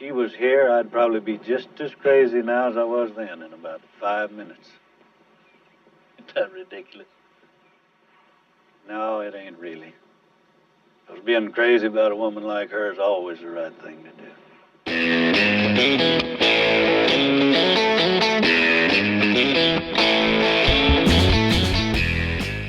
she was here, I'd probably be just as crazy now as I was then in about 5 minutes. Isn't that ridiculous? No, it ain't really. Because being crazy about a woman like her is always the right thing to do.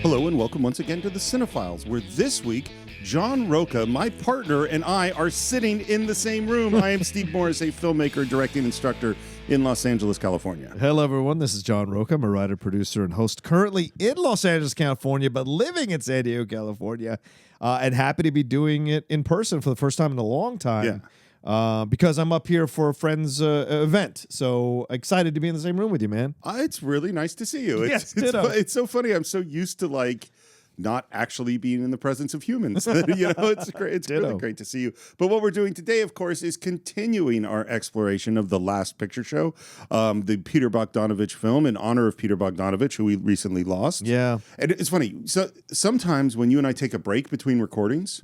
Hello and welcome once again to the Cine-Files, where this week, John Roca, my partner, and I are sitting in the same room. I am Steve Morris, a filmmaker, directing instructor in Los Angeles, California. Hello, everyone. This is John Roca. I'm a writer, producer, and host currently in Los Angeles, California, but living in San Diego, California, and happy to be doing it in person for the first time in a long time. Yeah. Because I'm up here for a friend's event. So excited to be in the same room with you, man. It's really nice to see you. Yes, it's so funny. I'm so used to not actually being in the presence of humans. It's great. It's really great to see you. But what we're doing today, of course, is continuing our exploration of The Last Picture Show, the Peter Bogdanovich film in honor of Peter Bogdanovich, who we recently lost. Yeah. And it's funny. So sometimes when you and I take a break between recordings,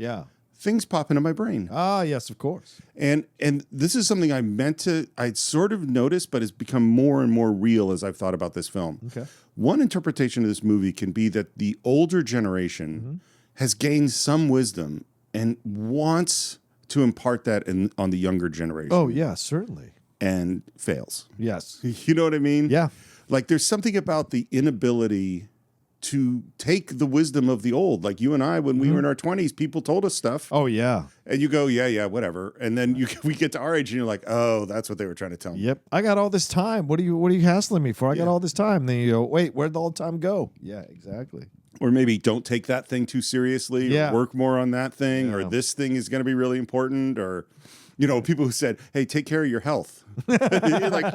things pop into my brain. Ah, yes, of course. And this is something I'd sort of noticed, but has become more and more real as I've thought about this film. Okay. One interpretation of this movie can be that the older generation has gained some wisdom and wants to impart that on the younger generation. Oh, yeah, certainly. And fails. Yes. You know what I mean? Yeah. Like there's something about the inability to take the wisdom of the old. Like you and I, when we were in our 20s, people told us stuff. Oh, yeah. And you go, yeah, whatever. And then we get to our age and you're like, oh, that's what they were trying to tell me. Yep. I got all this time. What are you hassling me for? I got all this time. Then you go, wait, where'd all the time go? Yeah, exactly. Or maybe don't take that thing too seriously, or work more on that thing, or this thing is going to be really important, or, people who said, hey, take care of your health. You're like,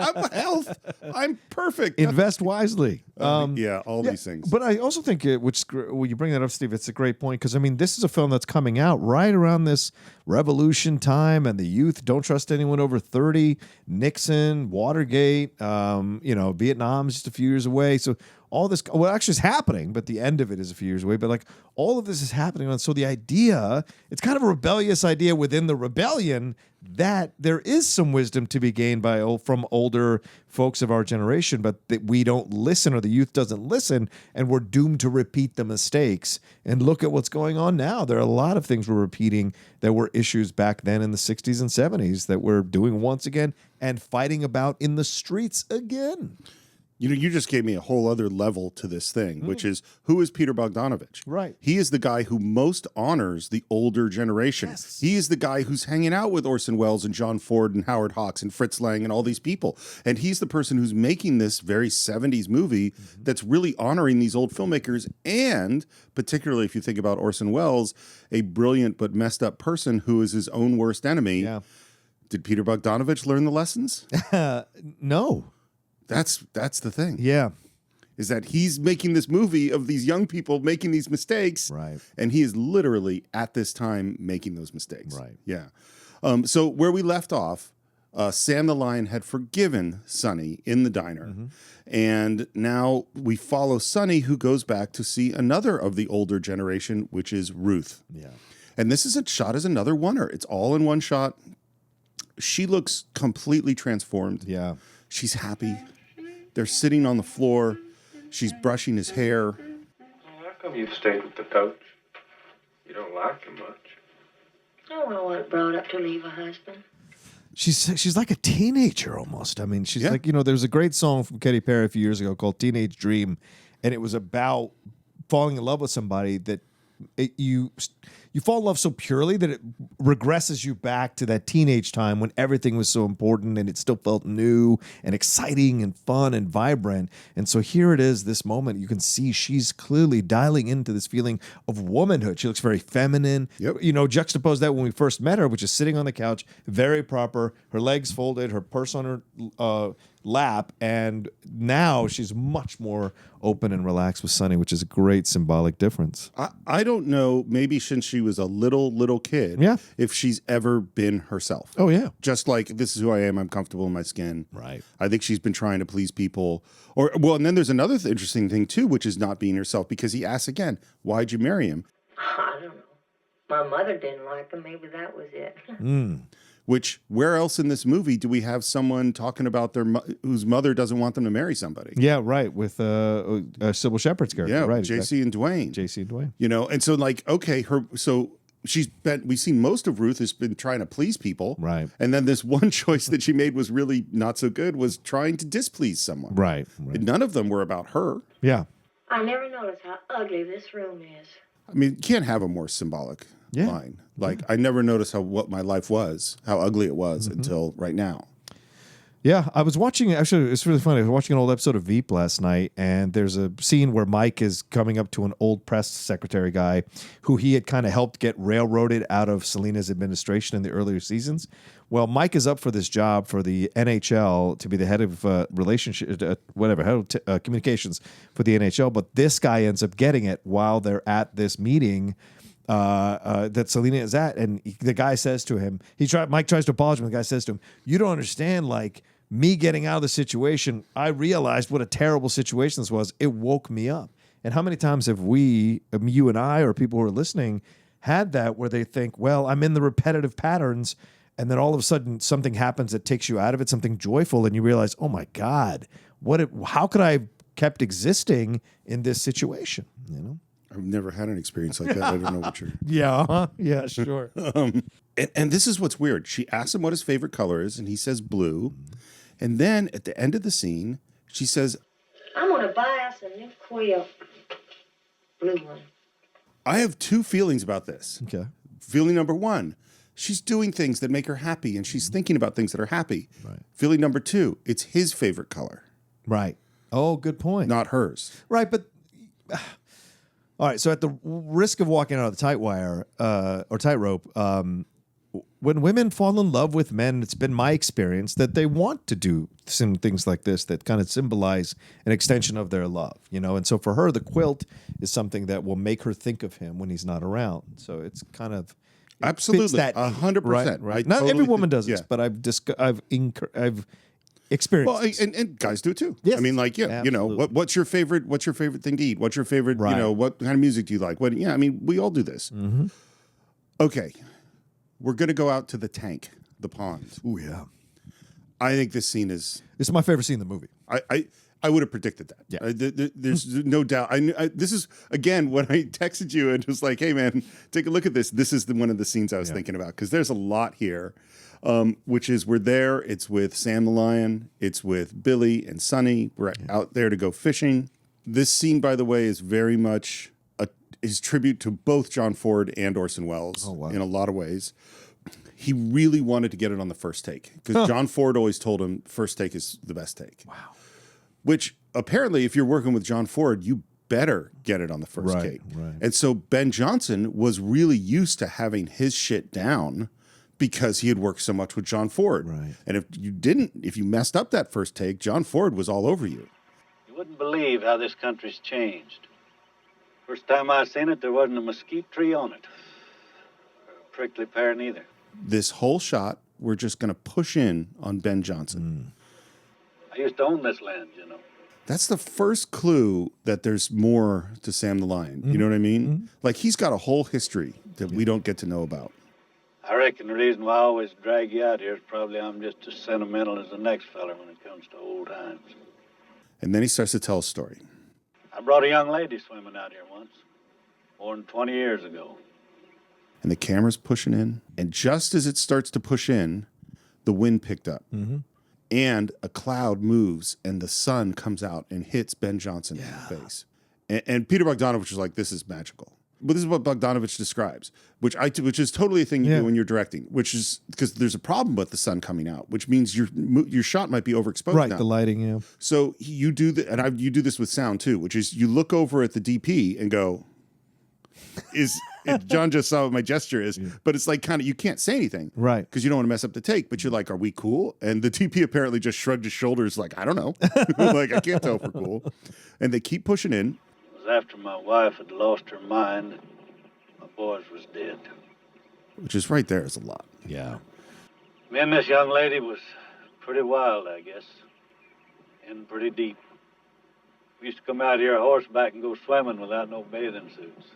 I'm perfect. Invest wisely. These things. But I also think, when you bring that up, Steve, it's a great point, because, this is a film that's coming out right around this revolution time, and the youth don't trust anyone over 30, Nixon, Watergate, Vietnam's just a few years away. So all this, actually is happening, but the end of it is a few years away. But all of this is happening. And so the idea, it's kind of a rebellious idea within the rebellion that there is some wisdom to be gained from older folks of our generation, but that we don't listen, or the youth doesn't listen, and we're doomed to repeat the mistakes. And look at what's going on now. There are a lot of things we're repeating that were issues back then in the 60s and 70s that we're doing once again and fighting about in the streets again. You just gave me a whole other level to this thing, which is, who is Peter Bogdanovich? Right. He is the guy who most honors the older generation. Yes. He is the guy who's hanging out with Orson Welles and John Ford and Howard Hawks and Fritz Lang and all these people. And he's the person who's making this very 70s movie that's really honoring these old filmmakers. And particularly if you think about Orson Welles, a brilliant but messed up person who is his own worst enemy. Yeah. Did Peter Bogdanovich learn the lessons? No. That's the thing. Yeah. Is that he's making this movie of these young people making these mistakes. Right. And he is literally at this time making those mistakes. Right. Yeah. So where we left off, Sam the Lion had forgiven Sonny in the diner. And now we follow Sonny, who goes back to see another of the older generation, which is Ruth. Yeah. And this is shot as another oneer. It's all in one shot. She looks completely transformed. Yeah. She's happy. They're sitting on the floor. She's brushing his hair. How come you've stayed with the coach? You don't like him much. I don't know what brought up to leave a husband. She's like a teenager almost. She's like, there's a great song from Katy Perry a few years ago called Teenage Dream, and it was about falling in love with somebody that you fall in love so purely that it regresses you back to that teenage time when everything was so important and it still felt new and exciting and fun and vibrant. And so here it is, this moment, you can see she's clearly dialing into this feeling of womanhood. She looks very feminine. Yep. Juxtapose that when we first met her, which is sitting on the couch, very proper, her legs folded, her purse on her lap, and now she's much more open and relaxed with Sonny, which is a great symbolic difference. I don't know, maybe since she was a little kid, if she's ever been herself. Oh, yeah. Just like, this is who I am, I'm comfortable in my skin. Right. I think she's been trying to please people. And then there's another interesting thing, too, which is not being herself, because he asks again, why'd you marry him? I don't know. My mother didn't like him. Maybe that was it. Which, where else in this movie do we have someone talking about whose mother doesn't want them to marry somebody? Yeah, right. With Sybil Shepherd's character. Yeah, right. JC and Dwayne. JC and Dwayne. You know, and so like, okay, we've seen most of Ruth has been trying to please people. Right. And then this one choice that she made was really not so good, was trying to displease someone. Right. And none of them were about her. Yeah. I never noticed how ugly this room is. I mean, you can't have a more symbolic line. Like, I never noticed what my life was, how ugly it was until right now. Yeah, I was watching, actually, it's really funny. I was watching an old episode of Veep last night, and there's a scene where Mike is coming up to an old press secretary guy who he had kind of helped get railroaded out of Selena's administration in the earlier seasons. Well, Mike is up for this job for the NHL to be the head of communications for the NHL, but this guy ends up getting it while they're at this meeting that Selena is at, and the guy says to him, Mike tries to apologize, and the guy says to him, "You don't understand, like, me getting out of the situation, I realized what a terrible situation this was. It woke me up." And how many times have we, you and I, or people who are listening, had that where they think, well, I'm in the repetitive patterns, and then all of a sudden something happens that takes you out of it, something joyful, and you realize, oh my God, how could I have kept existing in this situation? You know? I've never had an experience like that. I don't know what you're... Yeah, yeah, sure. And this is what's weird. She asks him what his favorite color is, and he says blue. And then at the end of the scene, she says, I'm going to buy us a new quilt. Blue one. I have two feelings about this. Okay. Feeling number one, she's doing things that make her happy, and she's thinking about things that are happy. Right. Feeling number two, it's his favorite color. Right. Oh, good point. Not hers. Right, but... All right, so at the risk of walking out of the tight wire or tightrope, when women fall in love with men, it's been my experience that they want to do some things like this that kind of symbolize an extension of their love, you know. And so for her, the quilt is something that will make her think of him when he's not around. So it's kind of Absolutely, fits that 100%. Right. I Not totally every woman does yeah. this, but I've experienced. Well, and guys do it too. Yes. I mean, like, yeah, you know, Absolutely. what's your favorite thing to eat? What's your favorite, Right. you know, what kind of music do you like? I mean, we all do this. Mm-hmm. Okay, we're going to go out to the tank, the pond. Oh yeah, I think this scene is... this is my favorite scene in the movie. I would have predicted that. Yeah. There's no doubt. This is, again, when I texted you and was like, hey, man, take a look at this. This is one of the scenes I was thinking about, because there's a lot here, which is we're there. It's with Sam the Lion. It's with Billy and Sonny. We're out there to go fishing. This scene, by the way, is very much his tribute to both John Ford and Orson Welles in a lot of ways. He really wanted to get it on the first take, because John Ford always told him first take is the best take. Wow. Which apparently, if you're working with John Ford, you better get it on the first take. Right. And so Ben Johnson was really used to having his shit down because he had worked so much with John Ford. Right. And if you messed up that first take, John Ford was all over you. You wouldn't believe how this country's changed. First time I seen it, there wasn't a mesquite tree on it. Or a prickly pear neither. This whole shot, we're just going to push in on Ben Johnson. I used to own this land, you know. That's the first clue that there's more to Sam the Lion. You know what I mean? Like, he's got a whole history that we don't get to know about. I reckon the reason why I always drag you out here is probably I'm just as sentimental as the next fella when it comes to old times. And then he starts to tell a story. I brought a young lady swimming out here once, more than 20 years ago. And the camera's pushing in. And just as it starts to push in, the wind picked up. And a cloud moves, and the sun comes out and hits Ben Johnson in the face. And Peter Bogdanovich was like, this is magical. But this is what Bogdanovich describes, which is totally a thing you do when you're directing, which is because there's a problem with the sun coming out, which means your shot might be overexposed. Right, now. the lighting, yeah. So you do you do this with sound too, which is you look over at the DP and go, John just saw what my gesture is, but it's like kind of, you can't say anything. Right. Because you don't want to mess up the take, but you're like, are we cool? And the DP apparently just shrugged his shoulders like, I don't know. Like, I can't tell if we're cool. And they keep pushing in. It was after my wife had lost her mind and my boys was dead. Which is right there is a lot. Yeah. Me and this young lady was pretty wild, I guess, and pretty deep. We used to come out here horseback and go swimming without no bathing suits.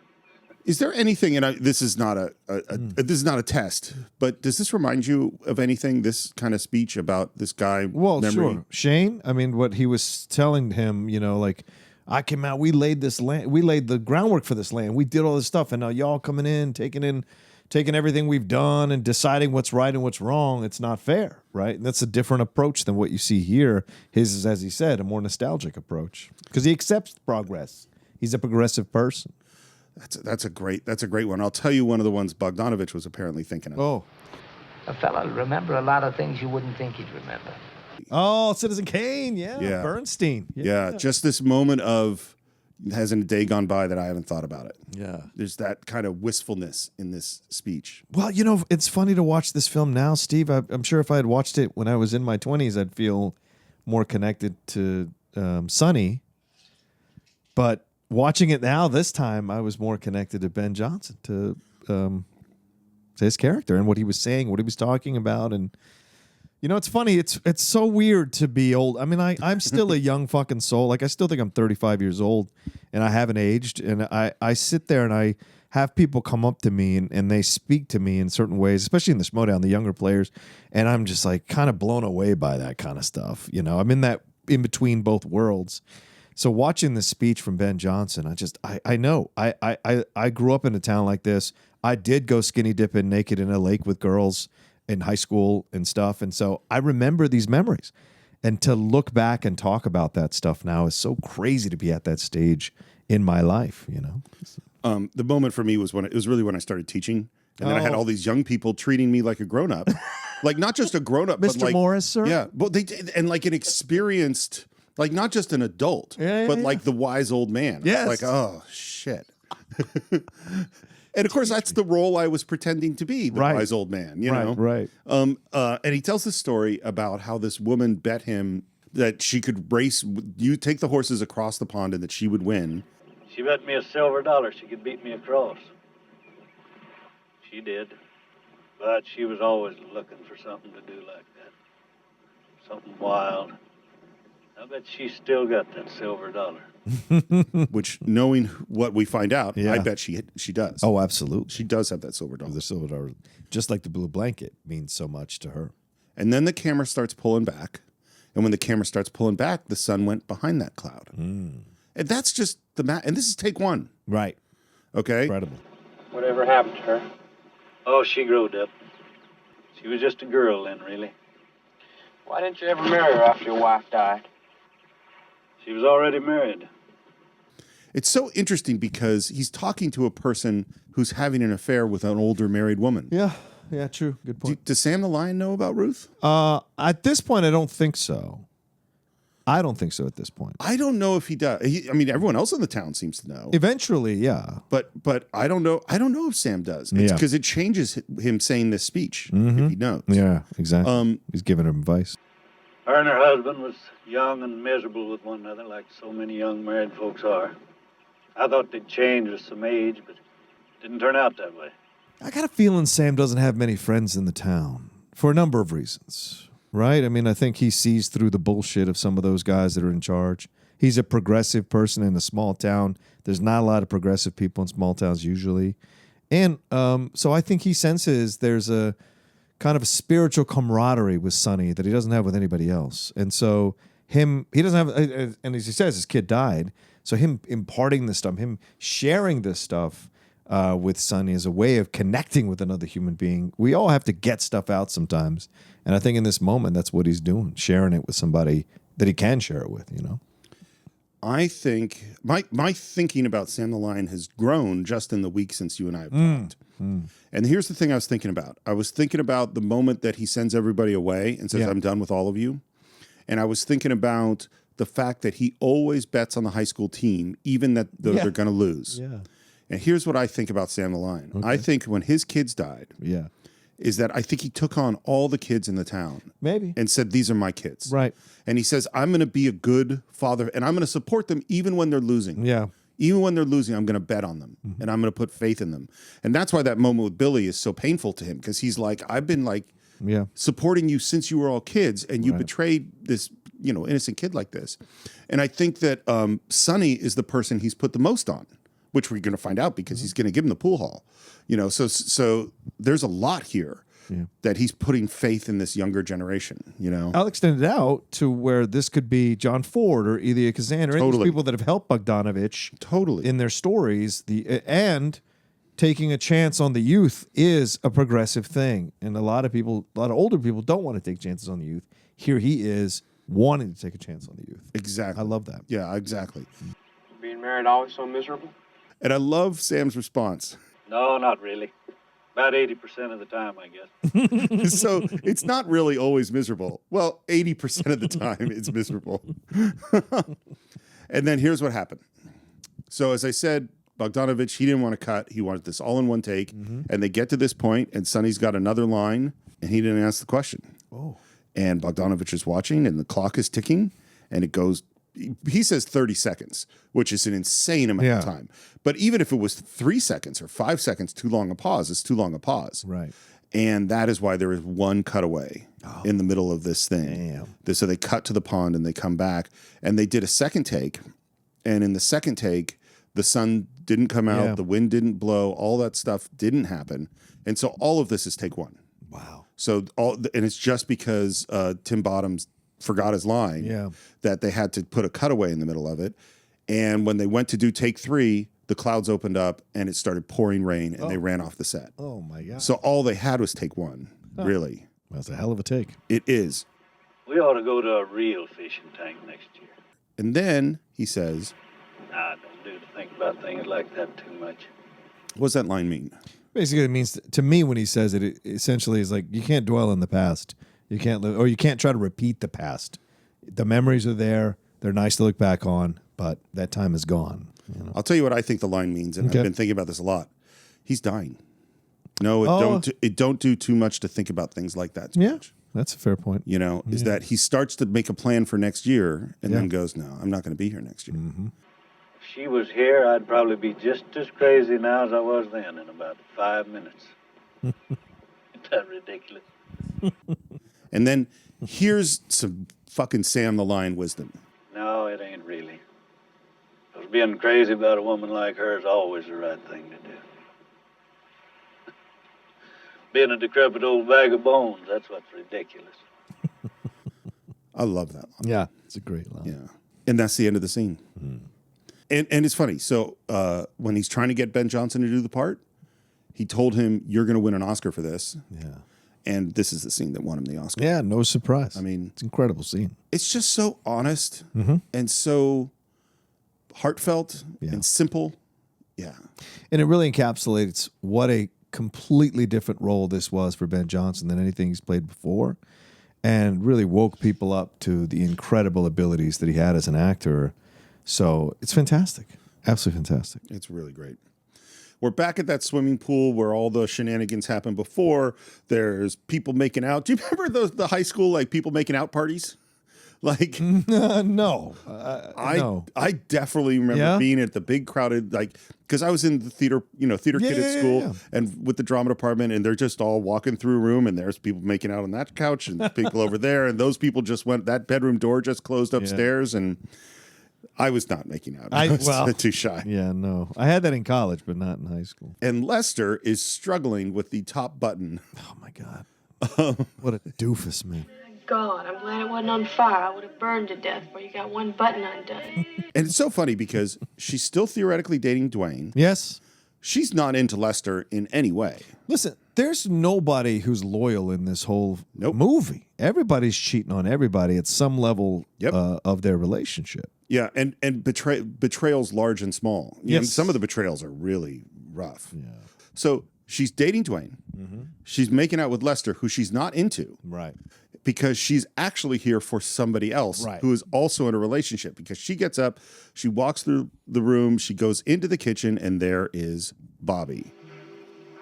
Is there anything, and this is not this is not a test, but does this remind you of anything? This kind of speech about this guy? Well, memory? sure. Shane, I mean, what he was telling him, you know, like, I came out, we laid the groundwork for this land. We did all this stuff, and now y'all coming in, taking everything we've done and deciding what's right and what's wrong. It's not fair, right? And that's a different approach than what you see here. His is, as he said, a more nostalgic approach because he accepts progress. He's a progressive person. That's a great one. I'll tell you one of the ones Bogdanavich was apparently thinking of. Oh. A fella will remember a lot of things you wouldn't think he'd remember. Oh, Citizen Kane, yeah. Yeah. Bernstein. Yeah, just this moment of hasn't a day gone by that I haven't thought about it. Yeah. There's that kind of wistfulness in this speech. Well, you know, it's funny to watch this film now, Steve. I'm sure if I had watched it when I was in my 20s, I'd feel more connected to Sonny. But watching it now, this time, I was more connected to Ben Johnson, to his character and what he was saying, what he was talking about. And, you know, it's funny. It's so weird to be old. I mean, I'm still a young fucking soul. Like, I still think I'm 35 years old and I haven't aged. And I sit there and I have people come up to me and they speak to me in certain ways, especially in the Schmodown, the younger players. And I'm just like kind of blown away by that kind of stuff. You know, I'm in between both worlds. So watching this speech from Ben Johnson, I know. I grew up in a town like this. I did go skinny dipping naked in a lake with girls in high school and stuff. And so I remember these memories. And to look back and talk about that stuff now is so crazy to be at that stage in my life, you know? The moment for me was when I started teaching. And then I had all these young people treating me like a grown-up. Like, not just a grown-up, but Mr. like... Morris, sir? Yeah, but they did, and like an experienced... Like, not just an adult, but like the wise old man. Yes. Like, oh, shit. And, of course, that's the role I was pretending to be, the wise old man, you know? Right. And he tells this story about how this woman bet him that she could race, you take the horses across the pond and that she would win. She bet me a silver dollar she could beat me across. She did. But she was always looking for something to do like that. Something wild. I bet she still got that silver dollar. Which, knowing what we find out, Yeah. I bet she does. Oh, absolutely. She does have that silver dollar. The silver dollar, just like the blue blanket, means so much to her. And then the camera starts pulling back. And when the camera starts pulling back, the sun went behind that cloud. And that's just and this is take one. Right. Okay? Incredible. Whatever happened to her? Oh, she growed up. She was just a girl then, really. Why didn't you ever marry her after your wife died? She was already married. It's so interesting because he's talking to a person who's having an affair with an older married woman. Yeah, true. Good point. Does Sam the Lion know about Ruth? At this point, I don't think so. I don't think so at this point. I don't know if he does. I mean, everyone else in the town seems to know. Eventually, yeah. But I don't know. I don't know if Sam does. It's because it changes him saying this speech if he knows. Yeah, exactly. He's giving him advice. Her and her husband was young and miserable with one another, like so many young married folks are. I thought they'd change with some age, but it didn't turn out that way. I got a feeling Sam doesn't have many friends in the town for a number of reasons, right? I mean, I think he sees through the bullshit of some of those guys that are in charge. He's a progressive person in a small town. There's not a lot of progressive people in small towns usually. And so I think he senses there's a kind of a spiritual camaraderie with Sonny that he doesn't have with anybody else. And so he doesn't have, and as he says, his kid died. So him imparting this stuff, him sharing this stuff with Sonny is a way of connecting with another human being. We all have to get stuff out sometimes. And I think in this moment, that's what he's doing, sharing it with somebody that he can share it with, you know? I think my thinking about Sam the Lion has grown just in the week since you and I have talked. And here's the thing I was thinking about. I was thinking about the moment that he sends everybody away and says, I'm done with all of you. And I was thinking about the fact that he always bets on the high school team, even that they're going to lose. Yeah. And here's what I think about Sam the Lion. Okay. I think when his kids died, is that I think he took on all the kids in the town. Maybe. And said, these are my kids. Right. And he says, I'm going to be a good father, and I'm going to support them even when they're losing. Yeah. Even when they're losing, I'm going to bet on them, and I'm going to put faith in them. And that's why that moment with Billy is so painful to him, because he's like, I've been like supporting you since you were all kids, and you betrayed this innocent kid like this. And I think that Sonny is the person he's put the most on, which we're going to find out because he's going to give him the pool hall. So there's a lot here that he's putting faith in this younger generation. I'll extend it out to where this could be John Ford or Elia Kazan or any of these people that have helped Bogdanovich in their stories. And taking a chance on the youth is a progressive thing. And a lot of older people don't want to take chances on the youth. Here he is wanting to take a chance on the youth. Exactly. I love that. Yeah, exactly. Being married always so miserable? And I love Sam's response. No, not really. About 80% of the time, I guess. So it's not really always miserable. Well, 80% of the time it's miserable. And then here's what happened. So as I said, Bogdanovich, he didn't want to cut. He wanted this all in one take. And they get to this point, and Sonny's got another line, and he didn't ask the question. Oh. And Bogdanovich is watching, and the clock is ticking, and it goes, he says 30 seconds, which is an insane amount of time. But even if it was 3 seconds or 5 seconds too long a pause, it's too long a pause. Right. And that is why there is one cutaway in the middle of this thing. So they cut to the pond, and they come back, and they did a second take. And in the second take, the sun didn't come out, the wind didn't blow, all that stuff didn't happen. And so all of this is take one. Wow. So and it's just because Tim Bottoms forgot his line that they had to put a cutaway in the middle of it. And when they went to do take 3, the clouds opened up and it started pouring rain, and they ran off the set. Oh my God. So all they had was take 1, really. That's a hell of a take. It is. We ought to go to a real fishing tank next year. And then he says, Nah, don't do to think about things like that too much. what does that line mean? Basically, it means to me when he says it, it essentially is like you can't dwell in the past. You can't live, or you can't try to repeat the past. The memories are there; they're nice to look back on, but that time is gone. I'll tell you what I think the line means, and I've been thinking about this a lot. He's dying. No, it don't do too much to think about things like that too much. That's a fair point. Is that he starts to make a plan for next year and then goes, no, I'm not going to be here next year. If she was here, I'd probably be just as crazy now as I was then in about 5 minutes. Isn't that ridiculous? And then here's some fucking Sam the Lion wisdom. No, it ain't really. Because being crazy about a woman like her is always the right thing to do. Being a decrepit old bag of bones, that's what's ridiculous. I love that line. Yeah, it's a great line. Yeah. And that's the end of the scene. And it's funny. So when he's trying to get Ben Johnson to do the part, he told him, you're going to win an Oscar for this. Yeah. And this is the scene that won him the Oscar. Yeah, no surprise. I mean, it's an incredible scene. It's just so honest and so heartfelt and simple. Yeah. And it really encapsulates what a completely different role this was for Ben Johnson than anything he's played before, and really woke people up to the incredible abilities that he had as an actor. So it's fantastic. Absolutely fantastic. It's really great. We're back at that swimming pool where all the shenanigans happened before. There's people making out. Do you remember the high school, like, people making out parties? Like, no. I definitely remember being at the big crowded, like, because I was in the theater kid at school and with the drama department, and they're just all walking through a room, and there's people making out on that couch and people over there, and those people just went, that bedroom door just closed upstairs, and I was not making out. I was too shy. Yeah, no. I had that in college, but not in high school. And Lester is struggling with the top button. Oh, my God. What a doofus, man. God, I'm glad it wasn't on fire. I would have burned to death where you got one button undone. And it's so funny because she's still theoretically dating Dwayne. Yes. She's not into Lester in any way. Listen, there's nobody who's loyal in this whole movie. Everybody's cheating on everybody at some level of their relationship. Yeah, and betrayals large and small. Yes. And some of the betrayals are really rough. Yeah. So she's dating Dwayne. She's making out with Lester, who she's not into. Right. Because she's actually here for somebody else who is also in a relationship. Because she gets up, she walks through the room, she goes into the kitchen, and there is Bobby.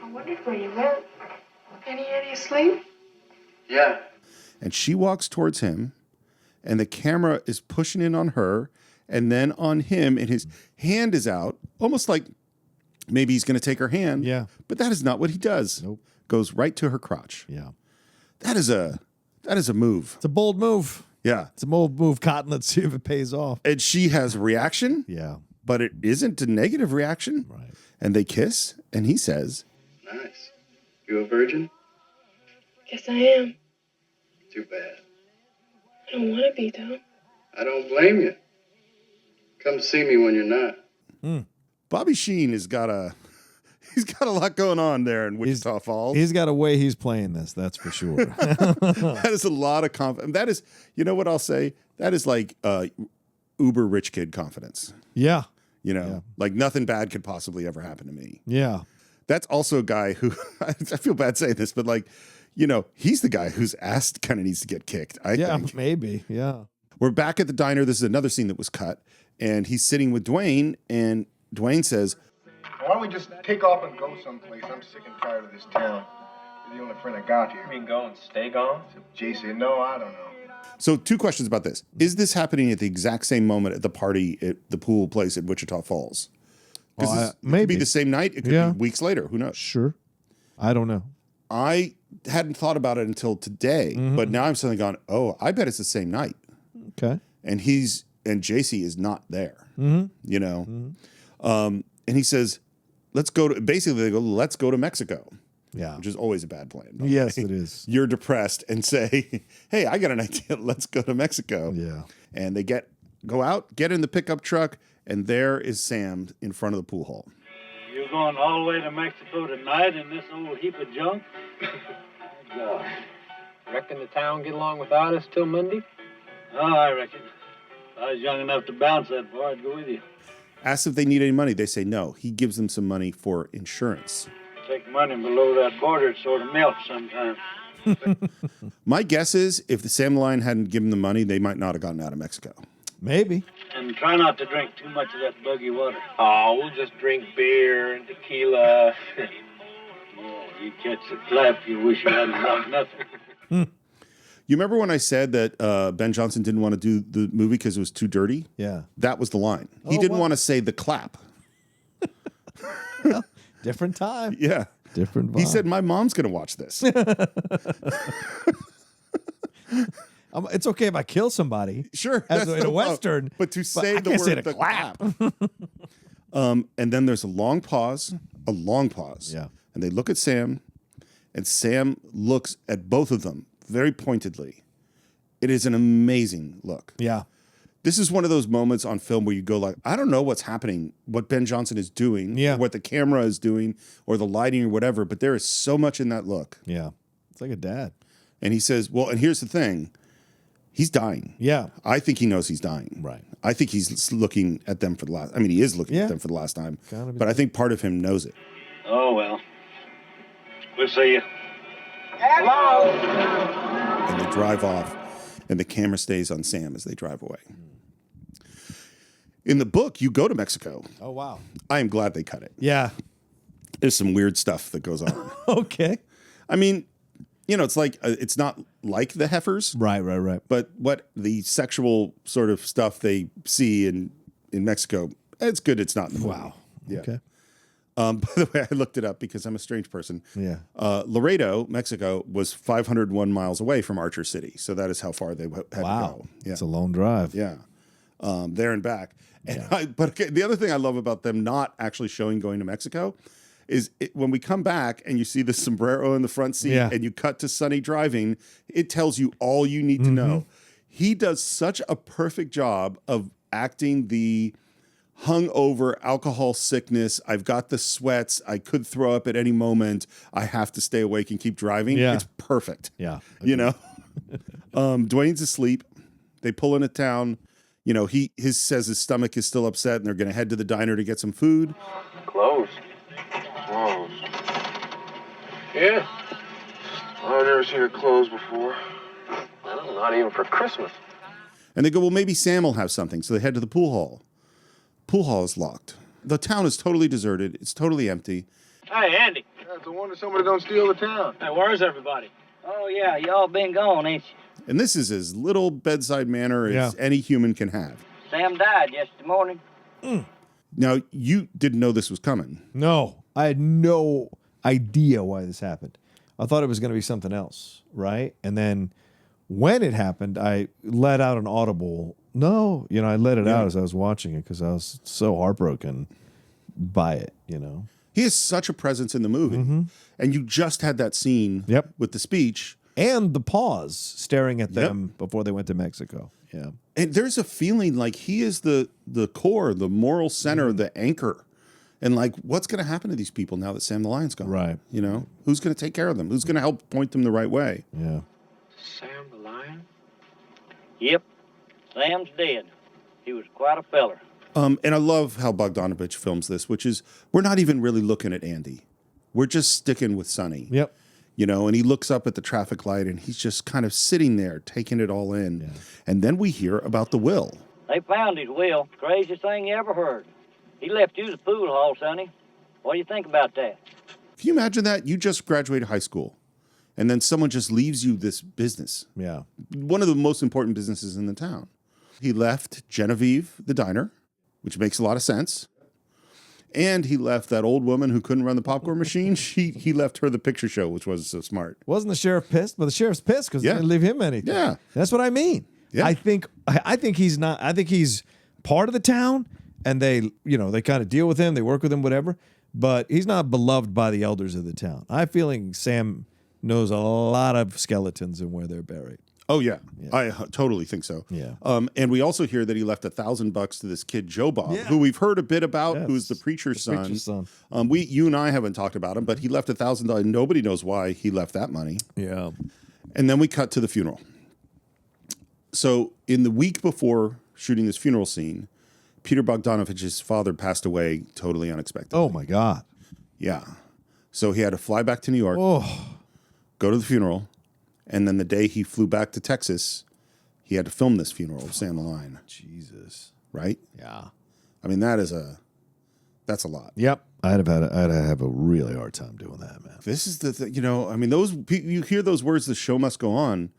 I wondered where you went. Any asleep? Yeah. And she walks towards him, and the camera is pushing in on her and then on him, and his hand is out, almost like maybe he's going to take her hand. Yeah. But that is not what he does. Nope. Goes right to her crotch. Yeah. That is a move. It's a bold move. Yeah. It's a bold move, Cotton. Let's see if it pays off. And she has a reaction. Yeah. but it isn't a negative reaction. Right. And they kiss, and he says, Nice. You a virgin? Guess I am. Too bad. I don't want to be, though. I don't blame you. Come see me when you're not. Bobby Sheen has got a lot going on there in Wichita Falls. He's got a way he's playing this, that's for sure. That is a lot of confidence. That is, you know what I'll say? That is like uber rich kid confidence. Yeah. You know, like nothing bad could possibly ever happen to me. Yeah. That's also a guy who, I feel bad saying this, but like, you know, he's the guy whose ass kind of needs to get kicked, I think. Maybe. Yeah. We're back at the diner. This is another scene that was cut. And he's sitting with Dwayne, and Dwayne says, Why don't we just take off and go someplace? I'm sick and tired of this town. You're the only friend I got here. You mean go and stay gone? JC, no, I don't know. so 2 questions about this. Is this happening at the exact same moment at the party at the pool place at Wichita Falls? Because it could be the same night. It could be weeks later. Who knows? Sure. I don't know. I hadn't thought about it until today, but now I'm suddenly going, oh, I bet it's the same night. Okay. And JC is not there, you know? And he says, let's go to Mexico. Yeah. Which is always a bad plan. Yes, it is. You're depressed and say, hey, I got an idea. Let's go to Mexico. Yeah. And they go out, get in the pickup truck, and there is Sam in front of the pool hall. You going all the way to Mexico tonight in this old heap of junk? My God. Reckon the town get along without us till Monday? Oh, I reckon. If I was young enough to bounce that far, I'd go with you. Asks if they need any money. They say no. He gives them some money for insurance. Take money below that border, it sort of melts sometimes. My guess is if the Sam Line hadn't given them money, they might not have gotten out of Mexico. Maybe. And try not to drink too much of that buggy water. Oh, we'll just drink beer and tequila. Yeah, you catch the clap, you wish you hadn't drunk nothing. You remember when I said that Ben Johnson didn't want to do the movie because it was too dirty? Yeah. That was the line. He didn't want to say the clap. Different time. Yeah. Different vibe. He said, my mom's going to watch this. It's okay if I kill somebody. Sure. As in a Western. But to say I the can't say word the clap. And then there's a long pause. Yeah. And they look at Sam, and Sam looks at both of them very pointedly. It is an amazing look. Yeah. This is one of those moments on film where you go like, I don't know what's happening, what Ben Johnson is doing, or what the camera is doing, or the lighting or whatever, but there is so much in that look. Yeah. It's like a dad. And he says, well, and here's the thing. He's dying. Yeah. I think he knows he's dying. Right. I think he's looking at them for the last, he is looking at them for the last time, but I think part of him knows it. Oh, well. We'll see you. Hello? And they drive off, and the camera stays on Sam as they drive away. In the book, you go to Mexico. Oh, wow. I am glad they cut it. Yeah. There's some weird stuff that goes on. Okay. I mean, you know, it's like, it's not like the Heifers. Right. But what the sexual sort of stuff they see in Mexico, it's good it's not in the movie. Wow. Yeah. Okay. By the way, I looked it up because I'm a strange person. Yeah. Laredo, Mexico, was 501 miles away from Archer City. So that is how far they had to go. Yeah. It's a long drive. Yeah. There and back. And but the other thing I love about them not actually showing going to Mexico is when we come back and you see the sombrero in the front seat and you cut to Sonny driving, it tells you all you need to know. He does such a perfect job of acting the hungover alcohol sickness. I've got the sweats. I could throw up at any moment. I have to stay awake and keep driving. Yeah. It's perfect. Yeah. You know, Dwayne's asleep. They pull into town. You know, he says his stomach is still upset and they're going to head to the diner to get some food. Closed. Yeah. I've never seen it closed before. Well, not even for Christmas. And they go, well, maybe Sam will have something. So they head to the pool hall. Pool hall is locked. The town is totally deserted. It's totally empty. Hey, Andy. Yeah, it's a wonder somebody don't steal the town. Hey, where's everybody? Oh, yeah, y'all been gone, ain't you? And this is as little bedside manner as any human can have. Sam died yesterday morning. Now, you didn't know this was coming. No, I had no idea why this happened. I thought it was going to be something else, right? And then when it happened, I let out an audible, No, I let it out as I was watching it because I was so heartbroken by it. He has such a presence in the movie, and you just had that scene with the speech and the pause staring at them before they went to Mexico. Yeah, and there's a feeling like he is the core, the moral center, the anchor. And like, what's going to happen to these people now that Sam the Lion's gone? Right. Who's going to take care of them? Who's going to help point them the right way? Yeah. Sam the Lion? Yep. Sam's dead. He was quite a feller. And I love how Bogdanavich films this, which is, we're not even really looking at Andy. We're just sticking with Sonny. Yep. And he looks up at the traffic light and he's just kind of sitting there, taking it all in. Yeah. And then we hear about the will. They found his will. Craziest thing you ever heard. He left you the pool hall, Sonny. What do you think about that? Can you imagine that? You just graduated high school, and then someone just leaves you this business. Yeah. One of the most important businesses in the town. He left Genevieve, the diner, which makes a lot of sense. And he left that old woman who couldn't run the popcorn machine. He left her the picture show, which was so smart. Wasn't the sheriff pissed? But the sheriff's pissed because they didn't leave him anything. Yeah. That's what I mean. Yeah. I think he's not. I think he's part of the town. And they kind of deal with him, they work with him, whatever. But he's not beloved by the elders of the town. I have a feeling Sam knows a lot of skeletons and where they're buried. Oh, yeah. I totally think so. Yeah. And we also hear that he left $1,000 to this kid, Joe Bob, who we've heard a bit about, who's the preacher's son. You and I haven't talked about him, but he left $1,000. Nobody knows why he left that money. Yeah. And then we cut to the funeral. So in the week before shooting this funeral scene, Peter Bogdanovich's father passed away totally unexpectedly. Oh, my God. Yeah. So he had to fly back to New York, go to the funeral, and then the day he flew back to Texas, he had to film this funeral of Sam the Lion. Jesus. Right? Yeah. I mean, that's a lot. Yep. I'd have a really hard time doing that, man. This is the thing, you hear those words, the show must go on.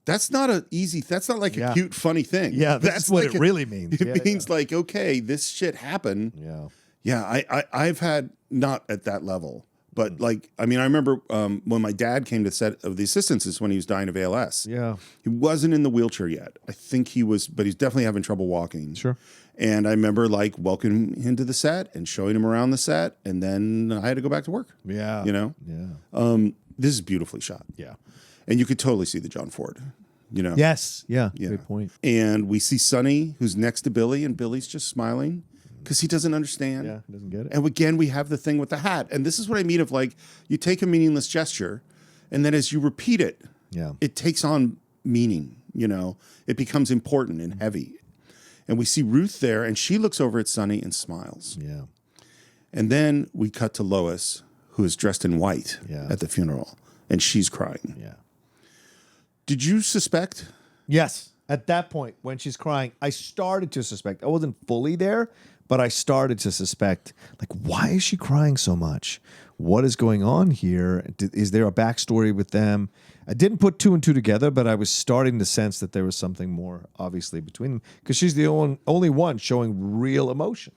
That's not that's not like a cute, funny thing. Yeah, that's what it really means. It means like, okay, this shit happened. Yeah. Yeah, I've had, not at that level, but I remember when my dad came to the set of The Assistants is when he was dying of ALS. Yeah. He wasn't in the wheelchair yet. I think he was, but he's definitely having trouble walking. Sure. And I remember welcoming him to the set and showing him around the set, and then I had to go back to work. Yeah. Yeah. This is beautifully shot. Yeah. And you could totally see the John Ford, Yes. Yeah. Good point. And we see Sonny, who's next to Billy, and Billy's just smiling because he doesn't understand. Yeah, doesn't get it. And again, we have the thing with the hat. And this is what I mean of you take a meaningless gesture, and then as you repeat it, it takes on meaning, It becomes important and heavy. And we see Ruth there, and she looks over at Sonny and smiles. Yeah. And then we cut to Lois, who is dressed in white at the funeral, and she's crying. Yeah. Did you suspect? Yes. At that point, when she's crying, I started to suspect. I wasn't fully there, but I started to suspect, why is she crying so much? What is going on here? Is there a backstory with them? I didn't put two and two together, but I was starting to sense that there was something more, obviously, between them, because she's the only one showing real emotion.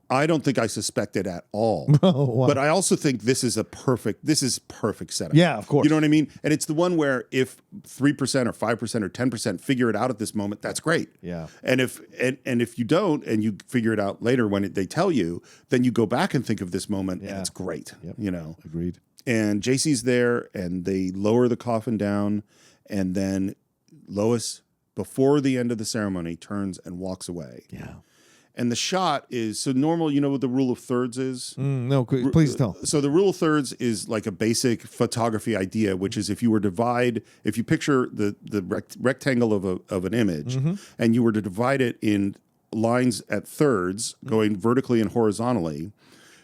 I don't think I suspect it at all. Wow. But I also think this is perfect setup. Yeah, of course. You know what I mean? And it's the one where if 3% or 5% or 10% figure it out at this moment, that's great. Yeah. And if you don't and you figure it out later when they tell you, then you go back and think of this moment and it's great. Yep. Agreed. And JC's there and they lower the coffin down, and then Lois, before the end of the ceremony, turns and walks away. Yeah. And the shot is, so normal, what the rule of thirds is? No, please tell. So the rule of thirds is like a basic photography idea, which is if you picture the rectangle of an image, and you were to divide it in lines at thirds, going vertically and horizontally,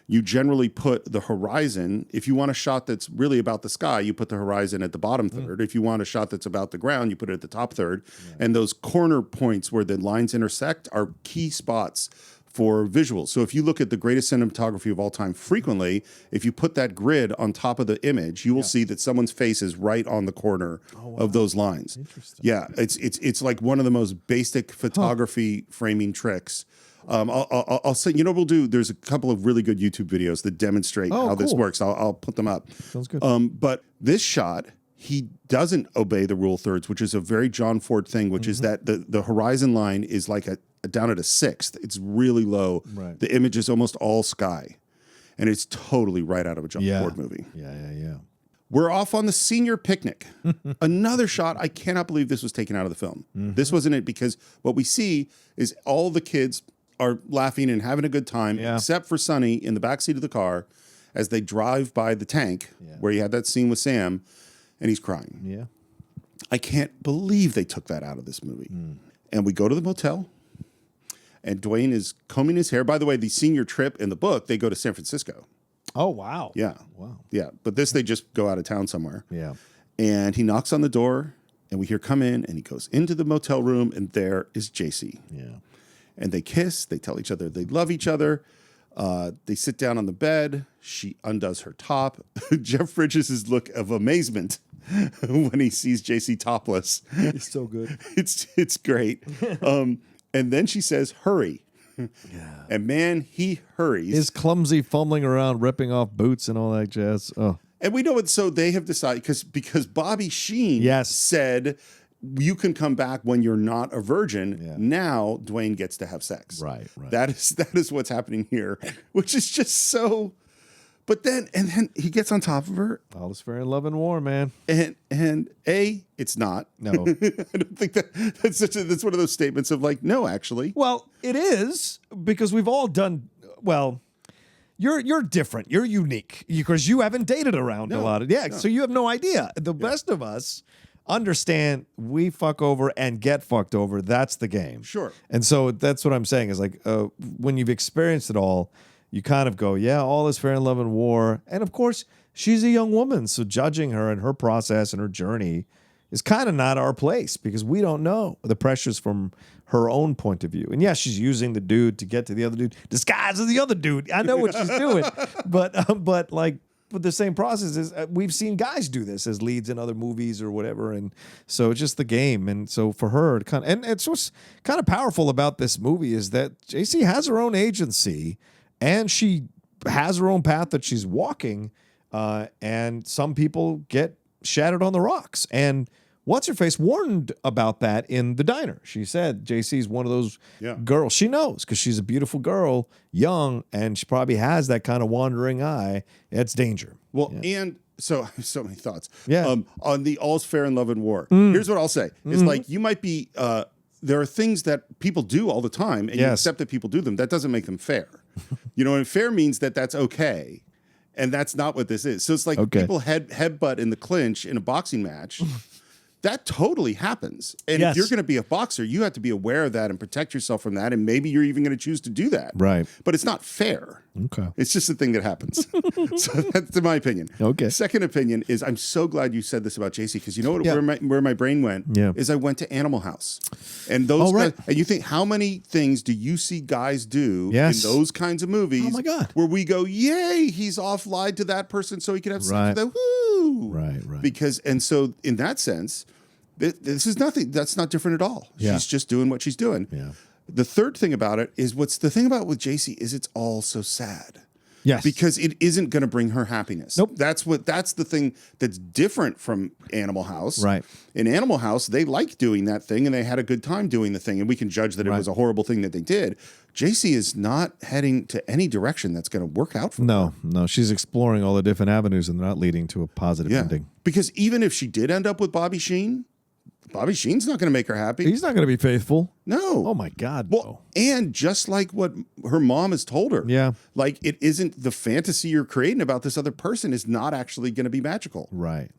you generally put the horizon, if you want a shot that's really about the sky, you put the horizon at the bottom third. If you want a shot that's about the ground, you put it at the top third. Yeah. And those corner points where the lines intersect are key spots for visuals. So if you look at the greatest cinematography of all time frequently, if you put that grid on top of the image, you will see that someone's face is right on the corner of those lines. Interesting. Yeah, it's like one of the most basic photography framing tricks. I'll say, what we'll do? There's a couple of really good YouTube videos that demonstrate how this works. I'll put them up. Sounds good. But this shot, he doesn't obey the rule of thirds, which is a very John Ford thing, which is that the horizon line is like a down at a sixth. It's really low. Right. The image is almost all sky. And it's totally right out of a John Ford movie. Yeah. We're off on the senior picnic. Another shot. I cannot believe this was taken out of the film. This wasn't it, because what we see is all the kids are laughing and having a good time, except for Sonny in the backseat of the car as they drive by the tank where you had that scene with Sam, and he's crying. Yeah. I can't believe they took that out of this movie. And we go to the motel, and Dwayne is combing his hair. By the way, the senior trip in the book, they go to San Francisco. Oh, wow. Yeah. Wow. Yeah. But this, they just go out of town somewhere. Yeah. And he knocks on the door, and we hear come in, and he goes into the motel room, and there is JC. Yeah. And they kiss. They tell each other they love each other. They sit down on the bed. She undoes her top. Jeff Bridges' look of amazement when he sees JC topless. It's so good. It's great. And then she says, hurry. Yeah. And man, he hurries. His clumsy fumbling around, ripping off boots and all that jazz. Oh. And we know it. So they have decided, because Bobby Sheen said, you can come back when you're not a virgin. Yeah. Now Dwayne gets to have sex. Right. That is what's happening here, which is just so. But then he gets on top of her. All is fair in love and war, man. And it's not. No. I don't think that's one of those statements of like, no, actually. Well, it is, because we've all done, well, you're different. You're unique because you haven't dated around a lot. So you have no idea. The best of us understand we fuck over and get fucked over. That's the game. Sure. And so that's what I'm saying is like, when you've experienced it all, you kind of go, yeah, all is fair in love and war. And of course, she's a young woman. So judging her and her process and her journey is kind of not our place, because we don't know the pressures from her own point of view. And yeah, she's using the dude to get to the other dude, disguised as the other dude. I know what she's doing. But like, with the same process is we've seen guys do this as leads in other movies or whatever. And so it's just the game. And so for her, and it's what's kind of powerful about this movie is that JC has her own agency. And she has her own path that she's walking, and some people get shattered on the rocks. And What's-Her-Face warned about that in the diner. She said JC's one of those girls. She knows because she's a beautiful girl, young, and she probably has that kind of wandering eye. It's danger. Well, and so many thoughts. Yeah. On the all's fair in love and war. Here's what I'll say. It's like you might be... there are things that people do all the time, and you accept that people do them. That doesn't make them fair. And fair means that that's okay, and that's not what this is. So it's like people headbutt in the clinch in a boxing match. That totally happens. And if you're going to be a boxer, you have to be aware of that and protect yourself from that, and maybe you're even going to choose to do that. Right. But it's not fair. Okay. It's just a thing that happens. So that's my opinion. Okay. Second opinion is I'm so glad you said this about JC, because you know what, where my brain went is I went to Animal House. And those guys, and you think, how many things do you see guys do in those kinds of movies? Oh my God. Where we go, yay, he's off lied to that person so he could have sex with them. Woo! Right. Because, and so in that sense, this is nothing. That's not different at all. Yeah. She's just doing what she's doing. Yeah. The third thing about it is the thing about with JC is it's all so sad. Yes. Because it isn't going to bring her happiness. Nope. That's the thing that's different from Animal House. Right. In Animal House, they liked doing that thing and they had a good time doing the thing, and we can judge that it was a horrible thing that they did. JC is not heading to any direction that's going to work out for her. No. She's exploring all the different avenues and they're not leading to a positive ending. Because even if she did end up with Bobby Sheen's not going to make her happy. He's not going to be faithful. No. Oh my God. Well, and just like what her mom has told her. Yeah. Like it isn't the fantasy you're creating about this other person is not actually going to be magical. Right.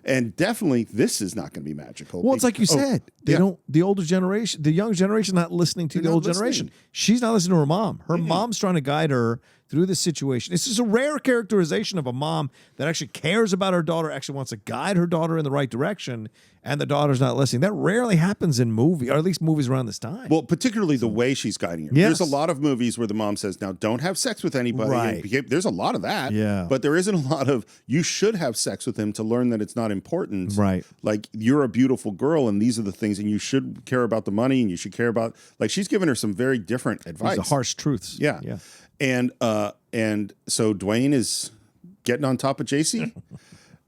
And definitely this is not going to be magical. Well, it's like you said, the older generation, the young generation, not listening to the old generation. She's not listening to her mom. Her mom's trying to guide her through this situation. This is a rare characterization of a mom that actually cares about her daughter, actually wants to guide her daughter in the right direction, and the daughter's not listening. That rarely happens in movie, or at least movies around this time. Well, particularly the way she's guiding her. Yes. There's a lot of movies where the mom says, now don't have sex with anybody. Right. There's a lot of that. Yeah. But there isn't a lot of, you should have sex with him to learn that it's not important. Right. Like, you're a beautiful girl and these are the things, and you should care about the money, and you should care about, like, she's given her some very different advice. These are harsh truths. Yeah. And so Dwayne is getting on top of JC.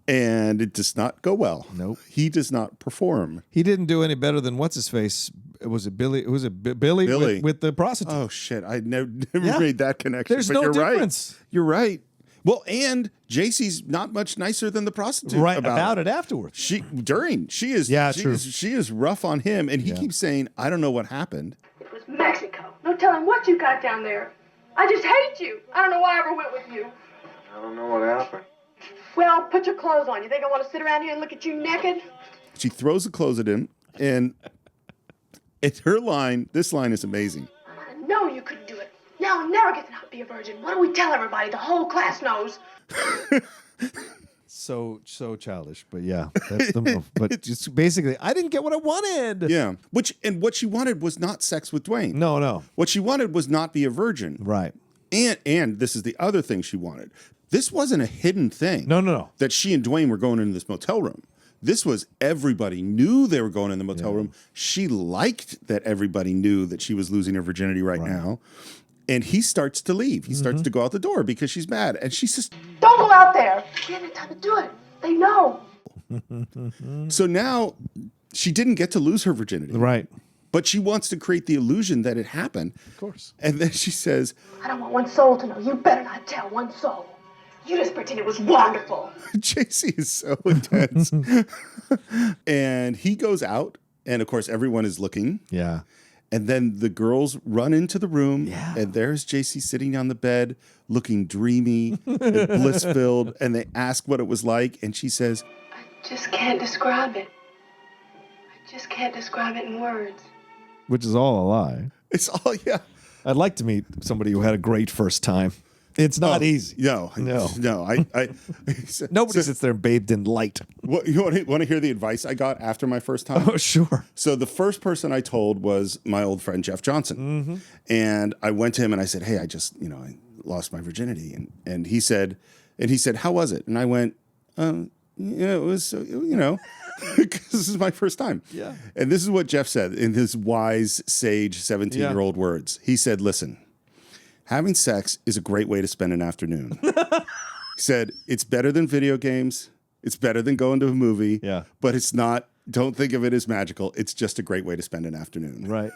And it does not go well. Nope. He does not perform. He didn't do any better than what's his face. Was it Billy? Was it Billy, Billy. With the prostitute? Oh shit! I never Yeah. made that connection. There's but no you're difference. Right. You're right. Well, and JC's not much nicer than the prostitute. Right about it afterwards. She is. Yeah, she true. She is rough on him, and he keeps saying, "I don't know what happened." It was Mexico. No telling what you got down there. I just hate you. I don't know why I ever went with you. I don't know what happened. Well, put your clothes on. You think I want to sit around here and look at you naked? She throws the clothes at him, and it's her line. This line is amazing. I know you couldn't do it. Now I'll never get to not be a virgin. Why don't we tell everybody? The whole class knows. So childish, but yeah. That's but just basically, I didn't get what I wanted. Yeah. What she wanted was not sex with Dwayne. No. What she wanted was not be a virgin. Right. And this is the other thing she wanted. This wasn't a hidden thing. No. That she and Dwayne were going into this motel room. This was everybody knew they were going in the motel room. She liked that everybody knew that she was losing her virginity right now. And he starts to leave. He starts to go out the door because she's mad. And she says, Don't go out there. You haven't time to do it. They know. So now she didn't get to lose her virginity. Right. But she wants to create the illusion that it happened. Of course. And then she says, I don't want one soul to know. You better not tell one soul. You just pretend it was wonderful. JC is so intense. And he goes out, and of course, everyone is looking. Yeah. And then the girls run into the room, and there's JC sitting on the bed, looking dreamy and bliss-filled, and they ask what it was like, and she says, I just can't describe it. I just can't describe it in words. Which is all a lie. It's all, yeah. I'd like to meet somebody who had a great first time. It's not easy. No. Nobody sits there bathed in light. You want to hear the advice I got after my first time? Oh, sure. So the first person I told was my old friend Jeff Johnson, and I went to him and I said, "Hey, I just I lost my virginity," and he said, "How was it?" And I went, it was because this is my first time. Yeah. And this is what Jeff said in his wise, sage 17-year-old words. He said, "Listen. Having sex is a great way to spend an afternoon." He said, it's better than video games. It's better than going to a movie. Yeah. But it's not, don't think of it as magical. It's just a great way to spend an afternoon. Right.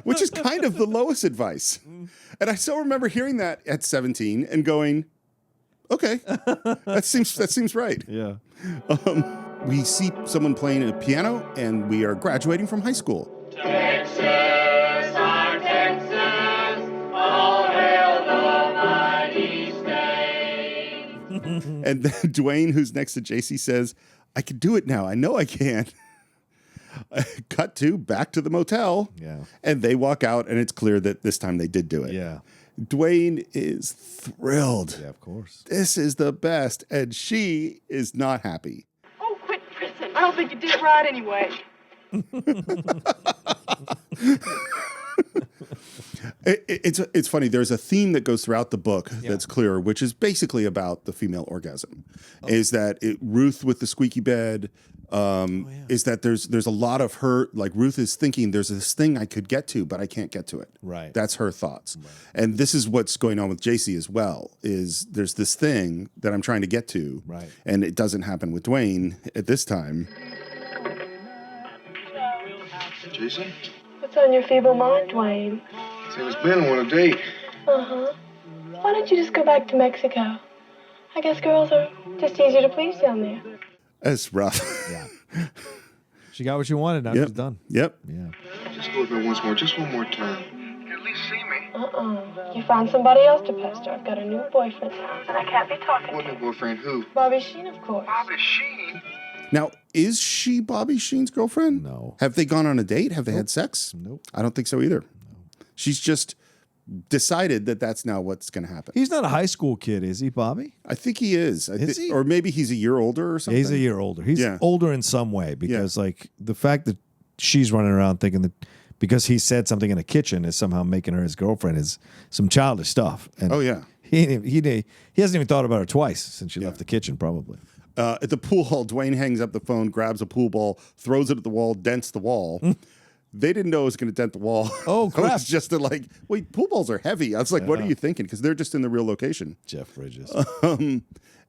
Which is kind of the lowest advice. And I still remember hearing that at 17 and going, okay, that seems right. Yeah. We see someone playing a piano and we are graduating from high school. And then Dwayne, who's next to JC, says, I can do it now. I know I can. Cut to back to the motel. Yeah. And they walk out, and it's clear that this time they did do it. Yeah. Dwayne is thrilled. Yeah, of course. This is the best. And she is not happy. Oh, quit prissing. I don't think you did it right anyway. It's funny. There's a theme that goes throughout the book that's clear, which is basically about the female orgasm. Is that Ruth with the squeaky bed? Is that there's a lot of her, like Ruth is thinking there's this thing I could get to, but I can't get to it. Right. That's her thoughts. Right. And this is what's going on with JC as well. Is there's this thing that I'm trying to get to, right? And it doesn't happen with Dwayne at this time. Jason? What's on your feeble mind, Dwayne? Say it's been on a date. Uh-huh. Why don't you just go back to Mexico? I guess girls are just easier to please down there. That's rough. Yeah. She got what she wanted. Now she's done. Yep. Yeah. Just go there once more. Just one more time. You can at least see me. You find somebody else to pester. I've got a new boyfriend now, and I can't be talking What to new boyfriend? Who? Bobby Sheen, of course. Bobby Sheen? Now, is she Bobby Sheen's girlfriend? No. Have they gone on a date? Have they had sex? Nope. I don't think so either. No. She's just decided that that's now what's going to happen. He's not a high school kid, is he, Bobby? I think he is. Is he? Or maybe he's a year older or something. He's a year older. He's older in some way because, like, the fact that she's running around thinking that because he said something in the kitchen is somehow making her his girlfriend is some childish stuff. And he hasn't even thought about her twice since she left the kitchen, probably. At the pool hall, Dwayne hangs up the phone, grabs a pool ball, throws it at the wall, dents the wall. They didn't know it was going to dent the wall. Oh, crap. It was just wait, pool balls are heavy. I was like, what are you thinking? Because they're just in the real location. Jeff Bridges.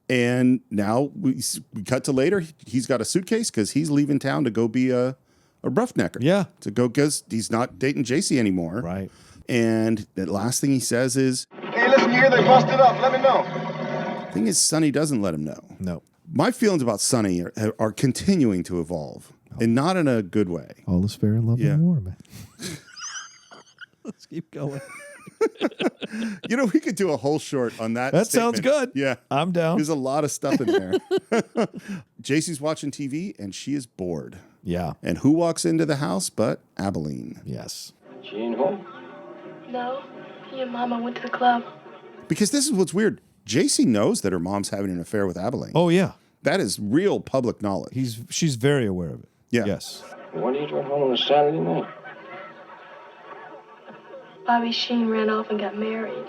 And now we cut to later. He's got a suitcase because he's leaving town to go be a roughnecker. Yeah. To go because he's not dating JC anymore. Right. And the last thing he says is, Hey, listen here, they busted up. Let me know. thing is, Sonny doesn't let him know. No. My feelings about Sonny are continuing to evolve, and not in a good way. All is fair in love and war, man. Let's keep going. You know, we could do a whole short on that. That sounds good. Yeah. I'm down. There's a lot of stuff in there. JC's watching TV, and she is bored. Yeah. And who walks into the house but Abilene? Yes. She ain't home. No, he and Mama went to the club. Because this is what's weird. JC knows that her mom's having an affair with Abilene. Oh, yeah. That is real public knowledge. She's very aware of it. Yeah. Yes. When are you going home on a Saturday night? Bobby Sheen ran off and got married.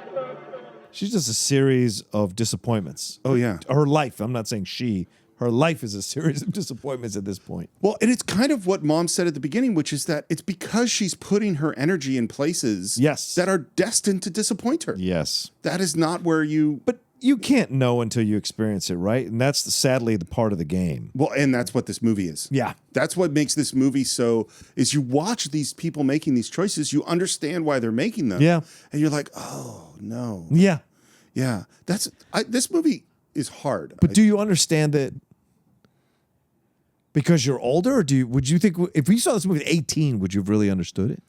She's just a series of disappointments. Oh, yeah. Her life, I'm not saying she, her life is a series of disappointments at this point. Well, and it's kind of what Mom said at the beginning, which is that it's because she's putting her energy in places that are destined to disappoint her. Yes. That is not where you... But you can't know until you experience it, right? And that's sadly the part of the game. Well, and that's what this movie is. Yeah. That's what makes this movie so, is you watch these people making these choices, you understand why they're making them. Yeah. And you're like, oh, no. Yeah. Yeah. This movie is hard. But do you understand that because you're older, or would you think, if we saw this movie at 18, would you have really understood it?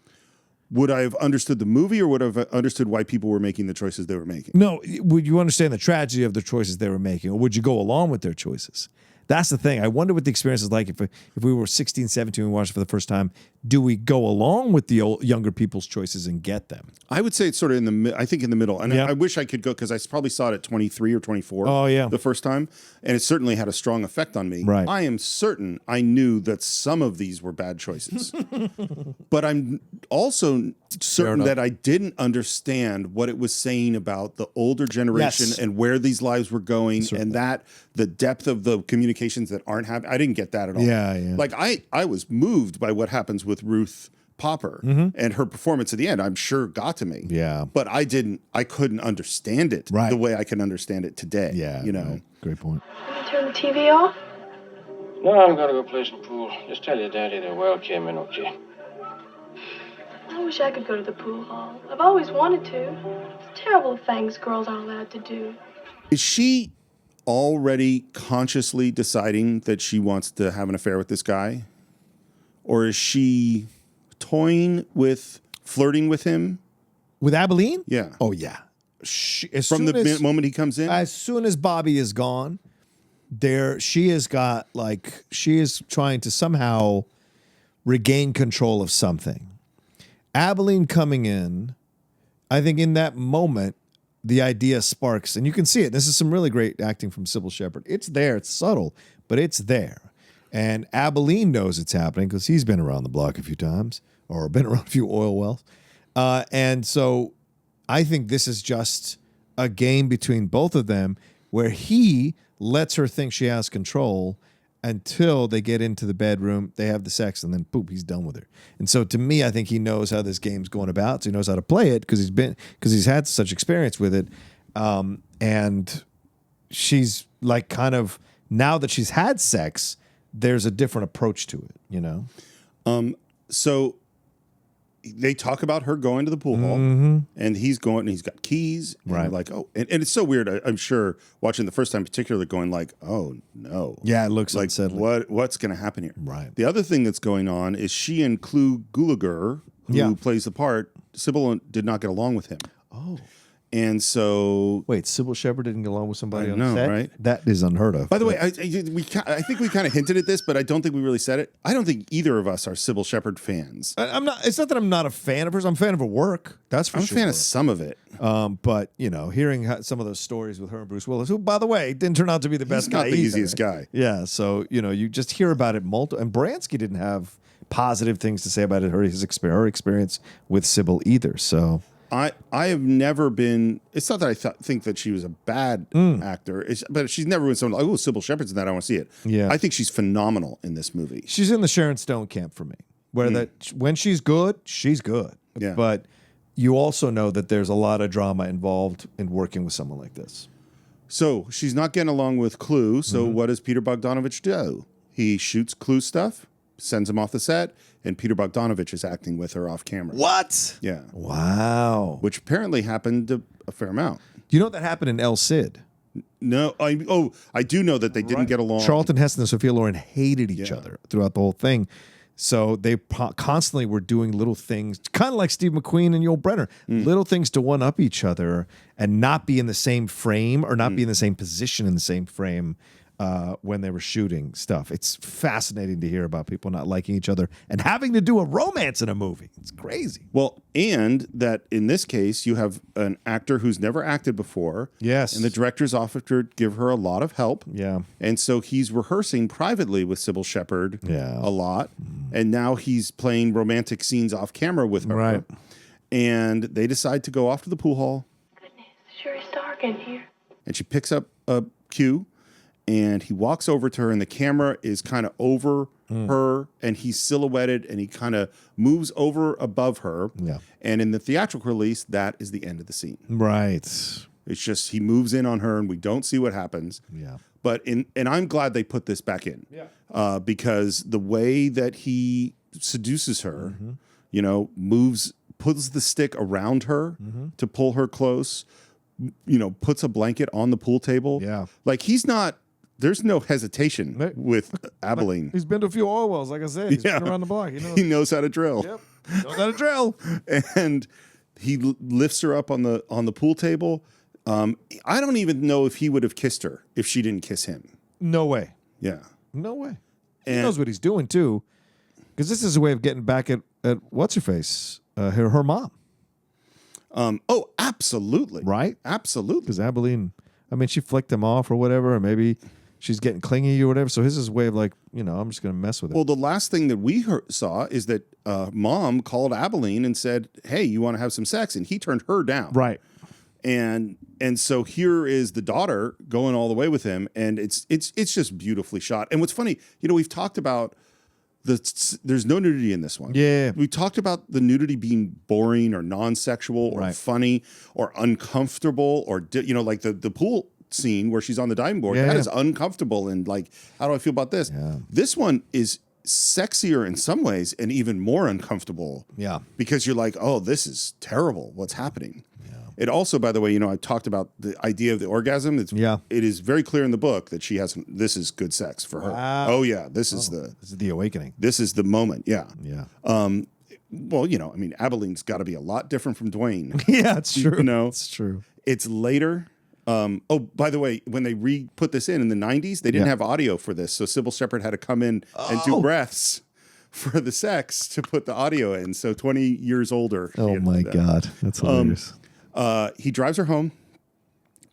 Would I have understood the movie, or would I have understood why people were making the choices they were making? No, would you understand the tragedy of the choices they were making, or would you go along with their choices? That's the thing. I wonder what the experience is like if we were 16, 17, and we watched it for the first time. Do we go along with the younger people's choices and get them? I would say it's sort of in the middle. And I wish I could go, because I probably saw it at 23 or 24 the first time. And it certainly had a strong effect on me. Right. I am certain I knew that some of these were bad choices. But I'm also certain that I didn't understand what it was saying about the older generation and where these lives were going, and that the depth of the communications that aren't happening. I didn't get that at all. Yeah, yeah. Like I was moved by what happens with Ruth Popper, and her performance at the end, I'm sure, got to me. Yeah. But I couldn't understand it the way I can understand it today. Yeah. You know? Right. Great point. Can you turn the TV off? No, I'm going to go play some pool. Just tell your daddy the well came in, okay? I wish I could go to the pool hall. I've always wanted to. It's terrible things girls aren't allowed to do. Is she already consciously deciding that she wants to have an affair with this guy? Or is she toying with flirting with him? With Abilene? Yeah. Oh, yeah. From the moment he comes in? As soon as Bobby is gone, she is trying to somehow regain control of something. Abilene coming in, I think in that moment, the idea sparks, and you can see it. This is some really great acting from Sybil Shepherd. It's there, it's subtle, but it's there. And Abilene knows it's happening because he's been around the block a few times, or been around a few oil wells. And so I think this is just a game between both of them where he lets her think she has control until they get into the bedroom, they have the sex, and then poop, he's done with her. And so to me, I think he knows how this game's going about, so he knows how to play it because he's had such experience with it. And she's like kind of, now that she's had sex, there's a different approach to it, you know? So they talk about her going to the pool hall, and he's going, and he's got keys, and Right. like, oh, and it's so weird. I'm sure watching the first time, particularly, going like, oh no, Yeah, it looks like unsettling. what's going to happen here? Right. The other thing that's going on is she and Clu Gulager, who plays the part, Sybil did not get along with him. Oh. And so, Wait, Sybil Shepherd didn't get along with somebody I on know, set? right? That is unheard of. by the way, I think we kind of hinted at this, but I don't think we really said it. I don't think either of us are Sybil Shepherd fans. I'm not. It's not that I'm not a fan of hers. I'm a fan of her work. That's for I'm sure. a fan of some of it. But you know, hearing some of those stories with her and Bruce Willis, who, by the way, didn't turn out to be the best He's guy not the either. easiest guy. Yeah. So you know, you just hear about it and Baranski didn't have positive things to say about it. Her experience with Sybil either. So. I have never been. It's not that I think that she was a bad actor, but she's never been someone like, oh, Sybil Shepherd's in that, I want to see it. Yeah. I think she's phenomenal in this movie. She's in the Sharon Stone camp for me, where that when she's good, she's good. Yeah. But you also know that there's a lot of drama involved in working with someone like this. So she's not getting along with Clue. So what does Peter Bogdanovich do? He shoots Clue stuff, sends him off the set, and Peter Bogdanovich is acting with her off camera. What? Yeah. Wow. Which apparently happened a fair amount. You know what that happened in El Cid? No, I do know that they didn't get along. Charlton Heston and Sophia Loren hated each other throughout the whole thing. So they constantly were doing little things, kind of like Steve McQueen and Yul Brynner, little things to one-up each other and not be in the same frame or not be in the same position in the same frame when they were shooting stuff. It's fascinating to hear about people not liking each other and having to do a romance in a movie. It's crazy. Well, and that in this case, you have an actor who's never acted before. Yes. And the director's offered to give her a lot of help. Yeah. And so he's rehearsing privately with Sybil Shepherd a lot. And now he's playing romantic scenes off camera with her. Right. And they decide to go off to the pool hall. Goodness, sure is dark in here. And she picks up a cue. And he walks over to her, and the camera is kind of over her, and he's silhouetted, and he kind of moves over above her. Yeah. And in the theatrical release, that is the end of the scene. Right. It's just he moves in on her, and we don't see what happens. Yeah. But and I'm glad they put this back in. Yeah. Because the way that he seduces her, you know, puts the stick around her to pull her close, you know, puts a blanket on the pool table. Yeah. Like there's no hesitation with Abilene. He's been to a few oil wells, like I said. He's been around the block. He knows how to drill. Yep. He knows how to drill. And he lifts her up on the pool table. I don't even know if he would have kissed her if she didn't kiss him. No way. Yeah. No way. He And- knows what he's doing, too. Because this is a way of getting back at what's-her-face, her mom. Oh, absolutely. Right? Absolutely. Because Abilene, I mean, she flicked him off or whatever, or maybe she's getting clingy or whatever. So his is a way of like, you know, I'm just going to mess with it. Well, the last thing that we saw is that mom called Abilene and said, "Hey, you want to have some sex?" And he turned her down. Right. And so here is the daughter going all the way with him, and it's just beautifully shot. And what's funny, you know, we've talked about there's no nudity in this one. Yeah. We talked about the nudity being boring or non-sexual or funny or uncomfortable or you know, like the pool scene where she's on the diving board. That is uncomfortable and like, how do I feel about this? Yeah. This one is sexier in some ways and even more uncomfortable. Yeah. Because you're like, oh, this is terrible. What's happening? It also, by the way, you know, I talked about the idea of the orgasm. It is very clear in the book that this is good sex for her. Wow. Oh yeah, this is the awakening. This is the moment. Yeah. Yeah. Well, you know, I mean, Abilene's got to be a lot different from Dwayne. Yeah, it's true. You know, it's true. It's later. Oh, by the way, when they put this in the 90s, they didn't have audio for this, so Sybil Shepherd had to come in and do breaths for the sex to put the audio in. So 20 years older. Oh my God, that's hilarious. He drives her home,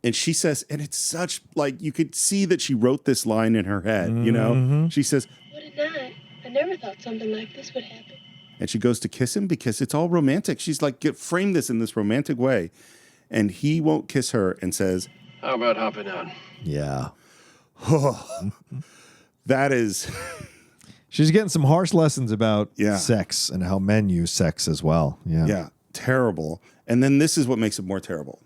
and she says, and it's such, like, you could see that she wrote this line in her head, you know? She says, What a night. I never thought something like this would happen. and she goes to kiss him because it's all romantic. She's like, frame this in this romantic way. And he won't kiss her and says, How about hopping on? Yeah. That is... She's getting some harsh lessons about sex and how men use sex as well. Yeah. Yeah, terrible. And then this is what makes it more terrible.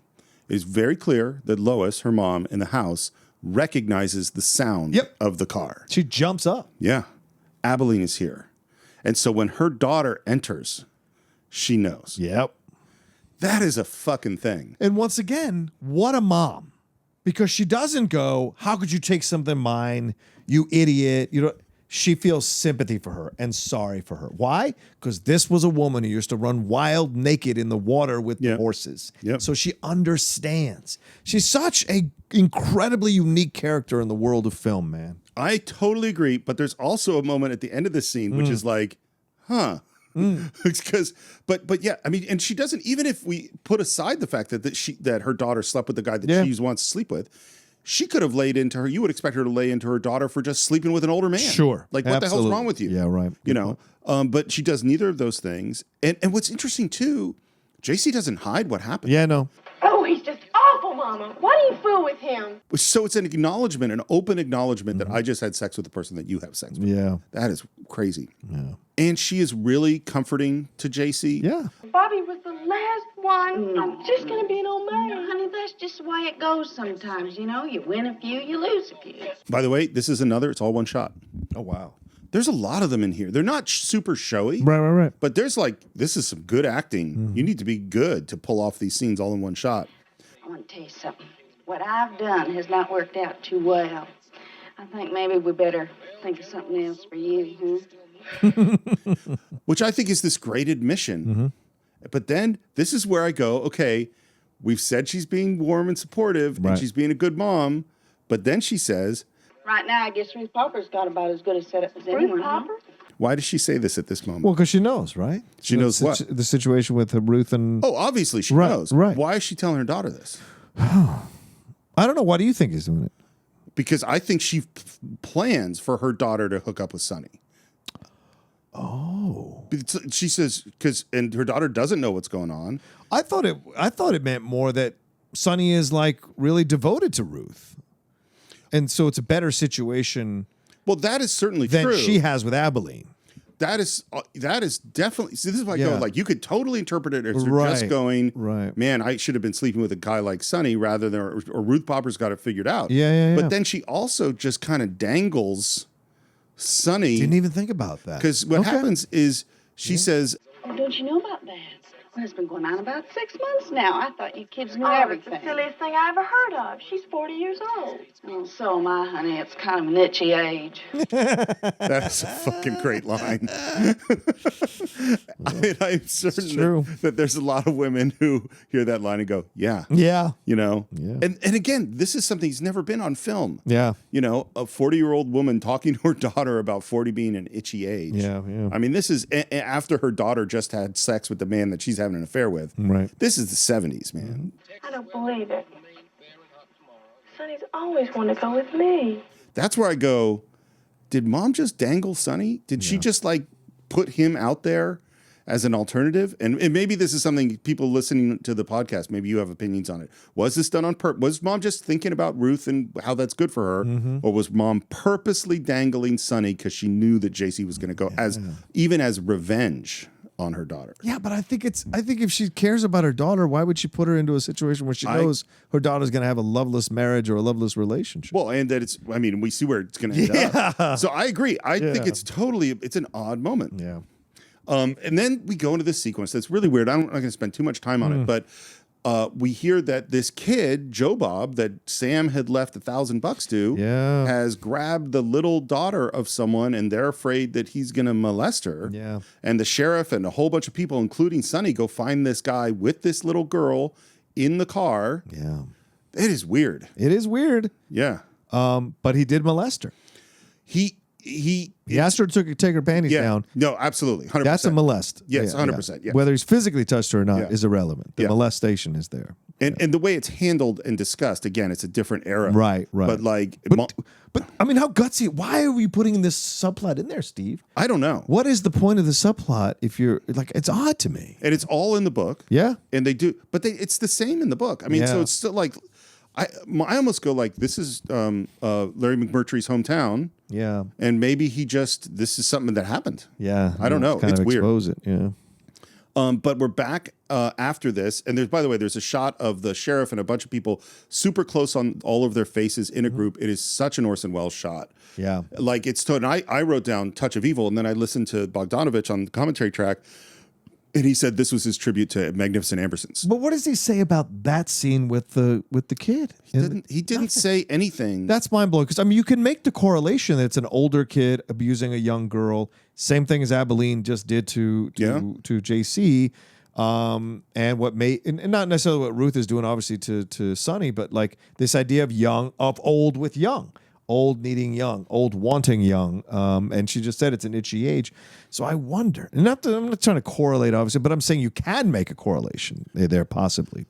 It's very clear that Lois, her mom, in the house, recognizes the sound of the car. She jumps up. Yeah. Abilene is here. And so when her daughter enters, she knows. Yep. That is a fucking thing. And once again, what a mom. Because she doesn't go, how could you take something mine, you idiot? You know, she feels sympathy for her and sorry for her. Why? Because this was a woman who used to run wild naked in the water with horses. Yep. So she understands. She's such a incredibly unique character in the world of film, man. I totally agree, but there's also a moment at the end of this scene which is like, huh. Because, but yeah, I mean, and she doesn't, even if we put aside the fact that her daughter slept with the guy that she wants to sleep with, she could have laid into her. You would expect her to lay into her daughter for just sleeping with an older man. Sure. Like, what the hell's wrong with you? Yeah, right. You know, but she does neither of those things. And what's interesting too, JC doesn't hide what happened. Yeah, no. Oh, he's just awful, Mama. Why do you fool with him? So it's an acknowledgement, an open acknowledgement that I just had sex with the person that you have sex with. Yeah. That is crazy. Yeah. And she is really comforting to JC. Yeah. Bobby was the last one. No. I'm just gonna be an old maid. Honey, that's just the way it goes sometimes, you know. You win a few, you lose a few. By the way, this is another. It's all one shot. Oh, wow. There's a lot of them in here. They're not super showy. Right. But there's this is some good acting. You need to be good to pull off these scenes all in one shot. I want to tell you something. What I've done has not worked out too well. I think maybe we better think of something else for you, Which I think is this great admission. But then this is where I go, okay, we've said she's being warm and supportive and she's being a good mom. But then she says, Right now, I guess Ruth Popper's got about as good a setup as anyone. Ruth Popper? why does she say this at this moment? Well, because she knows, right? She knows what? The situation with Ruth and... Oh, obviously she Right, knows. right. Why is she telling her daughter this? I don't know. Why do you think he's doing it? Because I think she plans for her daughter to hook up with Sonny. Oh. She says, and her daughter doesn't know what's going on. I thought it meant more that Sonny is like really devoted to Ruth. And so it's a better situation. Well, that is certainly than true. she has with Abilene. That is definitely. See, this is why I go, like, you could totally interpret it as Right, just going, right. man, I should have been sleeping with a guy like Sonny rather than, or Ruth Popper's got it figured out. Yeah. But then she also just kind of dangles Sonny. Didn't even think about that. Because what happens is she says, Oh, don't you know about that? Well, it's been going on about 6 months now. I thought you kids knew Oh, everything. it's the silliest thing I ever heard of. She's 40 years old. Oh, so am I, honey. It's kind of an itchy age. that's a fucking great line. I'm certain that there's a lot of women who hear that line and go, yeah. Yeah. You know? Yeah. And again, this is something he's never been on film. Yeah. You know, a 40-year-old woman talking to her daughter about 40 being an itchy age. Yeah. I mean, this is after her daughter just had sex with the man that she's having an affair with. Right. This is the 70s, man. I don't believe it. Sonny's always wanted to go with me. That's where I go, did mom just dangle Sonny? Did she just like put him out there as an alternative? And maybe this is something people listening to the podcast, maybe you have opinions on it. Was this done on purpose? Was mom just thinking about Ruth and how that's good for her? Or was mom purposely dangling Sonny because she knew that JC was going to go even as revenge on her daughter? Yeah, but I think if she cares about her daughter, why would she put her into a situation where she knows her daughter's going to have a loveless marriage or a loveless relationship? Well, and that we see where it's going to end up. So I agree. I think it's an odd moment. Yeah. And then we go into this sequence that's really weird. I'm not going to spend too much time on it, but we hear that this kid, Joe Bob, that Sam had left $1,000 to, has grabbed the little daughter of someone, and they're afraid that he's going to molest her. Yeah. And the sheriff and a whole bunch of people, including Sonny, go find this guy with this little girl in the car. Yeah. It is weird. It is weird. Yeah. But he did molest her. He asked her to take her panties down. No, absolutely. 100%. That's a molest. Yes, 100%. Yes. Whether he's physically touched her or not is irrelevant. The molestation is there. And the way it's handled and discussed, again, it's a different era. Right. But like... But I mean, how gutsy. Why are we putting this subplot in there, Steve? I don't know. What is the point of the subplot if you're... Like, it's odd to me. And it's all in the book. Yeah. And they do... But it's the same in the book. I mean, so it's still like... I almost go like, this is Larry McMurtry's hometown. Yeah. And maybe this is something that happened. Yeah. I don't know. It's weird. Expose it, yeah. But we're back after this. And by the way, there's a shot of the sheriff and a bunch of people super close on all of their faces in a group. It is such an Orson Welles shot. Yeah. Like and I wrote down Touch of Evil, and then I listened to Bogdanavich on the commentary track. And he said this was his tribute to Magnificent Ambersons. But what does he say about that scene with the kid? He didn't say anything. That's mind blowing because I mean you can make the correlation that it's an older kid abusing a young girl. Same thing as Abilene just did to JC. And what and not necessarily what Ruth is doing, obviously to Sonny, but like this idea of old with young. Old needing young, old wanting young, and she just said it's an itchy age. So I wonder, and I'm not trying to correlate, obviously, but I'm saying you can make a correlation there possibly.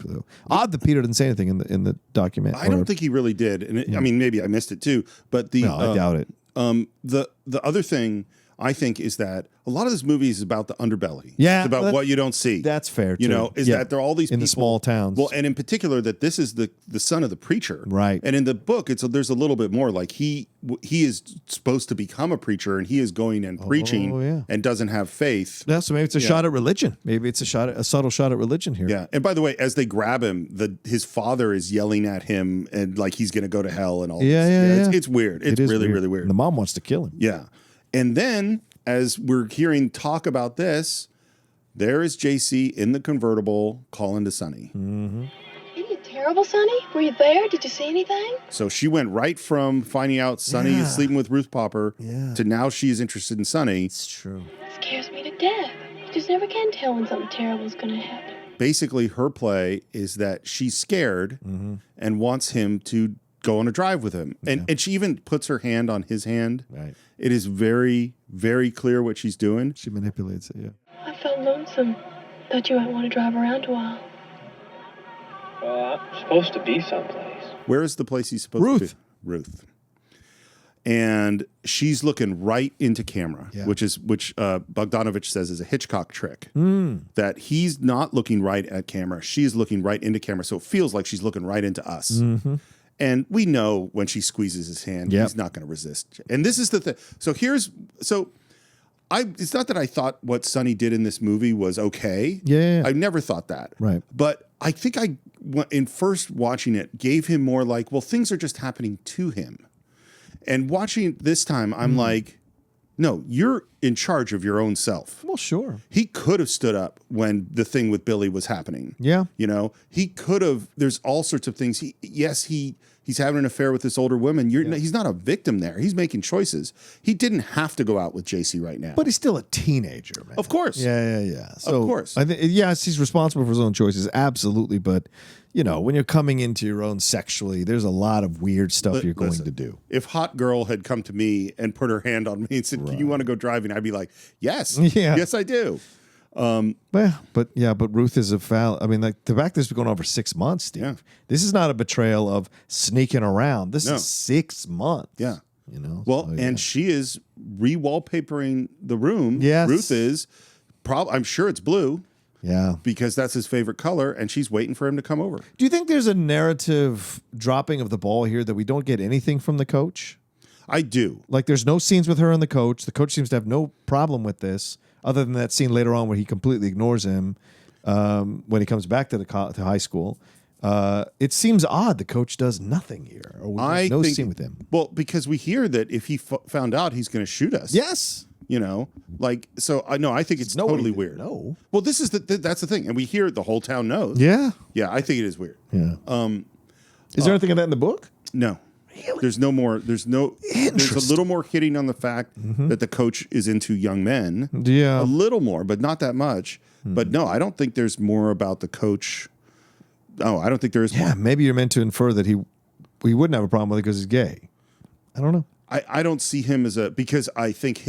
Odd that Peter didn't say anything in the document. I don't think he really did, and I mean maybe I missed it too. But I doubt it. The other thing I think, is that a lot of this movie is about the underbelly. Yeah, It's about what you don't see. That's fair, You too. know, is Yeah. that there are all these In people. the small towns. Well, and in particular, that this is the son of the preacher. Right. And in the book, there's a little bit more. Like, he is supposed to become a preacher, and he is going and preaching yeah. and doesn't have faith. Yeah, so maybe it's a shot at religion. Maybe it's a subtle shot at religion here. Yeah. And by the way, as they grab him, his father is yelling at him and like he's going to go to hell and all Yeah, this. yeah. It's weird. It's really, really weird. And the mom wants to kill him. Yeah. And then, as we're hearing talk about this, there is JC in the convertible calling to Sonny. Mm-hmm. Isn't it terrible, Sonny? Were you there? Did you see anything? So she went right from finding out Sonny is sleeping with Ruth Popper to now she's interested in Sonny. It's true. It scares me to death. You just never can tell when something terrible is going to happen. Basically, her play is that she's scared and wants him to go on a drive with him. And she even puts her hand on his hand. Right. It is very, very clear what she's doing. She manipulates it, yeah. I felt lonesome. Thought you might want to drive around a while. Well, I'm supposed to be someplace. Where is the place he's supposed to be? Ruth. And she's looking right into camera, which Bogdanavich says is a Hitchcock trick. That he's not looking right at camera. She's looking right into camera. So it feels like she's looking right into us. Mm-hmm. And we know when she squeezes his hand, he's not going to resist. And this is the thing. It's not that I thought what Sonny did in this movie was okay. Yeah. I never thought that. Right. But I think in first watching it, gave him more like, well, things are just happening to him. And watching it this time, I'm like, no, you're in charge of your own self. Well, sure. He could have stood up when the thing with Billy was happening. Yeah. You know, he could have, there's all sorts of things. He's having an affair with this older woman. He's not a victim there. He's making choices. He didn't have to go out with JC right now. But he's still a teenager, man. Of course. Yeah. So, of course. Yes, he's responsible for his own choices. Absolutely. But, you know, when you're coming into your own sexually, there's a lot of weird stuff you're going to do. If Hot Girl had come to me and put her hand on me and said, "Do you want to go driving?" I'd be like, "Yes. Yeah. Yes, I do." But Ruth is a foul. I mean, like the fact this has been going on for 6 months, Steve. Yeah. This is not a betrayal of sneaking around. This is 6 months. Yeah. You know. Well, so, and she is re-wallpapering the room. Yes. Ruth is. I'm sure it's blue. Yeah. Because that's his favorite color, and she's waiting for him to come over. Do you think there's a narrative dropping of the ball here that we don't get anything from the coach? I do. Like, there's no scenes with her and the coach. The coach seems to have no problem with this, other than that scene later on where he completely ignores him when he comes back to high school. It seems odd the coach does nothing here. Or we no scene with him. Well, because we hear that if he found out, he's going to shoot us. Yes. You know, like, so I think it's totally weird. No. Well, this is that's the thing. And we hear it, the whole town knows. Yeah. Yeah, I think it is weird. Yeah. Is there anything of that in the book? No. Really? There's no more. There's a little more hitting on the fact that the coach is into young men. Yeah. A little more, but not that much. But no, I don't think there's more about the coach. No, I don't think there is more. Maybe you're meant to infer that he wouldn't have a problem with it because he's gay. I don't know. I don't see him as because I think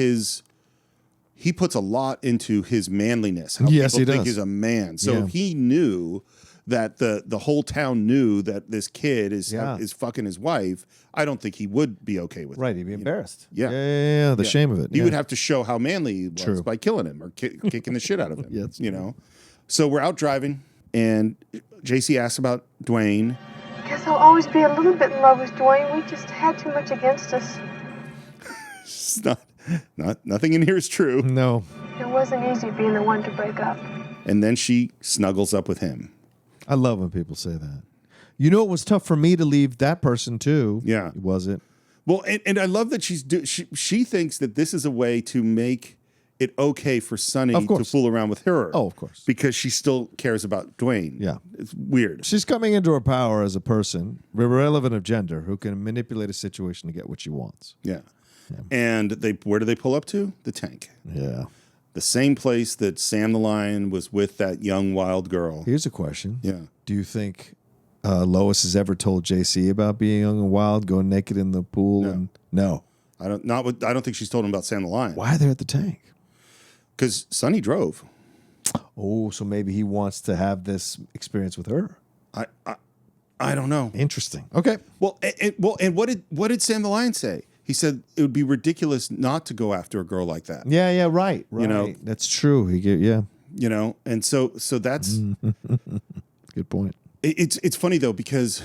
he puts a lot into his manliness. How Yes, people he think does. he's a man. So if he knew that the whole town knew that this kid is fucking his wife, I don't think he would be okay with it. Right, he'd be embarrassed. Yeah. Yeah, the shame of it. He would have to show how manly he was by killing him or kicking the shit out of him. Yes. You know? So we're out driving, and JC asks about Dwayne. Guess I'll always be a little bit in love with Dwayne. We just had too much against us. It's nothing in here is true. No. It wasn't easy being the one to break up. And then she snuggles up with him. I love when people say that. You know, it was tough for me to leave that person too. Yeah. Was it? Well, and I love that she thinks that this is a way to make it okay for Sonny to fool around with her. Oh, of course. Because she still cares about Dwayne. Yeah. It's weird. She's coming into her power as a person, irrelevant of gender, who can manipulate a situation to get what she wants. Yeah. And where do they pull up to? The tank. Yeah. The same place that Sam the Lion was with that young wild girl. Here's a question. Yeah. Do you think Lois has ever told JC about being young and wild, going naked in the pool? No. I don't think she's told him about Sam the Lion. Why are they at the tank? Because Sonny drove. Oh, so maybe he wants to have this experience with her. I don't know. Interesting. Okay. Well, and what did Sam the Lion say? He said it would be ridiculous not to go after a girl like that. Yeah, right. You know, that's true. Yeah. You know, and so that's good point. It's funny though, because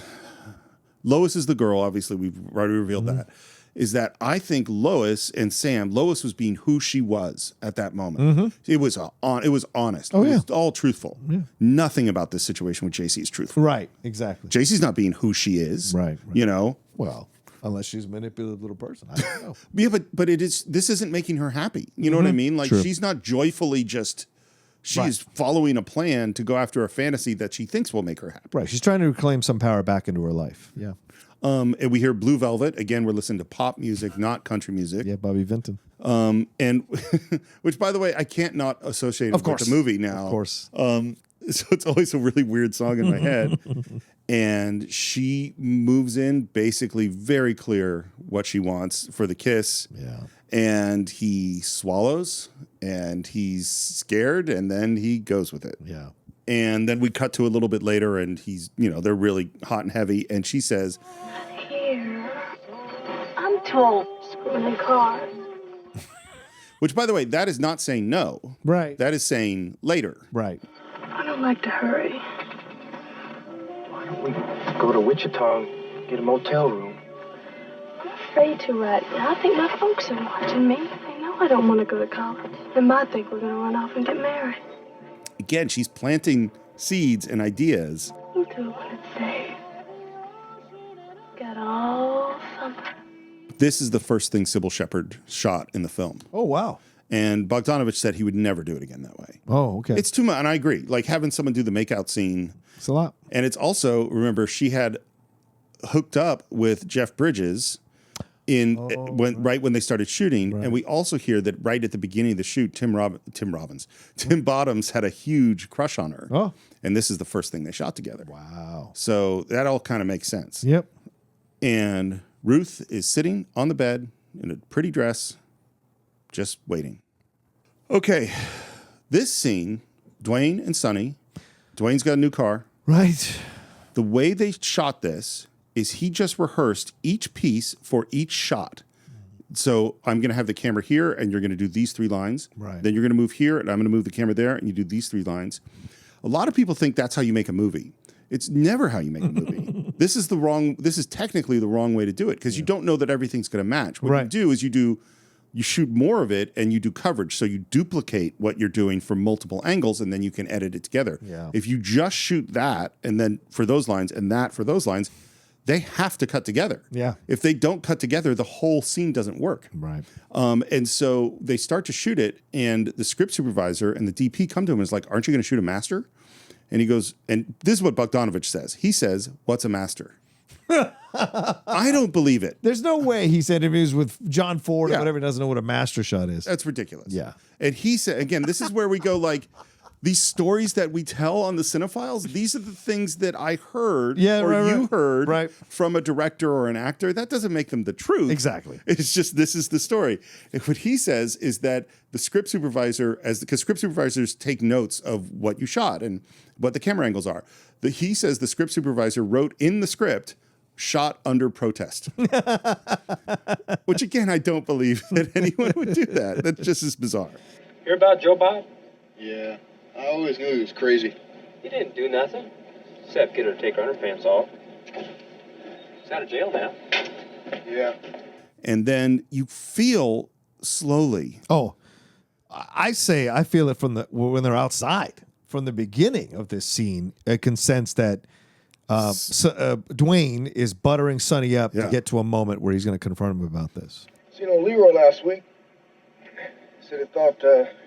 Lois is the girl. Obviously, we've already revealed that. Is that I think Lois and Sam. Lois was being who she was at that moment. It was honest. Oh, it yeah. was all truthful. Yeah. Nothing about this situation with JC is truthful. Right. Exactly. JC's not being who she is. Right. You know. Well, unless she's a manipulative little person. I don't know. Yeah, but this isn't making her happy. You know what I mean? Like, True. she's not joyfully just. She's following a plan to go after a fantasy that she thinks will make her happy. Right. She's trying to reclaim some power back into her life. Yeah. And we hear Blue Velvet. Again, we're listening to pop music, not country music. Yeah, Bobby Vinton. And which, by the way, I can't not associate it with the movie now. Of course. So it's always a really weird song in my head. And she moves in basically very clear what she wants for the kiss. Yeah. And he swallows and he's scared and then he goes with it. Yeah. And then we cut to a little bit later and he's, they're really hot and heavy. And she says, Here. I'm too old for screwing in cars. which, by the way, that is not saying no. Right. That is saying later. Right. I don't like to hurry. Why don't we go to Wichita and get a motel room? I'm afraid to right now. I think my folks are watching me. They know I don't want to go to college. They might think we're going to run off and get married. Again, she's planting seeds and ideas. We'll do what it says. Got all summer. This is the first thing Sybil Shepherd shot in the film. Oh, wow. And Bogdanovich said he would never do it again that way. Oh, okay. It's too much, and I agree. Like, having someone do the makeout scene. It's a lot. And it's also, remember, she had hooked up with Jeff Bridges right when they started shooting. Right. And we also hear that right at the beginning of the shoot, Tim Bottoms had a huge crush on her. Oh. And this is the first thing they shot together. Wow. So that all kind of makes sense. Yep. And Ruth is sitting on the bed in a pretty dress, just waiting. Okay. This scene, Dwayne and Sonny. Dwayne's got a new car. Right. The way they shot this is he just rehearsed each piece for each shot. So I'm going to have the camera here, and you're going to do these 3 lines. Right. Then you're going to move here, and I'm going to move the camera there, and you do these 3 lines. A lot of people think that's how you make a movie. It's never how you make a movie. This is technically the wrong way to do it, because you don't know that everything's going to match. What you do is you shoot more of it and you do coverage. So you duplicate what you're doing from multiple angles and then you can edit it together. Yeah. If you just shoot that and then for those lines and that for those lines, they have to cut together. Yeah. If they don't cut together, the whole scene doesn't work. Right. And so they start to shoot it, and the script supervisor and the DP come to him and is like, aren't you going to shoot a master? And he goes, and this is what Bogdanovich says. He says, what's a master? I don't believe it. There's no way he said interviews with John Ford or whatever doesn't know what a master shot is. That's ridiculous. Yeah. And he said, again, this is where we go like, these stories that we tell on the Cine-Files, these are the things that I heard you heard from a director or an actor. That doesn't make them the truth. Exactly. It's just, this is the story. And what he says is that the script supervisor, because script supervisors take notes of what you shot and what the camera angles are. He says the script supervisor wrote in the script, shot under protest. Which, again, I don't believe that anyone would do that. That just is bizarre. Hear about Joe Bob? Yeah, I always knew he was crazy. He didn't do nothing, except get her to take her underpants off. He's out of jail now. Yeah. And then you feel slowly. Oh, I feel it when they're outside. From the beginning of this scene, I can sense that Dwayne is buttering Sonny up to get to a moment where he's going to confront him about this. Seen old Leroy last week. Said he thought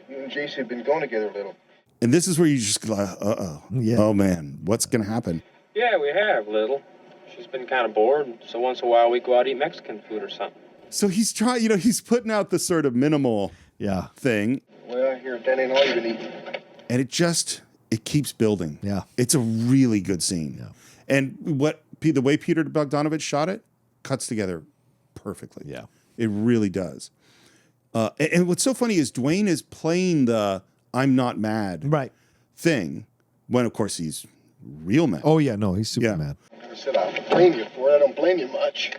you and JC had been going together a little. And this is where you just go, oh man, what's going to happen? Yeah, we have, little. She's been kind of bored, so once in a while we go out and eat Mexican food or something. So he's trying, he's putting out the sort of minimal thing. Well, I hear that ain't all you can eat. And it keeps building. Yeah. It's a really good scene. Yeah. And the way Peter Bogdanovich shot it cuts together perfectly. Yeah. It really does. And what's so funny is Dwayne is playing the I'm not mad thing when, of course, he's real mad. Oh, yeah. No, he's super mad. I never said I blame you for it. I don't blame you much.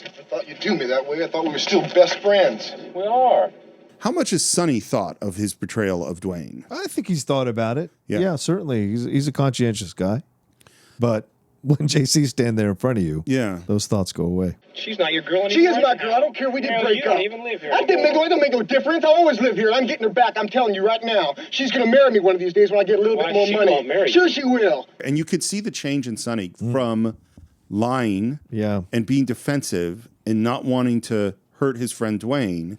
I thought you'd do me that way. I thought we were still best friends. We are. How much has Sonny thought of his portrayal of Dwayne? I think he's thought about it. Yeah. Yeah, certainly. He's a conscientious guy. But when JC stand there in front of you, Yeah. those thoughts go away. She's not your girl anymore. She is my girl. I don't care. We didn't Hell, break you up. don't even live here It don't make no difference. I always live here. I'm getting her back. I'm telling you right now. She's going to marry me one of these days when I get a little Why, bit more she money. won't marry you. Sure she will. And you could see the change in Sonny from lying Yeah. and being defensive and not wanting to hurt his friend Dwayne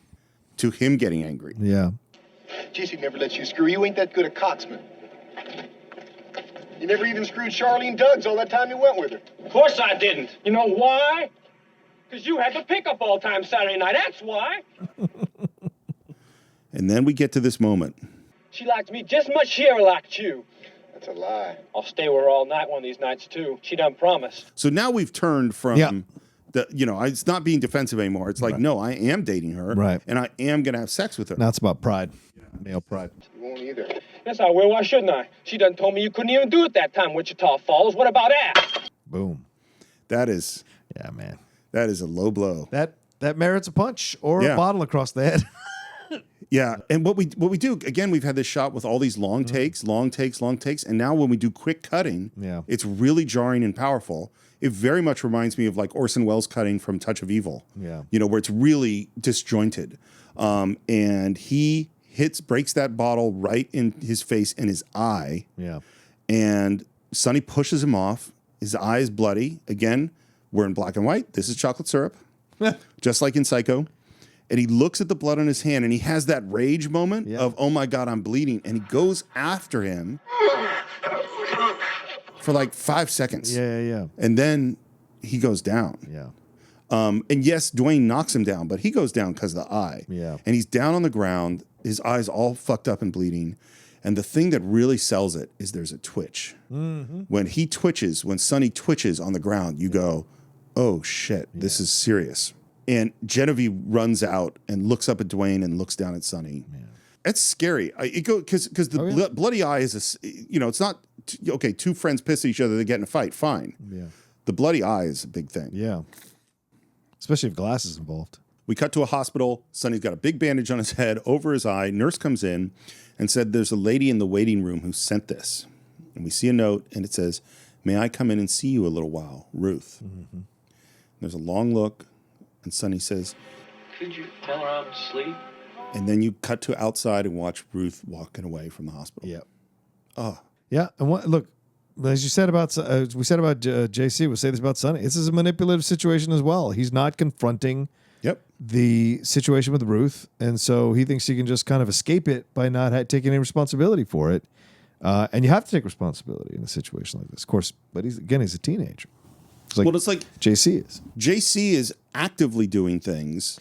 to him getting angry. Yeah. JC never lets you screw. You ain't that good a coxman. You never even screwed Charlene Duggs all that time you went with her. Of course I didn't. You know why? Because you had the pickup all time Saturday night. That's why. And then we get to this moment. She liked me just as much as she ever liked you. That's a lie. I'll stay with her all night one of these nights, too. She done promised. So now we've turned from Yeah. it's not being defensive anymore. It's like, no, I am dating her. Right. And I am going to have sex with her. Now it's about pride. Male pride. You won't either. Yes, I will. Why shouldn't I? She done told me you couldn't even do it that time, Wichita Falls. What about that? Boom. That is Yeah, man. a low blow. That merits a punch or Yeah. a bottle across the head. Yeah. And what we do, again, we've had this shot with all these long takes, long takes, long takes. And now when we do quick cutting, Yeah. it's really jarring and powerful. It very much reminds me of like Orson Welles cutting from Touch of Evil. Yeah. Where it's really disjointed. And he breaks that bottle right in his face and his eye. Yeah. And Sonny pushes him off. His eye is bloody. Again, we're in black and white. This is chocolate syrup, just like in Psycho. And he looks at the blood on his hand and he has that rage moment of, oh my God, I'm bleeding. And he goes after him for like 5 seconds. Yeah. And then he goes down. Yeah. And yes, Dwayne knocks him down, but he goes down because of the eye. Yeah. And he's down on the ground. His eye's all fucked up and bleeding. And the thing that really sells it is there's a twitch. Mm-hmm. When Sonny twitches on the ground, you go, oh shit, this is serious. And Genevieve runs out and looks up at Dwayne and looks down at Sonny. Yeah. It's scary. Because the bloody eye is it's not two friends piss at each other, they get in a fight, fine. Yeah. The bloody eye is a big thing. Yeah. Especially if glass is involved. We cut to a hospital. Sonny's got a big bandage on his head over his eye. Nurse comes in and said, there's a lady in the waiting room who sent this. And we see a note and it says, may I come in and see you a little while, Ruth. Mm-hmm. There's a long look and Sonny says, Could you tell her I'm asleep? and then you cut to outside and watch Ruth walking away from the hospital. Yep. Oh. Yeah. And look, as you said about, we said about JC, we'll say this about Sonny. This is a manipulative situation as well. He's not confronting the situation with Ruth, and so he thinks he can just kind of escape it by not taking any responsibility for it. And you have to take responsibility in a situation like this, of course. But he's a teenager. It's like JC is. JC is actively doing things.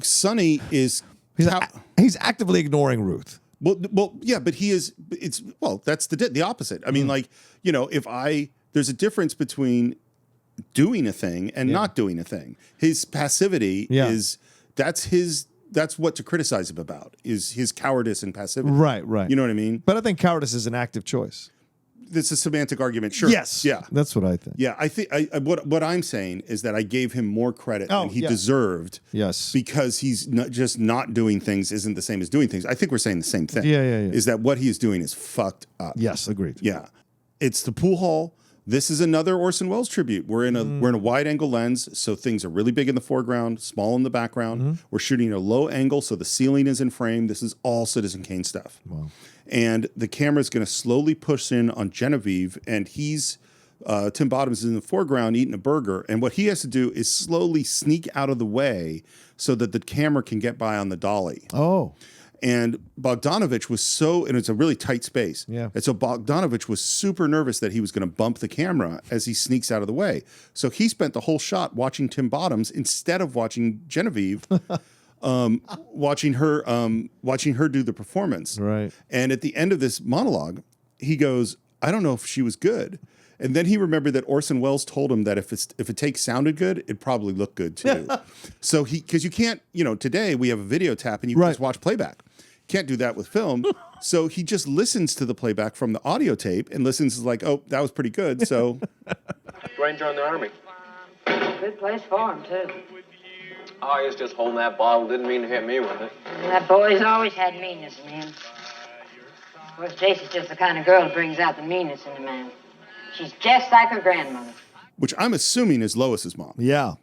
Sonny is he's actively ignoring Ruth. Well, yeah, but he is. That's the opposite. I mean, there's a difference between doing a thing and not doing a thing. His passivity that's what to criticize him about, is his cowardice and passivity. Right. You know what I mean? But I think cowardice is an active choice. It's a semantic argument, sure. Yes. Yeah. That's what I think. Yeah, I think what I'm saying is that I gave him more credit than he deserved. Yes. Because he's just not doing things isn't the same as doing things. I think we're saying the same thing. Yeah. Is that what he is doing is fucked up. Yes, agreed. Yeah. It's the pool hall. This is another Orson Welles tribute. We're in a wide angle lens, so things are really big in the foreground, small in the background. Mm-hmm. We're shooting a low angle, so the ceiling is in frame. This is all Citizen Kane stuff. Wow. And the camera's going to slowly push in on Genevieve, and Tim Bottoms is in the foreground eating a burger, and what he has to do is slowly sneak out of the way so that the camera can get by on the dolly. Oh. And Bogdanavich was and it's a really tight space. Yeah. And so Bogdanavich was super nervous that he was going to bump the camera as he sneaks out of the way. So he spent the whole shot watching Tim Bottoms instead of watching Genevieve, watching her do the performance. Right. And at the end of this monologue, he goes, I don't know if she was good. And then he remembered that Orson Welles told him that if a take sounded good, it'd probably look good too. So because you can't, today we have a video tap and you just watch playback. Can't do that with film. So he just listens to the playback from the audio tape and listens like, oh, that was pretty good. So Ranger in the Army. Good place for him, too. Oh, he was just holding that bottle. Didn't mean to hit me with it. That boy's always had meanness in him. Of course, Jason's just the kind of girl who brings out the meanness in a man. She's just like her grandmother. Which I'm assuming is Lois's mom. Yeah.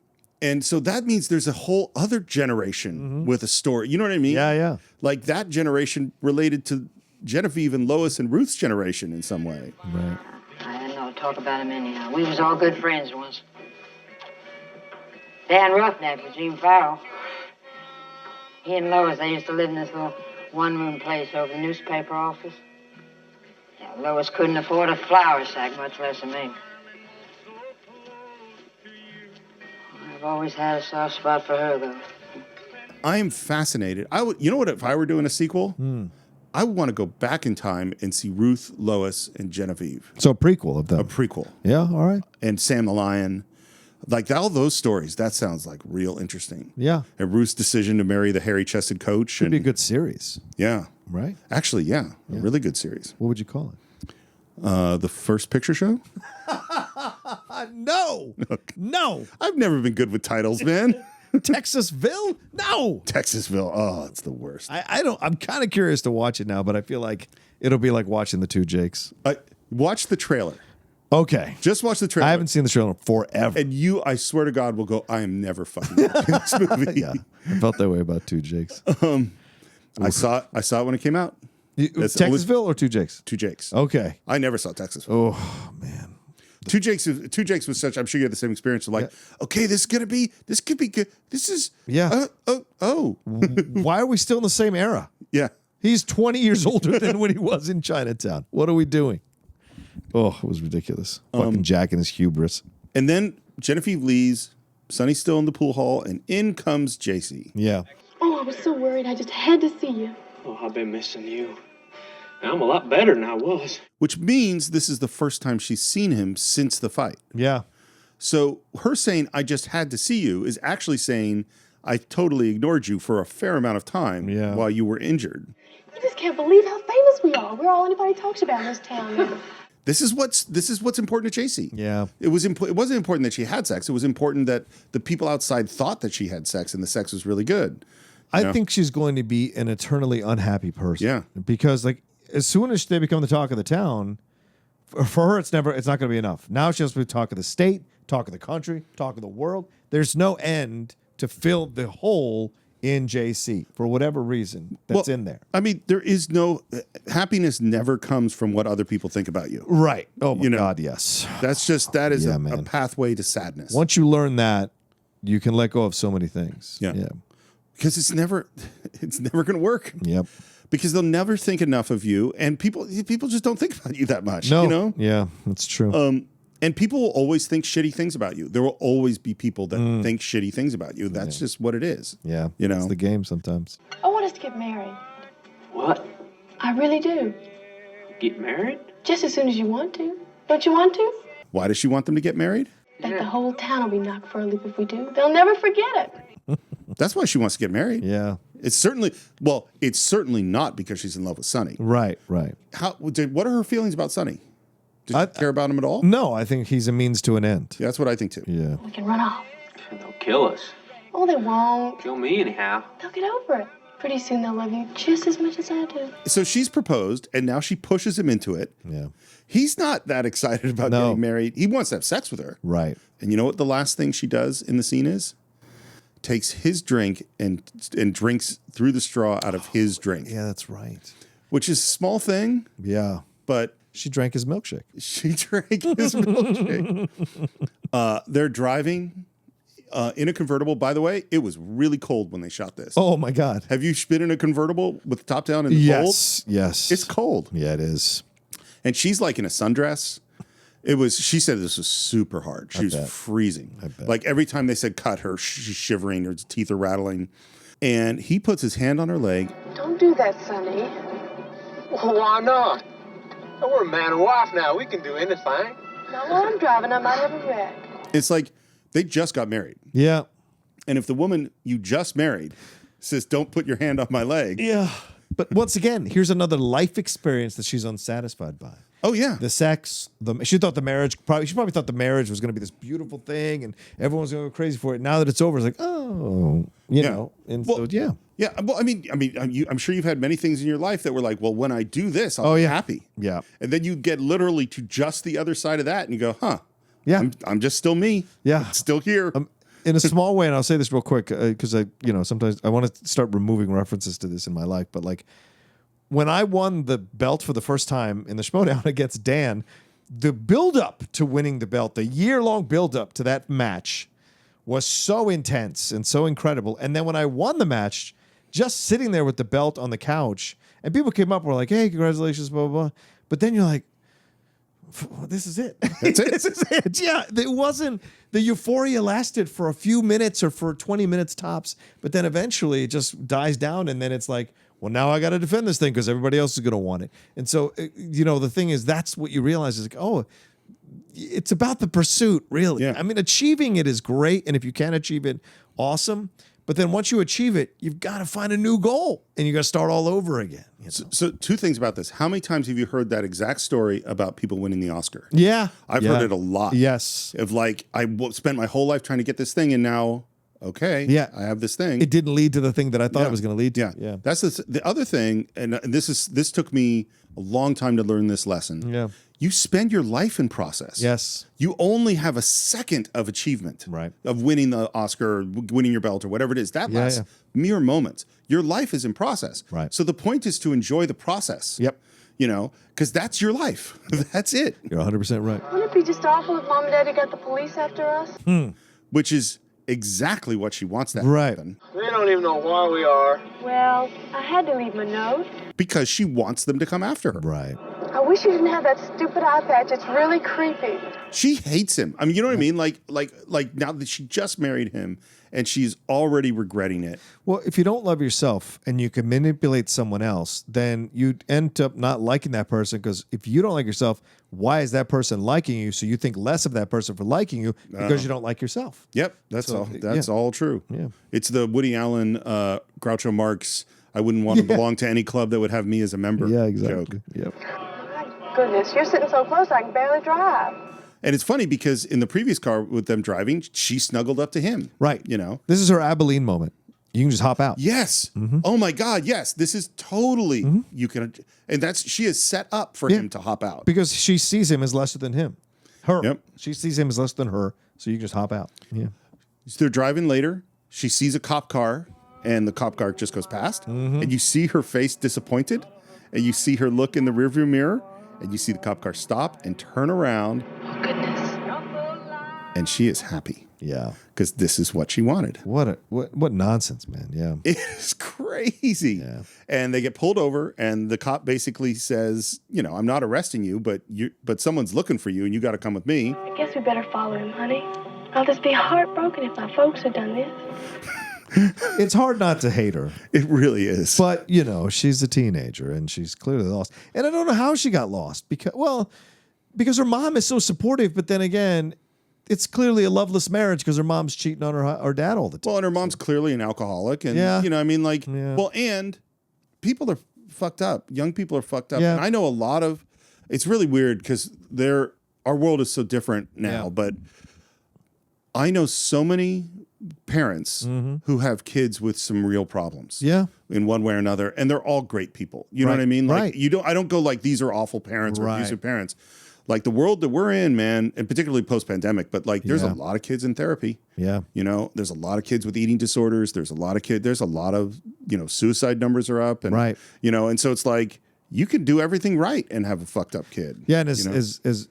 And so that means there's a whole other generation with a story. You know what I mean? Yeah, yeah. Like that generation related to Genevieve and Lois and Ruth's generation in some way. Right. I didn't know to talk about him anyhow. We was all good friends once. Dan Roughneck with Gene Farrell. He and Lois, they used to live in this little one-room place over the newspaper office. Yeah, Lois couldn't afford a flour sack, much less a me. I've always had a soft spot for her, though. I am fascinated. You know what? If I were doing a sequel, I would want to go back in time and see Ruth, Lois, and Genevieve. So a prequel of them. A prequel. Yeah, all right. And Sam the Lion. Like all those stories, that sounds like real interesting. Yeah. And Ruth's decision to marry the hairy-chested coach. Could be a good series. Yeah. Right? Actually, yeah. A really good series. What would you call it? The First Picture Show? No. Okay. No. I've never been good with titles, man. Texasville? No. Texasville. Oh, it's the worst. I'm kind of curious to watch it now, but I feel like it'll be like watching the two Jakes. Watch the trailer. Okay. Just watch the trailer. I haven't seen the trailer forever. And you, I swear to God, will go, I am never fucking watching this movie. Yeah. I felt that way about two Jakes. I saw it when it came out. Texasville or two Jakes? Two Jakes. Okay. I never saw Texasville. Oh, man. Two Jakes was such, I'm sure you had the same experience of like, okay, this could be good. This is, yeah. Why are we still in the same era? Yeah. He's 20 years older than when he was in Chinatown. What are we doing? Oh, it was ridiculous. Fucking Jack and his hubris. And then Genevieve leaves, Sonny's still in the pool hall, and in comes JC. Yeah. Oh, I was so worried. I just had to see you. Oh, I've been missing you. I'm a lot better than I was. Which means this is the first time she's seen him since the fight. Yeah. So her saying, I just had to see you, is actually saying, I totally ignored you for a fair amount of time while you were injured. You just can't believe how famous we are. We're all anybody talks about in this town now. This is what's important to JC. Yeah. It wasn't important that she had sex. It was important that the people outside thought that she had sex and the sex was really good. I think she's going to be an eternally unhappy person. Yeah. Because like as soon as they become the talk of the town, for her it's not going to be enough. Now she has to be talk of the state, talk of the country, talk of the world. There's no end to fill the hole in JC for whatever reason that's in there. I mean, there is no happiness never comes from what other people think about you. Right. Oh my God, yes. That is a pathway to sadness. Once you learn that, you can let go of so many things. Yeah. Because it's never going to work. Yep. Because they'll never think enough of you, and people just don't think about you that much. No. You know? Yeah, that's true. And people will always think shitty things about you. There will always be people that think shitty things about you. That's just what it is. Yeah. You know? It's the game sometimes. I want us to get married. What? I really do. Get married? Just as soon as you want to. Don't you want to? Why does she want them to get married? Bet the whole town will be knocked for a loop if we do. They'll never forget it. That's why she wants to get married. Yeah. It's certainly not because she's in love with Sonny. Right. What are her feelings about Sonny? Does she care about him at all? No, I think he's a means to an end. Yeah, that's what I think too. Yeah. We can run off. They'll kill us. Oh, they won't. Kill me anyhow. They'll get over it. Pretty soon they'll love you just as much as I do. So she's proposed, and now she pushes him into it. Yeah. He's not that excited about getting married. He wants to have sex with her. Right. And you know what the last thing she does in the scene is? Takes his drink and drinks through the straw out of his drink. Yeah, that's right. Which is a small thing. Yeah. But she drank his milkshake. She drank his milkshake. They're driving in a convertible. By the way, it was really cold when they shot this. Oh, my God. Have you been in a convertible with the top down in the cold? Yes. It's cold. Yeah, it is. And she's like in a sundress. She said this was super hard. She was freezing. I bet. Like every time they said cut her, she's shivering, her teeth are rattling. And he puts his hand on her leg. Don't do that, Sonny. Well, why not? We're man and wife now. We can do anything. Not while I'm driving. I might have a wreck. It's like they just got married. Yeah. And if the woman you just married says, don't put your hand on my leg. Yeah. But once again, here's another life experience that she's unsatisfied by. Oh yeah, the sex. She thought the marriage. She probably thought the marriage was going to be this beautiful thing, and everyone's going to go crazy for it. Now that it's over, it's like, oh, you know. And well, so yeah. Yeah, well, I'm sure you've had many things in your life that were like, well, when I do this, I'll be happy. Yeah. And then you get literally to just the other side of that, and you go, huh? Yeah. I'm just still me. Yeah. I'm still here. In a small way, and I'll say this real quick because sometimes I want to start removing references to this in my life, but like when I won the belt for the first time in the Schmoedown against Dan, the build-up to winning the belt, the year-long build-up to that match was so intense and so incredible. And then when I won the match, just sitting there with the belt on the couch, and people came up and were like, hey, congratulations, blah, blah, blah. But then you're like, this is it. That's it. This is it. Yeah, it wasn't, the euphoria lasted for a few minutes or for 20 minutes tops, but then eventually it just dies down, and then it's like, well, now I got to defend this thing because everybody else is going to want it. And so, the thing is, that's what you realize is like, oh, it's about the pursuit, really. Yeah. I mean, achieving it is great, and if you can achieve it, awesome. But then once you achieve it, you've got to find a new goal, and you got to start all over again. So two things about this. How many times have you heard that exact story about people winning the Oscar? Yeah. I've heard it a lot. Yes. Of like, spent my whole life trying to get this thing, and now, okay, I have this thing. It didn't lead to the thing that I thought it was going to lead to. Yeah. That's the other thing, and this took me a long time to learn this lesson. Yeah. You spend your life in process. Yes. You only have a second of achievement. Right. Of winning the Oscar, or winning your belt, or whatever it is. That lasts mere moments. Your life is in process. Right. So the point is to enjoy the process. Yep. Because that's your life. That's it. You're 100% right. Wouldn't it be just awful if Mom and Daddy got the police after us? Which is exactly what she wants to happen. They don't even know why we are. Well, I had to leave my note. Because she wants them to come after her. Right. I wish you didn't have that stupid eye patch. It's really creepy. She hates him. I mean, you know what I mean? Like now that she just married him and she's already regretting it. Well, if you don't love yourself and you can manipulate someone else, then you end up not liking that person, because if you don't like yourself, why is that person liking you? So you think less of that person for liking you because you don't like yourself. Yep, that's all true. Yeah. It's the Woody Allen, Groucho Marx, I wouldn't want to belong to any club that would have me as a member. Yeah, exactly. Joke. Yep. My goodness, you're sitting so close I can barely drive. And it's funny because in the previous car with them driving, she snuggled up to him. Right. This is her Abilene moment. You can just hop out. Yes. Mm-hmm. Oh my God. Yes. This is totally you can, and she is set up for him to hop out because she sees him as lesser than him. Her. Yep. She sees him as less than her, so you can just hop out. Yeah. So they're driving later. She sees a cop car, and the cop car just goes past, and you see her face disappointed, and you see her look in the rearview mirror, and you see the cop car stop and turn around. Oh, goodness. And she is happy. Yeah. Because this is what she wanted. What nonsense, man. Yeah. It is crazy. Yeah. And they get pulled over, and the cop basically says, I'm not arresting you, but someone's looking for you, and you got to come with me. I guess we better follow him, honey. I'll just be heartbroken if my folks had done this. It's hard not to hate her. It really is. But, she's a teenager, and she's clearly lost. And I don't know how she got lost. Because her mom is so supportive, but then again, it's clearly a loveless marriage because her mom's cheating on her dad all the time. Well, and her mom's clearly an alcoholic. And, and people are fucked up. Young people are fucked up. Yeah. And I know a lot of, it's really weird because our world is so different now, but I know so many parents who have kids with some real problems. Yeah. In one way or another. And they're all great people. You know what I mean? Like I don't go like these are awful parents or abusive parents. Like the world that we're in, man, and particularly post-pandemic, but like there's a lot of kids in therapy. Yeah. There's a lot of kids with eating disorders. There's a lot of suicide numbers are up. And, and so it's like, you can do everything right and have a fucked up kid. Yeah, and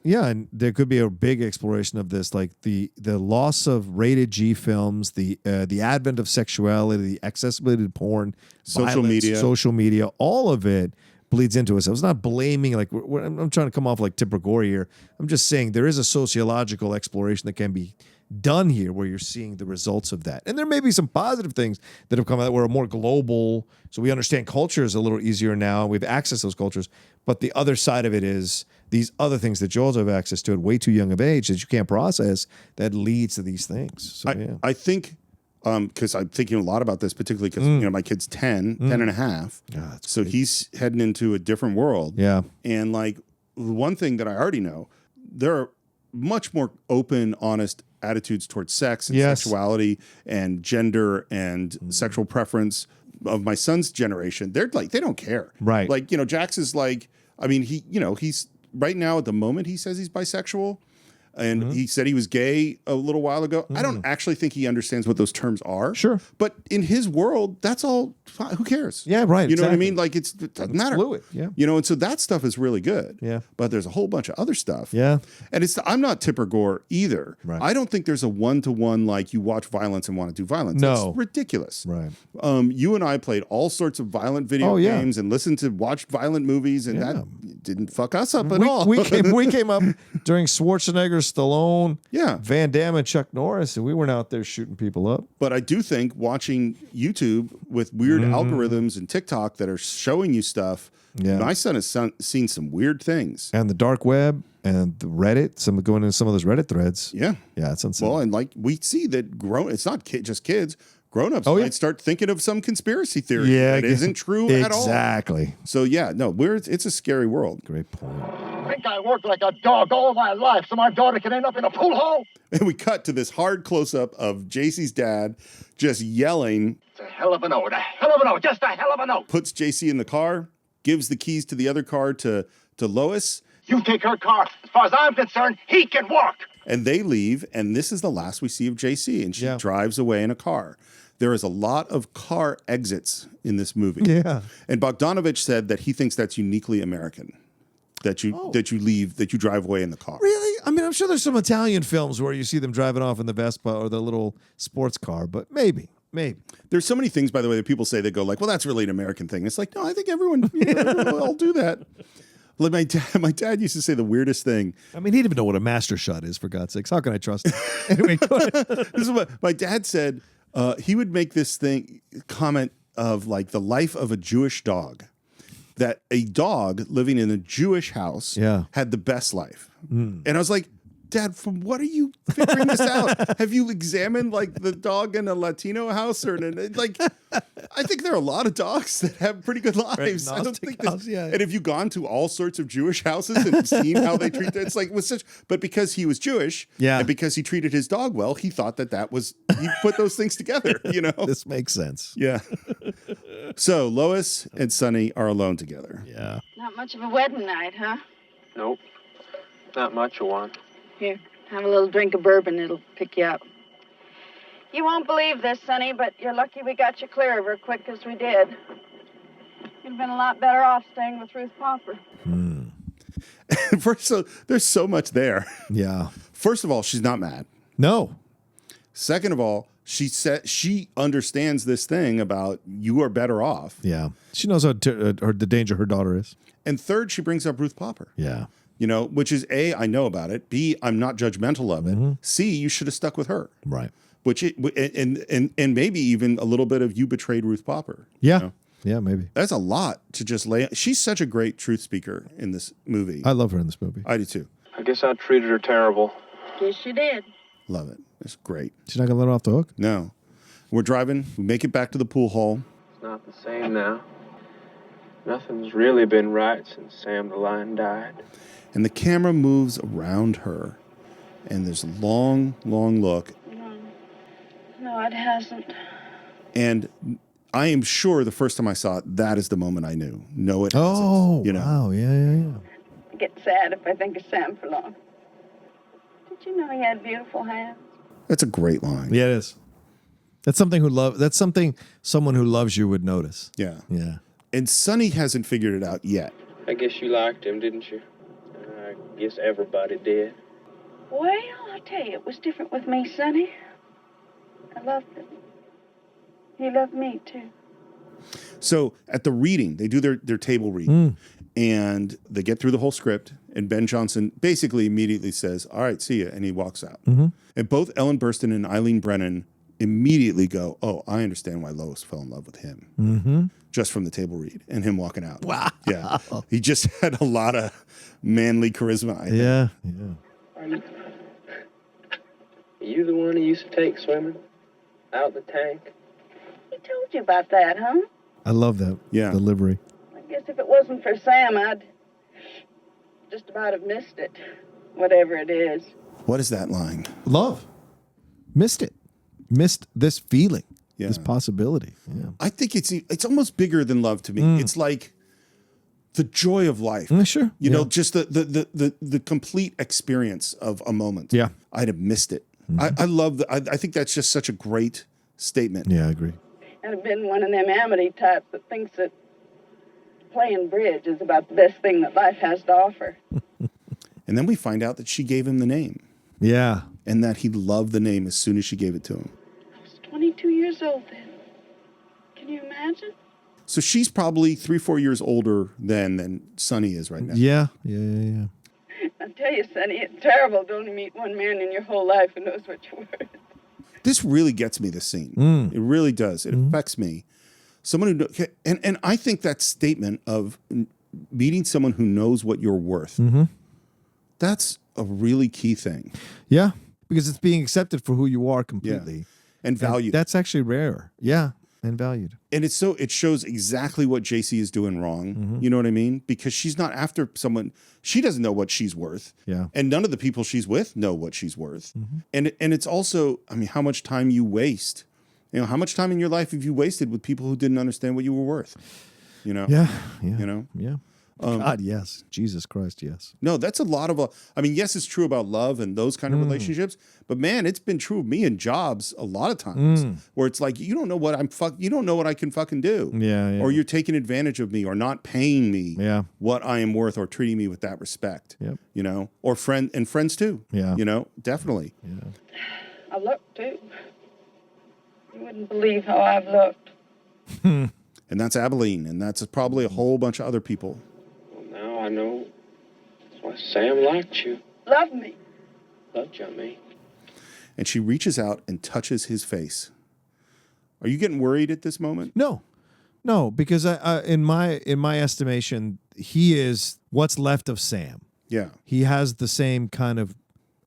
and there could be a big exploration of this, like the loss of rated G films, the advent of sexuality, the accessibility to porn, social media, all of it bleeds into us. I was not blaming, I'm trying to come off like Tipper Gore here. I'm just saying there is a sociological exploration that can be done here where you're seeing the results of that. And there may be some positive things that have come out where are more global, so we understand cultures a little easier now. We have access to those cultures. But the other side of it is these other things that you also have access to at way too young of age that you can't process that leads to these things. So, I think, because I'm thinking a lot about this, particularly because my kid's 10 and a half. God, so he's heading into a different world. Yeah. And like one thing that I already know, there are much more open, honest attitudes towards sex and sexuality and gender and sexual preference of my son's generation. They're like, they don't care. Right. Like, Jax is like, I mean, he's right now at the moment, he says he's bisexual. And he said he was gay a little while ago. I don't actually think he understands what those terms are. Sure. But in his world, that's all, who cares? Yeah, right. You know what I mean? Like, it doesn't matter. Fluid, yeah. And so that stuff is really good. Yeah. But there's a whole bunch of other stuff. Yeah. And I'm not Tipper Gore either. Right. I don't think there's a one-to-one, like, you watch violence and want to do violence. No. That's ridiculous. Right. You and I played all sorts of violent video games and watched violent movies, and that didn't fuck us up at all. We came up during Schwarzenegger, Stallone, Van Damme, and Chuck Norris, and we weren't out there shooting people up. But I do think watching YouTube with weird algorithms and TikTok that are showing you stuff, my son has seen some weird things. And the dark web and the Reddit, going into some of those Reddit threads. Yeah. Yeah, it's unsettling. Well, and like we see that it's not just kids. Grown-ups might start thinking of some conspiracy theory that isn't true at all. Exactly. So it's a scary world. Great point. I think I worked like a dog all my life so my daughter can end up in a pool hall? And we cut to this hard close-up of JC's dad just yelling. It's a hell of a note, just a hell of a note. Puts JC in the car, gives the keys to the other car to Lois. You take her car. As far as I'm concerned, he can walk. And they leave, and this is the last we see of JC, and she drives away in a car. There is a lot of car exits in this movie. Yeah. And Bogdanavich said that he thinks that's uniquely American. That you drive away in the car. Really? I mean, I'm sure there's some Italian films where you see them driving off in the Vespa or the little sports car, but maybe. There's so many things, by the way, that people say that go like, well, that's really an American thing. It's like, no, I think everyone will all do that. Like my dad used to say the weirdest thing. I mean, he didn't even know what a master shot is, for God's sakes. How can I trust him? Anyway, go ahead. This is what my dad said. He would make this comment of like the life of a Jewish dog. That a dog living in a Jewish house had the best life. And I was like, Dad, from what are you figuring this out? Have you examined like the dog in a Latino house or like? I think there are a lot of dogs that have pretty good lives. I don't think house, And have you gone to all sorts of Jewish houses and seen how they treat it? It's like but because he was Jewish, and because he treated his dog well, he thought that was he put those things together. This makes sense. Yeah. So Lois and Sonny are alone together. Yeah. Not much of a wedding night, huh? Nope. Not much of one. Here, have a little drink of bourbon. It'll pick you up. You won't believe this, Sonny, but you're lucky we got you clear of her quick as we did. You'd have been a lot better off staying with Ruth Popper. There's so much there. Yeah. First of all, she's not mad. No. Second of all, she understands this thing about you are better off. Yeah. She knows the danger her daughter is. And third, she brings up Ruth Popper. Yeah. Which is A, I know about it. B, I'm not judgmental of it. C, you should have stuck with her. Right. And maybe even a little bit of you betrayed Ruth Popper. Yeah. Yeah, maybe. That's a lot to just lay. She's such a great truth speaker in this movie. I love her in this movie. I do too. I guess I treated her terrible. Guess you did. Love it. It's great. She's not going to let her off the hook? No. We're driving. We make it back to the pool hall. It's not the same now. Nothing's really been right since Sam the Lion died. And the camera moves around her. And there's a long, long look. No, it hasn't. And I am sure the first time I saw it, that is the moment I knew. No, it hasn't. You know? Wow. Yeah. I get sad if I think of Sam for long. Did you know he had beautiful hands? That's a great line. Yeah, it is. That's something someone who loves you would notice. Yeah. Yeah. And Sonny hasn't figured it out yet. I guess you liked him, didn't you? I guess everybody did. Well, I'll tell you, it was different with me, Sonny. I loved him. He loved me, too. So at the reading, they do their table read, and they get through the whole script, and Ben Johnson basically immediately says, all right, see ya, and he walks out. And both Ellen Burstyn and Eileen Brennan immediately go, oh, I understand why Lois fell in love with him. Just from the table read and him walking out. Wow. Yeah. He just had a lot of manly charisma, I think. Yeah. Are you the one who used to take swimming? Out the tank? He told you about that, huh? I love that delivery. I guess if it wasn't for Sam, I'd just about have missed it, whatever it is. What is that line? Love. Missed it. Missed this feeling. Yeah. This possibility. Yeah. I think it's almost bigger than love to me. It's like the joy of life. Sure. You know, just the complete experience of a moment. Yeah. I'd have missed it. I love I think that's just such a great statement. Yeah, I agree. And I've been one of them amity types that thinks that playing bridge is about the best thing that life has to offer. And then we find out that she gave him the name. Yeah. And that he loved the name as soon as she gave it to him. I was 22 years old then. Can you imagine? So she's probably 3-4 years older than Sonny is right now. Yeah. Yeah. I tell you, Sonny, it's terrible to only meet one man in your whole life who knows what you're worth. This really gets me, this scene. It really does. It affects me. Someone who, and I think that statement of meeting someone who knows what you're worth, that's a really key thing. Yeah, because it's being accepted for who you are completely. Yeah. And valued. That's actually rare. Yeah, and valued. And it shows exactly what JC is doing wrong. You know what I mean? Because she's not after someone, she doesn't know what she's worth. Yeah. And none of the people she's with know what she's worth. And it's also, I mean, how much time you waste. You know, how much time in your life have you wasted with people who didn't understand what you were worth? You know? Yeah. You know? Yeah. God, yes. Jesus Christ, yes. No, that's a lot of, I mean, yes, it's true about love and those kind of relationships, but man, it's been true of me in jobs a lot of times where it's like, you don't know what you don't know what I can fucking do. Yeah. Or you're taking advantage of me or not paying me what I am worth or treating me with that respect. Yep. You know, or friends too. Yeah. You know, definitely. Yeah. I looked too. You wouldn't believe how I've looked. And that's Abilene, and that's probably a whole bunch of other people. Well, now I know. That's why Sam liked you. Love me. Loved you, I mean. And she reaches out and touches his face. Are you getting worried at this moment? No, because in my estimation, he is what's left of Sam. Yeah. He has the same kind of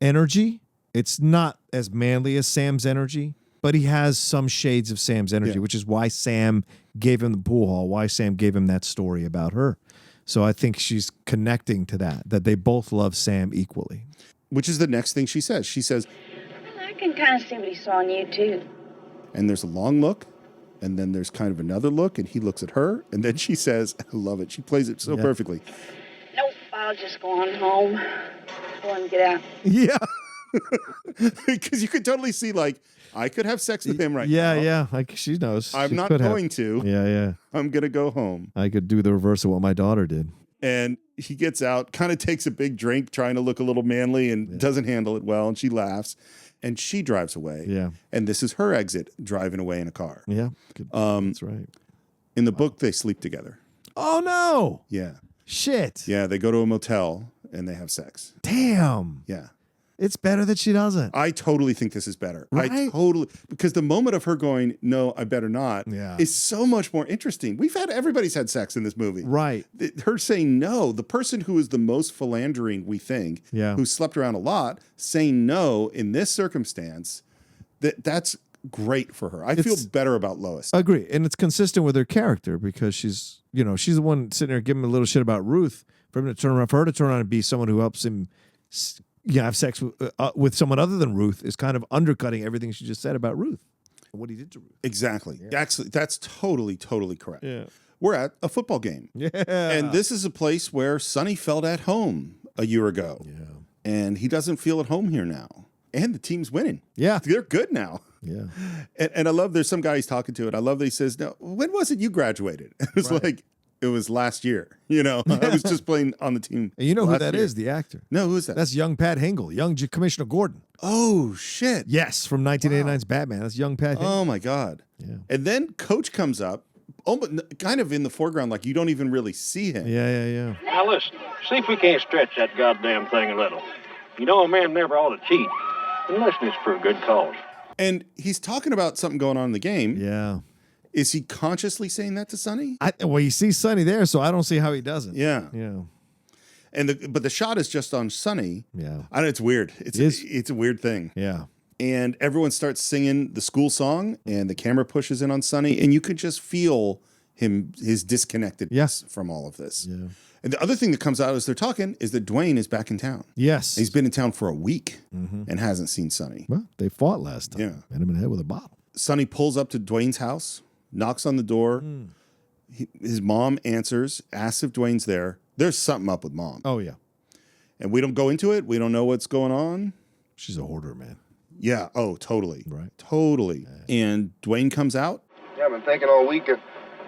energy. It's not as manly as Sam's energy, but he has some shades of Sam's energy, which is why Sam gave him the pool hall, why Sam gave him that story about her. So I think she's connecting to that they both love Sam equally. Which is the next thing she says. She says, Well, I can kind of see what he saw in you, too. and there's a long look, and then there's kind of another look, and he looks at her, and then she says, I love it. She plays it so perfectly. Nope, I'll just go on home. Go on and get out. Yeah. Because you could totally see, like, I could have sex with him right now. Yeah. Like she knows. I'm She not could have. going to. Yeah. I'm going to go home. I could do the reverse of what my daughter did. And he gets out, kind of takes a big drink, trying to look a little manly, and doesn't handle it well. And she laughs, and she drives away. Yeah. And this is her exit, driving away in a car. Yeah. That's right. In the book, they sleep together. Oh, no. Yeah. Shit. Yeah, they go to a motel, and they have sex. Damn. Yeah. It's better that she doesn't. I totally think this is better. Right? Because the moment of her going, no, I better not, is so much more interesting. Everybody's had sex in this movie. Right. Her saying no, the person who is the most philandering, we think, who slept around a lot, saying no in this circumstance, that's great for her. I feel better about Lois. Agree. And it's consistent with her character because she's the one sitting there giving him a little shit about Ruth. For her to turn around and be someone who helps him have sex with someone other than Ruth is kind of undercutting everything she just said about Ruth and what he did to Ruth. Exactly. Yeah. Actually, that's totally correct. Yeah. We're at a football game. Yeah. And this is a place where Sonny felt at home a year ago. Yeah. And he doesn't feel at home here now. And the team's winning. Yeah. They're good now. Yeah. And I love there's some guy he's talking to, and I love that he says, "Now, when was it you graduated?" It's like, it was last year. I was just playing on the team. And you know who that is, the actor? No, who is that? That's young Pat Hingle, young Commissioner Gordon. Oh, shit. Yes, from 1989's Batman. That's young Pat Hingle. Oh, my God. Yeah. And then Coach comes up, kind of in the foreground, like you don't even really see him. Yeah. Now listen, see if we can't stretch that goddamn thing a little. You know a man never ought to cheat, unless it's for a good cause. And he's talking about something going on in the game. Yeah. Is he consciously saying that to Sonny? Well, you see Sonny there, so I don't see how he doesn't. Yeah. Yeah. But the shot is just on Sonny. Yeah. I know it's weird. It's a weird thing. Yeah. And everyone starts singing the school song, and the camera pushes in on Sonny, and you could just feel his disconnectedness from all of this. Yeah. And the other thing that comes out as they're talking is that Dwayne is back in town. Yes. He's been in town for a week and hasn't seen Sonny. Well, they fought last time. Yeah. Hit him in the head with a bottle. Sonny pulls up to Dwayne's house, knocks on the door. His mom answers, asks if Dwayne's there. There's something up with Mom. Oh, yeah. And we don't go into it. We don't know what's going on. She's a hoarder, man. Yeah. Oh, totally. Right. Totally. And Dwayne comes out. Yeah, I've been thinking all week of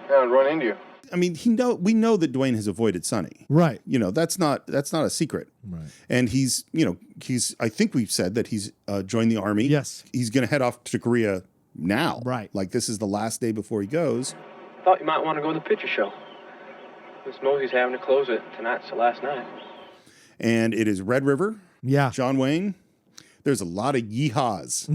how to run into you. I mean, we know that Dwayne has avoided Sonny. Right. You know, that's not a secret. Right. And he's I think we've said that he's joined the army. Yes. He's going to head off to Korea now. Right. Like this is the last day before he goes. Thought you might want to go to the picture show. Miss Mosey's having to close it. Tonight's the last night. And it is Red River. Yeah. John Wayne. There's a lot of yeehaws.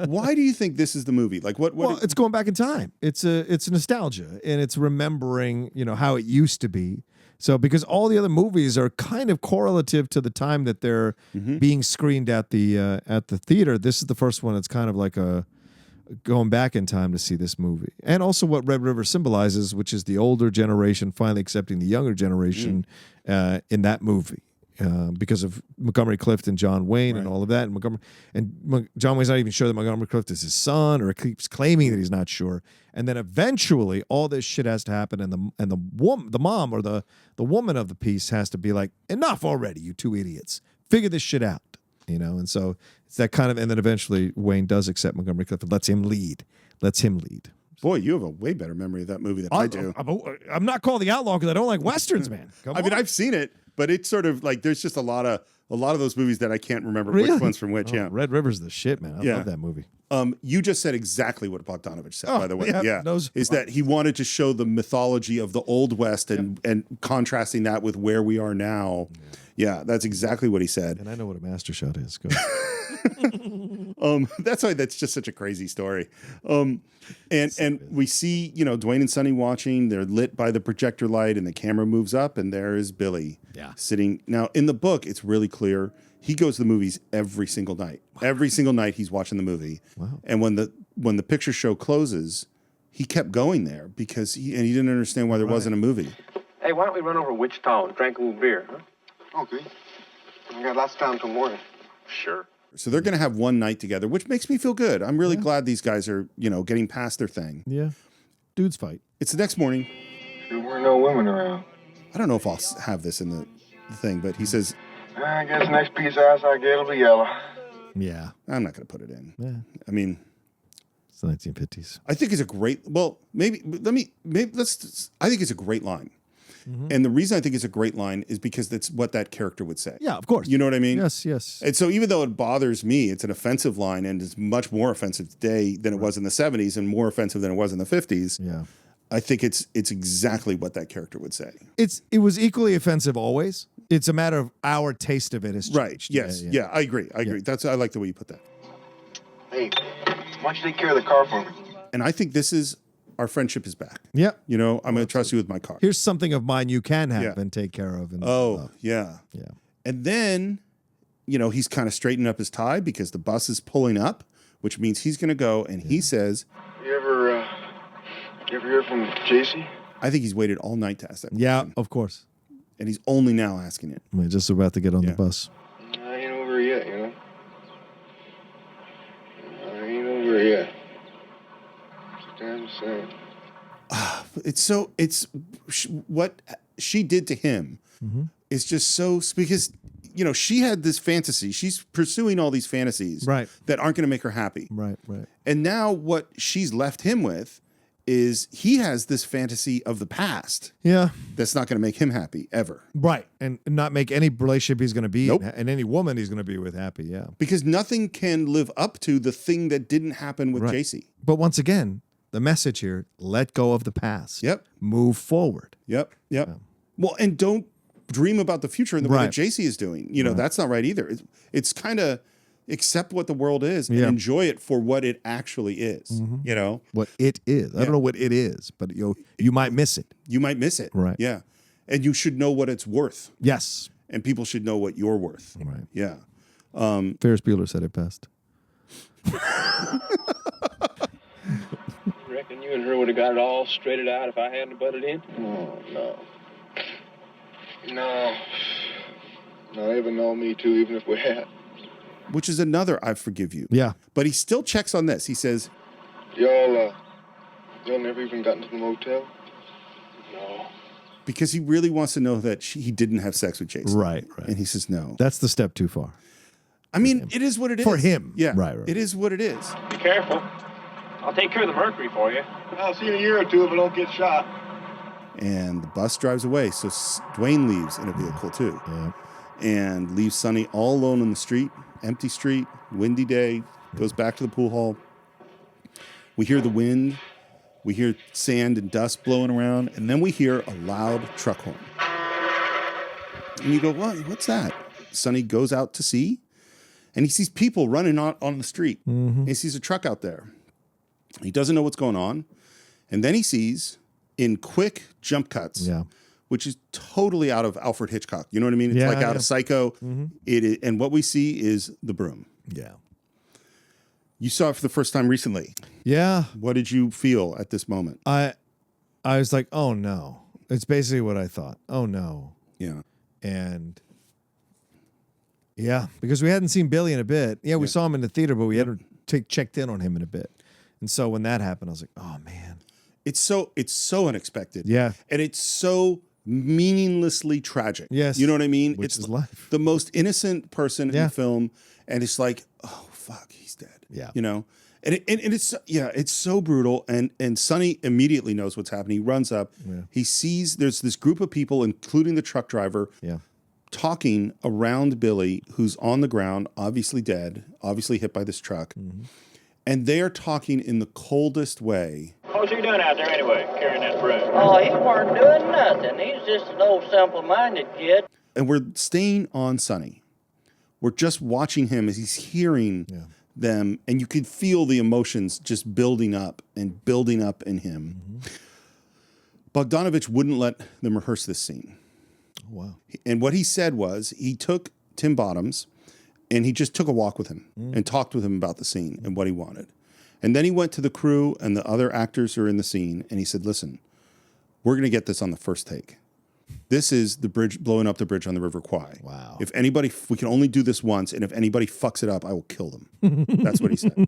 Why do you think this is the movie? Like what? Well, it's going back in time. It's nostalgia, and it's remembering, how it used to be. So because all the other movies are kind of correlative to the time that they're being screened at the theater, this is the first one that's kind of like a going back in time to see this movie. And also what Red River symbolizes, which is the older generation finally accepting the younger generation in that movie. Because of Montgomery Clift and John Wayne and all of that, and John Wayne's not even sure that Montgomery Clift is his son, or keeps claiming that he's not sure. And then eventually, all this shit has to happen, and the mom or the woman of the piece has to be like, enough already, you two idiots, figure this shit out, And so it's that kind of, and then eventually Wayne does accept Montgomery Clift and lets him lead. Boy, you have a way better memory of that movie than I do. I'm not called the outlaw because I don't like westerns, man. I mean, I've seen it, but it's sort of like there's just a lot of those movies that I can't remember which one's from which. Yeah, Red River's the shit, man. I love that movie. You just said exactly what Bogdanovich said, by the way. Yeah, is that he wanted to show the mythology of the Old West and contrasting that with where we are now. Yeah, that's exactly what he said. And I know what a master shot is. Go That's why that's just such a crazy story. And we see, Dwayne and Sonny watching. They're lit by the projector light, and the camera moves up, and there is Billy sitting. Now, in the book, it's really clear. He goes to the movies every single night. Wow. Every single night he's watching the movie. Wow. And when the picture show closes, he kept going there because he didn't understand why there wasn't a movie. Hey, why don't we run over to Wichita and drink a little beer, huh? Okay. I got lots of time till morning. Sure. So they're going to have one night together, which makes me feel good. I'm really glad these guys are, getting past their thing. Yeah. Dudes fight. It's the next morning. There were no women around. I don't know if I'll have this in the thing, but he says, I guess next piece of ice I get will be yellow. Yeah. I'm not going to put it in. Yeah. I mean, it's the 1950s. I think it's a great, I think it's a great line. Mm-hmm. And the reason I think it's a great line is because that's what that character would say. Yeah, of course. You know what I mean? Yes. And so even though it bothers me, it's an offensive line, and it's much more offensive today than it was in the 70s and more offensive than it was in the 50s. Yeah. I think it's exactly what that character would say. It was equally offensive always. It's a matter of our taste of it has changed. Right. Yes. Yeah, I agree. I like the way you put that. Hey, why don't you take care of the car for me? And I think our friendship is back. Yeah. I'm going to trust you with my car. Here's something of mine you can have and take care of. And yeah. Yeah. And then, he's kind of straightening up his tie because the bus is pulling up, which means he's going to go. And he says, You ever hear from JC? I think he's waited all night to ask that question. Yeah, of course. And he's only now asking it. I'm just about to get on the bus. I ain't over yet, I ain't over yet. Damn sad. It's what she did to him is just so, because she had this fantasy. She's pursuing all these fantasies that aren't going to make her happy. Right. And now what she's left him with is he has this fantasy of the past. Yeah. That's not going to make him happy ever. Right. And not make any relationship he's going to be Nope. and any woman he's going to be with happy. Yeah. Because nothing can live up to the thing that didn't happen with JC. But once again, the message here, let go of the past. Yep. Move forward. Yep. Well, and don't dream about the future in the way that JC is doing. That's not right either. It's kind of accept what the world is and enjoy it for what it actually is. What it is. I don't know what it is, but you might miss it. You might miss it. Right. Yeah. And you should know what it's worth. Yes. And people should know what you're worth. Right. Yeah. Ferris Bueller said it best. Reckon And you and her would have got it all straightened out if I hadn't butted in? Oh, no. No. No, they would know me too, even if we had. Which is another I forgive you. Yeah. But he still checks on this. He says, Y'all never even gotten to the motel? No. because he really wants to know that he didn't have sex with Jason. Right. And he says no. That's the step too far. I mean, it is what it is. For him. Yeah. Right. It is what it is. Be careful. I'll take care of the mercury for you. I'll see you in a year or two if I don't get shot. And the bus drives away. So Dwayne leaves in a vehicle too. Yeah. And leaves Sonny all alone on the street, empty street, windy day, goes back to the pool hall. We hear the wind. We hear sand and dust blowing around. And then we hear a loud truck horn. And you go, what's that? Sonny goes out to see. And he sees people running on the street. Mm-hmm. He sees a truck out there. He doesn't know what's going on. And then he sees, in quick jump cuts, which is totally out of Alfred Hitchcock. You know what I mean? It's like out of Psycho. Mm-hmm. And what we see is the broom. Yeah. You saw it for the first time recently. Yeah. What did you feel at this moment? I was like, oh no. It's basically what I thought. Oh no. Yeah. And yeah, because we hadn't seen Billy in a bit. Yeah, we saw him in the theater, but we hadn't checked in on him in a bit. And so when that happened, I was like, oh man. It's so unexpected. Yeah. And it's so meaninglessly tragic. Yes. You know what I mean? Which it's is life. The most innocent person in the film, and it's like, oh fuck, he's dead. Yeah. You know? And it's so brutal. And Sonny immediately knows what's happening. He runs up. Yeah. He sees there's this group of people, including the truck driver, talking around Billy, who's on the ground, obviously dead, obviously hit by this truck. Mm-hmm. And they are talking in the coldest way. What's he doing out there anyway, carrying that broom? Oh, he weren't doing nothing. He's just an old simple-minded kid. And we're staying on Sonny. We're just watching him as he's hearing them, and you could feel the emotions just building up in him. Mm-hmm. Bogdanovich wouldn't let them rehearse this scene. Oh, wow. And what he said was he took Tim Bottoms and he just took a walk with him and talked with him about the scene and what he wanted. And then he went to the crew and the other actors who are in the scene and he said, listen, we're going to get this on the first take. This is the bridge, blowing up the bridge on the River Kwai. Wow. We can only do this once, and if anybody fucks it up, I will kill them. That's what he said.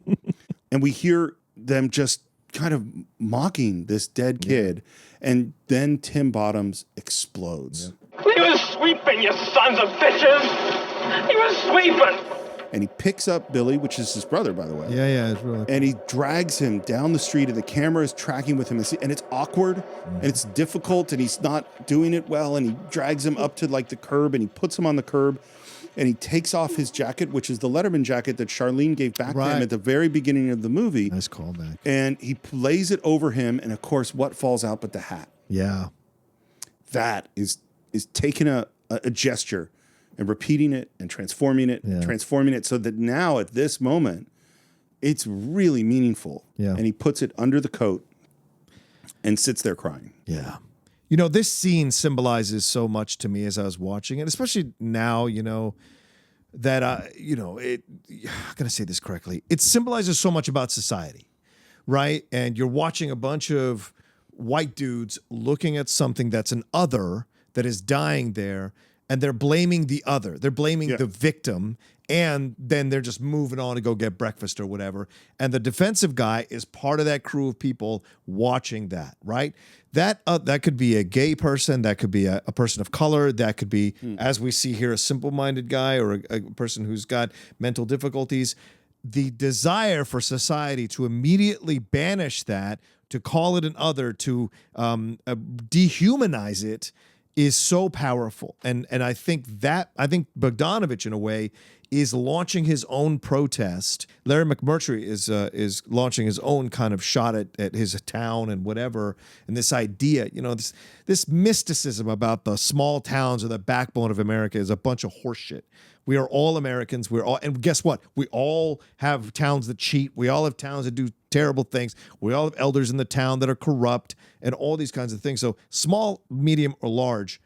And we hear them just kind of mocking this dead kid, and then Tim Bottoms explodes. He was sweeping, you sons of bitches! He was sweeping! And he picks up Billy, which is his brother, by the way. Yeah, it's really. And he drags him down the street, and the camera is tracking with him. And it's awkward, and it's difficult, and he's not doing it well. And he drags him up to like the curb, and he puts him on the curb, and he takes off his jacket, which is the Letterman jacket that Charlene gave back to him at the very beginning of the movie. Nice callback. And he lays it over him, and of course, what falls out but the hat? Yeah. That is taking a gesture and repeating it and transforming it so that now at this moment, it's really meaningful. Yeah. And he puts it under the coat and sits there crying. Yeah. You know, this scene symbolizes so much to me as I was watching it, especially now, that, how can I say this correctly? It symbolizes so much about society, right? And you're watching a bunch of white dudes looking at something that's an other that is dying there, and they're blaming the other. They're blaming the victim, and then they're just moving on to go get breakfast or whatever. And the defensive guy is part of that crew of people watching that, right? That could be a gay person. That could be a person of color. That could be, as we see here, a simple-minded guy or a person who's got mental difficulties. The desire for society to immediately banish that, to call it an other, to dehumanize it, is so powerful. And I think Bogdanovich, in a way, is launching his own protest. Larry McMurtry is launching his own kind of shot at his town and whatever. And this idea, this mysticism about the small towns or the backbone of America is a bunch of horseshit. We are all Americans. And guess what? We all have towns that cheat. We all have towns that do terrible things. We all have elders in the town that are corrupt and all these kinds of things. So small, medium, or large,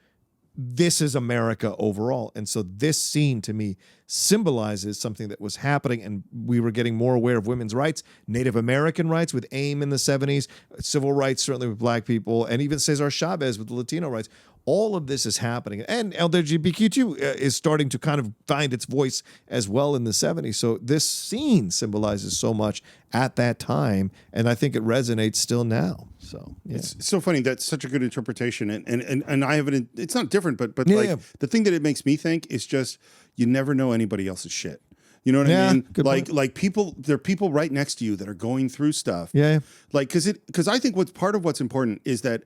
this is America overall. And so this scene to me symbolizes something that was happening, and we were getting more aware of women's rights, Native American rights with AIM in the 70s, civil rights certainly with black people, and even Cesar Chavez with the Latino rights. All of this is happening. And LGBTQ is starting to kind of find its voice as well in the 70s. So this scene symbolizes so much at that time, and I think it resonates still now. So yeah. It's so funny. That's such a good interpretation, and I haven't. It's not different, but Yeah, like yeah. the thing that it makes me think is just you never know anybody else's shit. You know what Yeah, I mean? good point. Like people, there are people right next to you that are going through stuff. Yeah. Like because I think part of what's important is that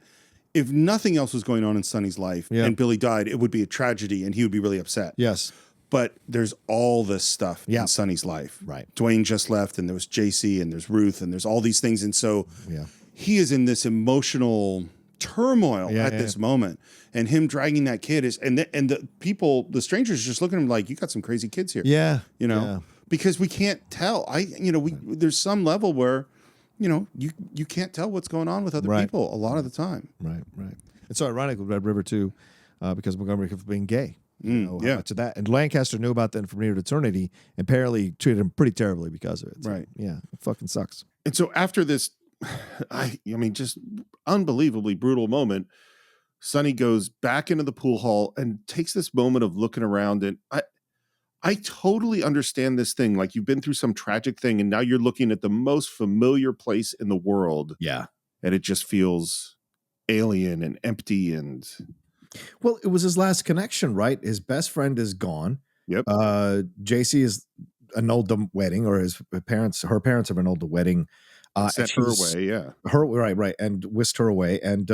if nothing else was going on in Sonny's life Yeah. and Billy died, it would be a tragedy and he would be really upset. Yes. But there's all this stuff Yeah. in Sonny's life. Right. Dwayne just left, and there was JC, and there's Ruth, and there's all these things. And so Yeah. he is in this emotional turmoil Yeah, at yeah, this moment. And him dragging that kid is, and the people, the strangers just looking at him like, you got some crazy kids here. Yeah. You know, Yeah. because we can't tell. There's some level where, you can't tell what's going on with other Right. people a lot of the time. Right. It's so ironic with Red River too, because Montgomery was being gay. How much of that? And Lancaster knew about that from Near to Eternity, and apparently treated him pretty terribly because of it. So, Right. Yeah. It fucking sucks. And so after this, I mean, just unbelievably brutal moment, Sonny goes back into the pool hall and takes this moment of looking around. And I totally understand this thing. Like, you've been through some tragic thing, and now you're looking at the most familiar place in the world. Yeah. And it just feels alien and empty. And Well, it was his last connection, right? His best friend is gone. Yep. JC has annulled the wedding, or her parents have annulled the wedding. sent and her she's- away. Yeah. Her right, and whisked her away. And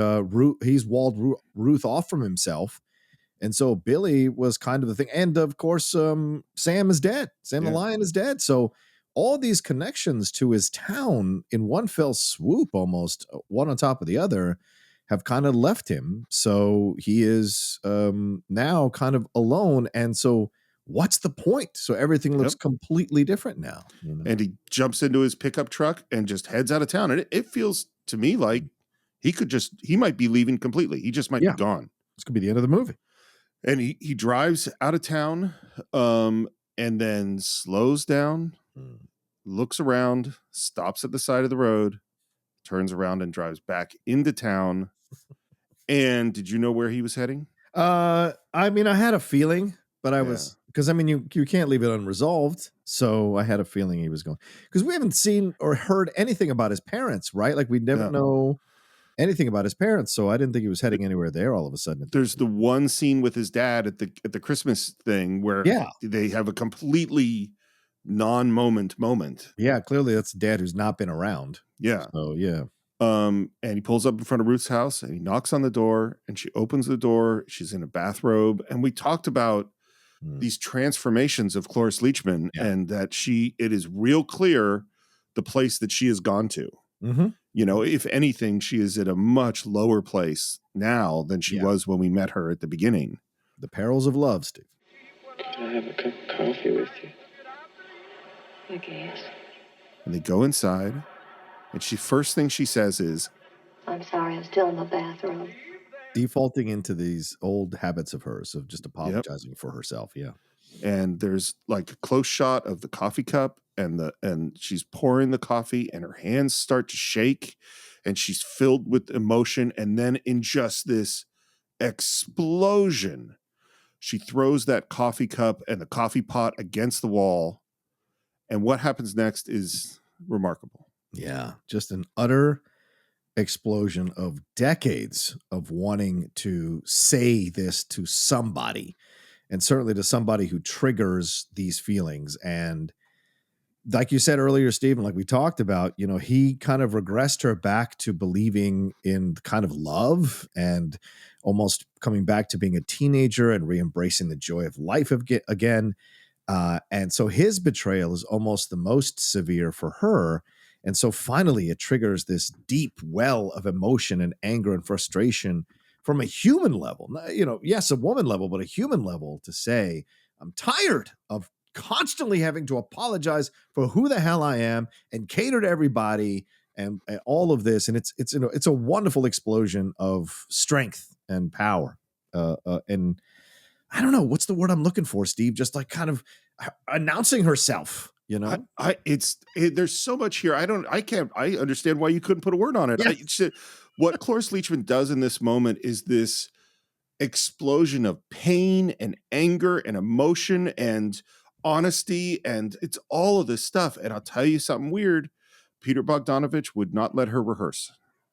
he's walled Ruth off from himself. And so Billy was kind of the thing. And of course, Sam is dead. Sam the Yeah. Lion is dead. So all these connections to his town in one fell swoop, almost one on top of the other, have kind of left him. So he is now kind of alone. And so what's the point? So everything looks completely different now. You know? And he jumps into his pickup truck and just heads out of town. And it feels to me like he might be leaving completely. He just might be gone. This could be the end of the movie. And he drives out of town, and then slows down, looks around, stops at the side of the road, turns around and drives back into town. And did you know where he was heading? I mean, I had a feeling, but I was, because I mean, you can't leave it unresolved. So I had a feeling he was going, because we haven't seen or heard anything about his parents, right? Like, we never know anything about his parents. So I didn't think he was heading anywhere there all of a sudden. There's the one scene with his dad at the Christmas thing where they have a completely non-moment. Yeah, clearly that's a dad who's not been around. Yeah. Oh, yeah. And he pulls up in front of Ruth's house and he knocks on the door, and she opens the door. She's in a bathrobe. And we talked about these transformations of Cloris Leachman, and that it is real clear the place that she has gone to. Mm-hmm. You know, if anything, she is at a much lower place now than she was when we met her at the beginning. The perils of love, Steve. Can I have a cup of coffee with you? I guess. And they go inside, and first thing she says is, I'm sorry, I'm still in the bathroom. Defaulting into these old habits of hers of just apologizing for herself. Yeah. And there's like a close shot of the coffee cup, and she's pouring the coffee, and her hands start to shake, and she's filled with emotion. And then in just this explosion, she throws that coffee cup and the coffee pot against the wall. And what happens next is remarkable. Yeah. Just an utter explosion of decades of wanting to say this to somebody, and certainly to somebody who triggers these feelings. And like you said earlier, Stephen, like we talked about, he kind of regressed her back to believing in kind of love, and almost coming back to being a teenager and re-embracing the joy of life again. And so his betrayal is almost the most severe for her. And so finally it triggers this deep well of emotion and anger and frustration from a human level, yes, a woman level, but a human level, to say, I'm tired of constantly having to apologize for who the hell I am and cater to everybody and all of this. And it's a wonderful explosion of strength and power. and I don't know what's the word I'm looking for, Steve. Just like kind of announcing herself. There's so much here. I understand why you couldn't put a word on it. Yeah. What Cloris Leachman does in this moment is this explosion of pain and anger and emotion and honesty, and it's all of this stuff. And I'll tell you something weird. Peter Bogdanovich would not let her rehearse.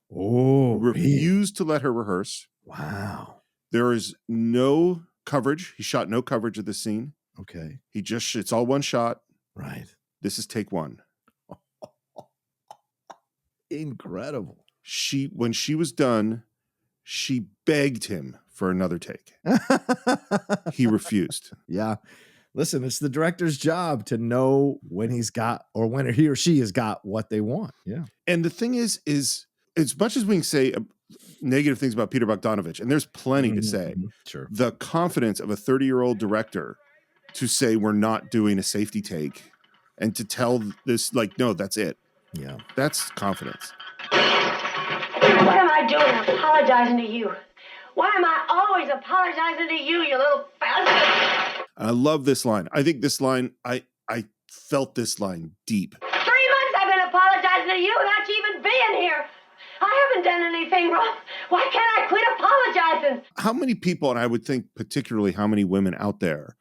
Refused to let her rehearse. Wow. There is no coverage. He shot no coverage of the scene. Okay. It's all one shot. Right. This is take one. Incredible. When she was done, she begged him for another take. He refused. Yeah. Listen, it's the director's job to know when he's got, or when he or she has got what they want. Yeah. And the thing is as much as we can say negative things about Peter Bogdanovich, and there's plenty to say, sure, the confidence of a 30-year-old director to say we're not doing a safety take and to tell this, like, no, that's it. Yeah. That's confidence. What am I doing apologizing to you? Why am I always apologizing to you, you little bastard? I love this line. I think this line, I felt this line deep. 3 months I've been apologizing to you without you even being here. I haven't done anything wrong. Why can't I quit apologizing? How many people, and I would think particularly how many women out there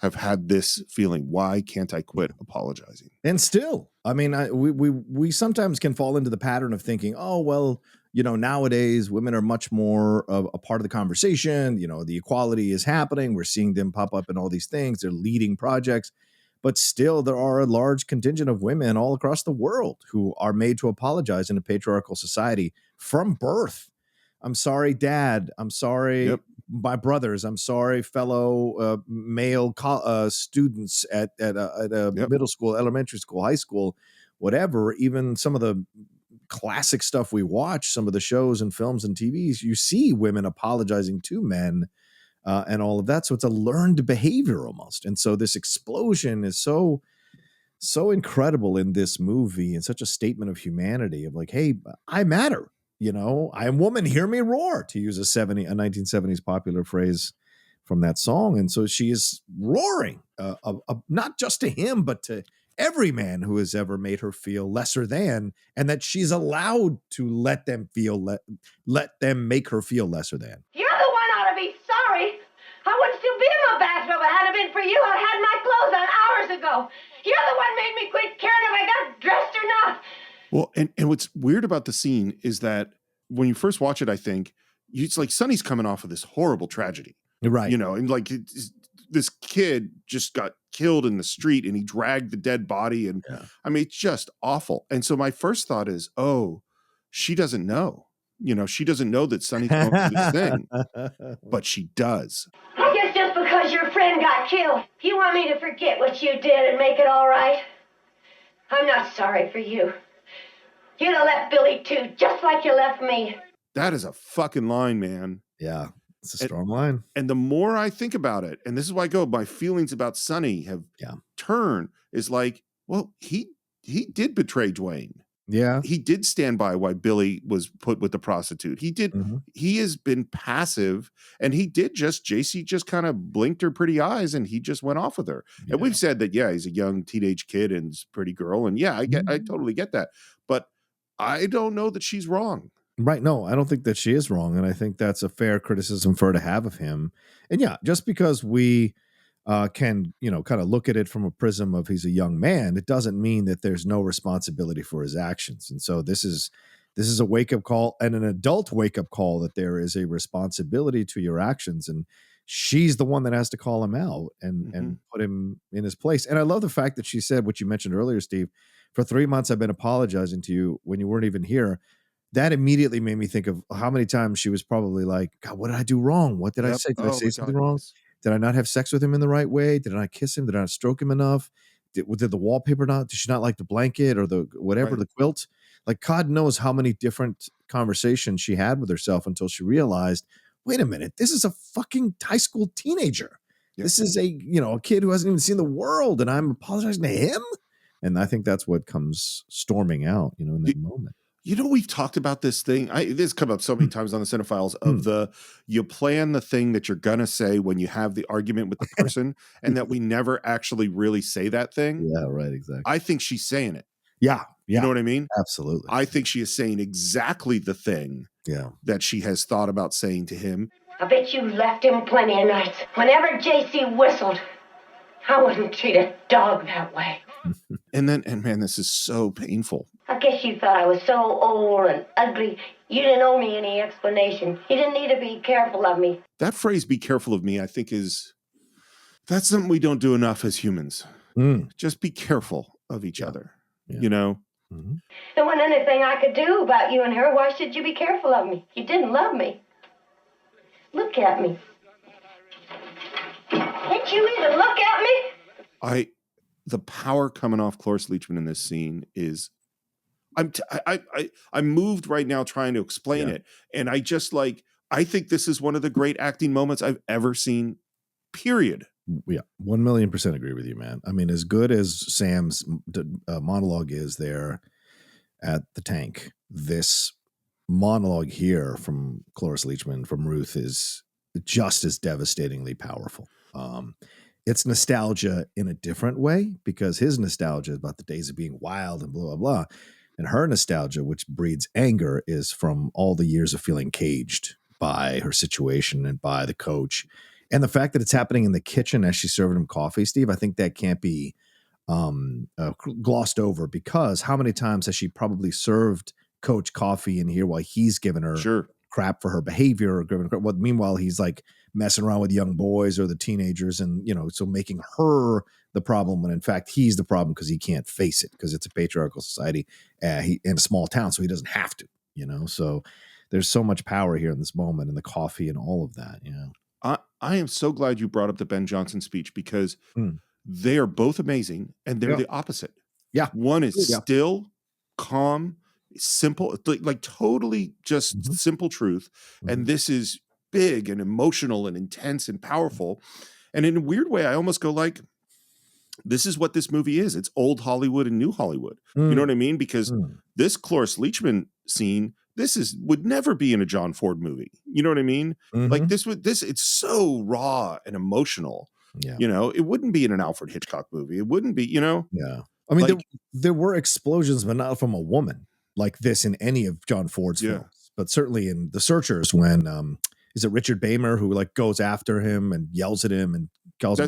have had this feeling, why can't I quit apologizing? And still, I mean, we sometimes can fall into the pattern of thinking, oh, well, nowadays women are much more of a part of the conversation. The equality is happening. We're seeing them pop up in all these things. They're leading projects. But still, there are a large contingent of women all across the world who are made to apologize in a patriarchal society from birth. I'm sorry, Dad. I'm sorry, my brothers. I'm sorry, fellow male students at a middle school, elementary school, high school, whatever. Even some of the classic stuff we watch, some of the shows and films and TVs, you see women apologizing to men. And all of that. So it's a learned behavior almost. And so this explosion is so incredible in this movie and such a statement of humanity of like, hey, I matter. I am woman, hear me roar, to use a 1970s popular phrase from that song. And so she is roaring, not just to him, but to every man who has ever made her feel lesser than, and that she's allowed to let them make her feel lesser than. You're the one ought to be sorry. I wouldn't still be in my bathrobe if it hadn't been for you. I had my clothes on hours ago. You're the one made me quit caring if I got dressed or not. Well, and what's weird about the scene is that when you first watch it, I think it's like Sonny's coming off of this horrible tragedy, right? And like this kid just got killed in the street, and he dragged the dead body, and I mean, it's just awful. And so my first thought is, oh, she doesn't know. She doesn't know that Sonny's going through this thing, but she does. I guess just because your friend got killed, you want me to forget what you did and make it all right? I'm not sorry for you. You'd have left Billy too, just like you left me. That is a fucking line, man. Yeah, it's a strong line. And the more I think about it, and this is why my feelings about Sonny have turned, is like, well, he did betray Dwayne. Yeah. He did stand by why Billy was put with the prostitute. He did. Mm-hmm. He has been passive, and he did JC just kind of blinked her pretty eyes, and he just went off with her. Yeah. And we've said that, he's a young teenage kid and a pretty girl. And I totally get that. But I don't know that she's wrong. Right. No, I don't think that she is wrong. And I think that's a fair criticism for her to have of him. And just because we can, kind of look at it from a prism of he's a young man, it doesn't mean that there's no responsibility for his actions. And so this is a wake-up call, and an adult wake-up call, that there is a responsibility to your actions. And she's the one that has to call him out and put him in his place. And I love the fact that she said what you mentioned earlier, Steve, for 3 months I've been apologizing to you when you weren't even here. That immediately made me think of how many times she was probably like, God, what did I do wrong? What did I say? Did I say something wrong? Did I not have sex with him in the right way? Did I not kiss him? Did I not stroke him enough? Did the wallpaper not? Did she not like the blanket or the whatever, the quilt? Like, God knows how many different conversations she had with herself until she realized, wait a minute, this is a fucking high school teenager. Yep. This is a kid who hasn't even seen the world, and I'm apologizing to him. And I think that's what comes storming out, in that moment. We've talked about this thing. This has come up so many times on the Cine-Files of you plan the thing that you're going to say when you have the argument with the person and that we never actually really say that thing. Yeah, right, exactly. I think she's saying it. Yeah. You know what I mean? Absolutely. I think she is saying exactly the thing that she has thought about saying to him. I bet you left him plenty of nights. Whenever J.C. whistled, I wouldn't treat a dog that way. And man, this is so painful. I guess you thought I was so old and ugly, you didn't owe me any explanation. You didn't need to be careful of me. That phrase, be careful of me, I think that's something we don't do enough as humans. Just be careful of each other, you know? Mm-hmm. There wasn't anything I could do about you and her. Why should you be careful of me? You didn't love me. Look at me. Can't you even look at me? The power coming off Cloris Leachman in this scene is, I'm moved right now trying to explain it. And I think this is one of the great acting moments I've ever seen, period. Yeah, 1,000,000% agree with you, man. I mean, as good as Sam's monologue is there at the tank, this monologue here from Cloris Leachman, from Ruth, is just as devastatingly powerful. It's nostalgia in a different way, because his nostalgia is about the days of being wild and blah, blah, blah. And her nostalgia, which breeds anger, is from all the years of feeling caged by her situation and by the coach. And the fact that it's happening in the kitchen as she's serving him coffee, Steve, I think that can't be glossed over, because how many times has she probably served Coach coffee in here while he's giving her crap for her behavior, or giving her, well, meanwhile he's like messing around with young boys or the teenagers, and so making her the problem when in fact he's the problem because he can't face it, because it's a patriarchal society in a small town, so he doesn't have to. So there's so much power here in this moment, and the coffee and all of that. I am so glad you brought up the Ben Johnson speech, because they are both amazing, and they're the opposite. Yeah. One is still, calm, simple, like totally just simple truth. And this is big and emotional and intense and powerful. And in a weird way, I almost go like, this is what this movie is. It's old Hollywood and new Hollywood. You know what I mean? Because this Cloris Leachman scene, would never be in a John Ford movie. You know what I mean? Like it's so raw and emotional. Yeah. It wouldn't be in an Alfred Hitchcock movie. It wouldn't be, Yeah. I mean, there were explosions, but not from a woman like this in any of John Ford's films. But certainly in The Searchers, when is it Richard Baymer who like goes after him and yells at him and calls him?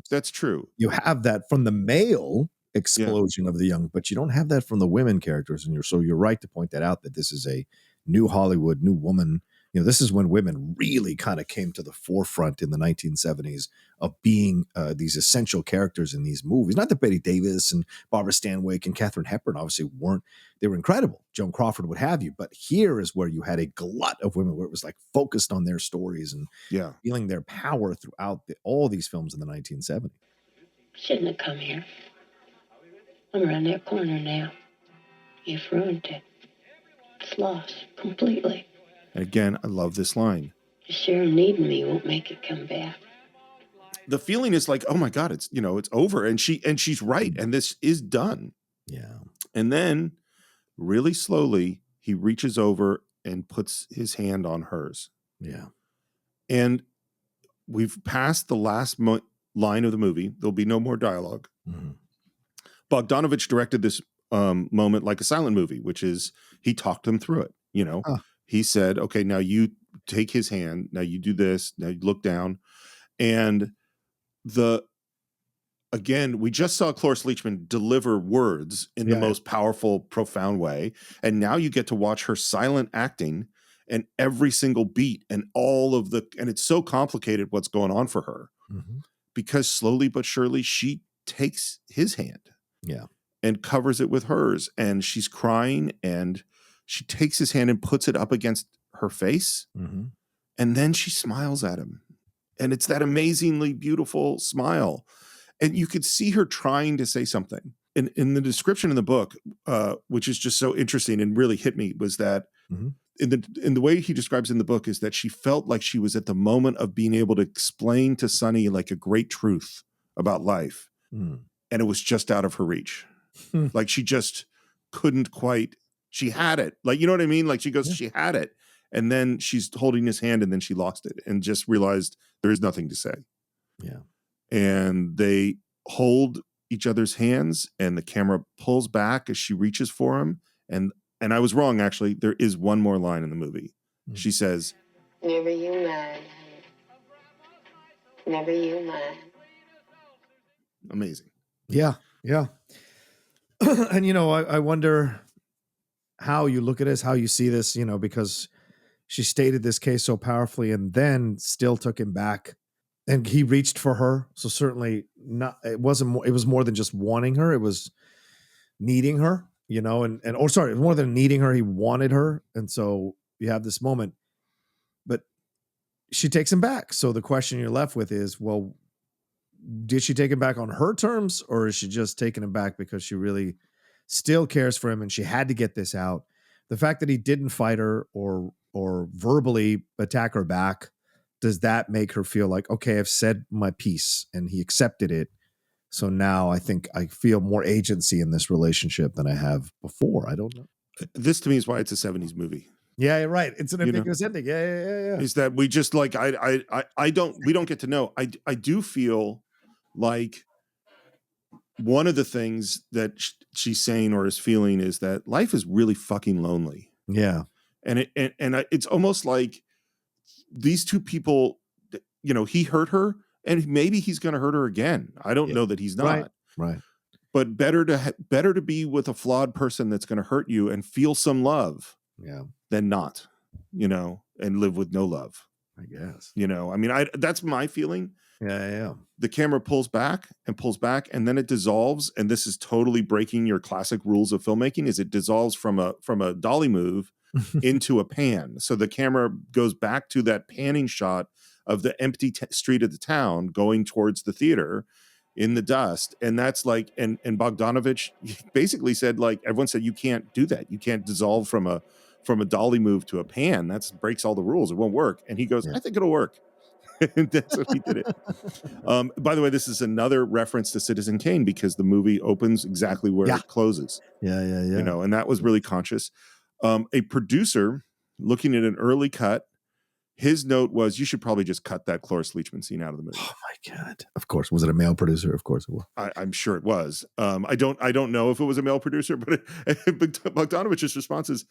That's true. You have that from the male explosion of the young, but you don't have that from the women characters. And you're right to point that out, that this is a new Hollywood, new woman. This is when women really kind of came to the forefront in the 1970s of being these essential characters in these movies. Not that Betty Davis and Barbara Stanwyck and Katharine Hepburn obviously weren't. They were incredible. Joan Crawford, what have you. But here is where you had a glut of women, where it was like focused on their stories and feeling their power throughout all these films in the 1970s. Shouldn't have come here. I'm around that corner now. You've ruined it. It's lost completely. And again, I love this line. Just sure needing me won't make it come back. The feeling is like, oh my God, it's it's over, and she's right, and this is done. Yeah. And then, really slowly, he reaches over and puts his hand on hers. Yeah. And we've passed the last line of the movie. There'll be no more dialogue. Bogdanavich directed this moment like a silent movie, which is he talked them through it. He said, okay, now you take his hand. Now you do this. Now you look down. And again, we just saw Cloris Leachman deliver words in the most powerful, profound way. And now you get to watch her silent acting and every single beat and and it's so complicated what's going on for her, because slowly but surely she takes his hand and covers it with hers, and she's crying, and she takes his hand and puts it up against her face. And then she smiles at him. And it's that amazingly beautiful smile. And you could see her trying to say something. In the description in the book, which is just so interesting and really hit me, was that in the way he describes in the book is that she felt like she was at the moment of being able to explain to Sonny like a great truth about life. And it was just out of her reach. Like she just couldn't quite She had it. Like, you know what I mean? Like she goes, she had it. And then she's holding his hand and then she lost it and just realized there is nothing to say. Yeah. And they hold each other's hands and the camera pulls back as she reaches for him. And I was wrong, actually. There is one more line in the movie. She says, Never you mind, honey. Never you mind. Amazing. Yeah. Yeah. And, you know, I wonder how you look at this, how you see this, you know, because she stated this case so powerfully and then still took him back and he reached for her. So certainly not, it was more than just wanting her. It was needing her, you know, it was more than needing her. He wanted her. And so you have this moment, but she takes him back. So the question you're left with is, well, did she take him back on her terms or is she just taking him back because she really still cares for him and she had to get this out? The fact that he didn't fight her or verbally attack her back, does that make her feel like, okay, I've said my piece and he accepted it. So now I think I feel more agency in this relationship than I have before. I don't know. This to me is why it's a 70s movie. Yeah, you're right. It's an ambiguous ending. Yeah. Is that we just like, we don't get to know. I do feel like one of the things that she's saying or is feeling is that life is really fucking lonely. Yeah. And it's almost like these two people, you know, he hurt her and maybe he's going to hurt her again. I don't know that he's not. Right. But better to be with a flawed person that's going to hurt you and feel some love than not, you know, and live with no love. I guess. You know, I mean, that's my feeling. Yeah. The camera pulls back, and then it dissolves. And this is totally breaking your classic rules of filmmaking. Is it dissolves from a dolly move into a pan. So the camera goes back to that panning shot of the empty street of the town going towards the theater in the dust. And that's like, and Bogdanavich basically said, like, everyone said, you can't do that. You can't dissolve from a dolly move to a pan. That breaks all the rules. It won't work. And he goes, I think it'll work. And that's what he did it. By the way, this is another reference to Citizen Kane because the movie opens exactly where it closes. Yeah. You know, and that was really conscious. A producer looking at an early cut, his note was, you should probably just cut that Cloris Leachman scene out of the movie. Oh my God. Of course. Was it a male producer? Of course it was. I'm sure it was. I don't know if it was a male producer, but Bogdanovich's response is,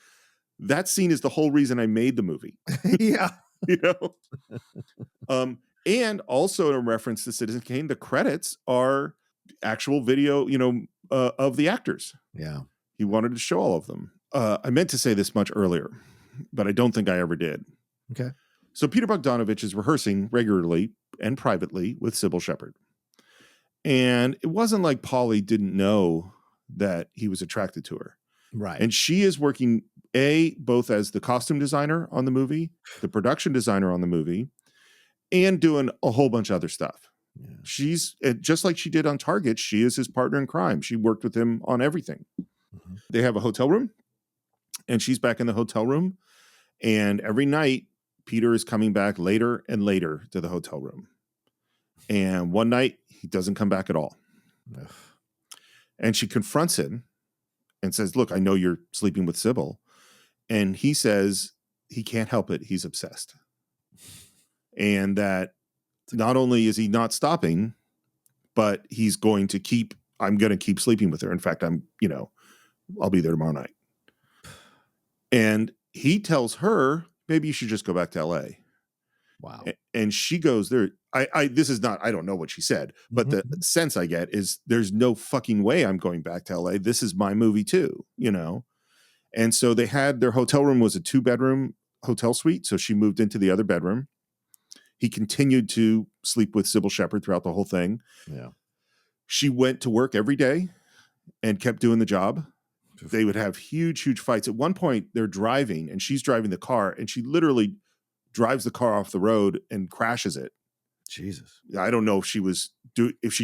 that scene is the whole reason I made the movie. Yeah. You know? And also in reference to Citizen Kane, the credits are actual video, you know, of the actors. Yeah. He wanted to show all of them. I meant to say this much earlier, but I don't think I ever did. Okay. So Peter Bogdanovich is rehearsing regularly and privately with Sybil Shepherd. And it wasn't like Paulie didn't know that he was attracted to her. Right. And she is working both as the costume designer on the movie, the production designer on the movie, and doing a whole bunch of other stuff. Yeah. She's just like she did on Target. She is his partner in crime. She worked with him on everything. Mm-hmm. They have a hotel room and she's back in the hotel room. And every night Peter is coming back later and later to the hotel room. And one night he doesn't come back at all. Ugh. And she confronts him and says, look, I know you're sleeping with Sybil. And he says he can't help it. He's obsessed. And that not only is he not stopping, but he's going to I'm going to keep sleeping with her. In fact, I'll be there tomorrow night. And he tells her, maybe you should just go back to LA. Wow. And she goes there. I don't know what she said, but the sense I get is there's no fucking way I'm going back to LA. This is my movie too, you know? And so they had their hotel room was a 2-bedroom hotel suite. So she moved into the other bedroom. He continued to sleep with Sybil Shepherd throughout the whole thing. Yeah. She went to work every day and kept doing the job. They would have huge, huge fights. At one point they're driving and she's driving the car and she literally drives the car off the road and crashes it. Jesus. I don't know if she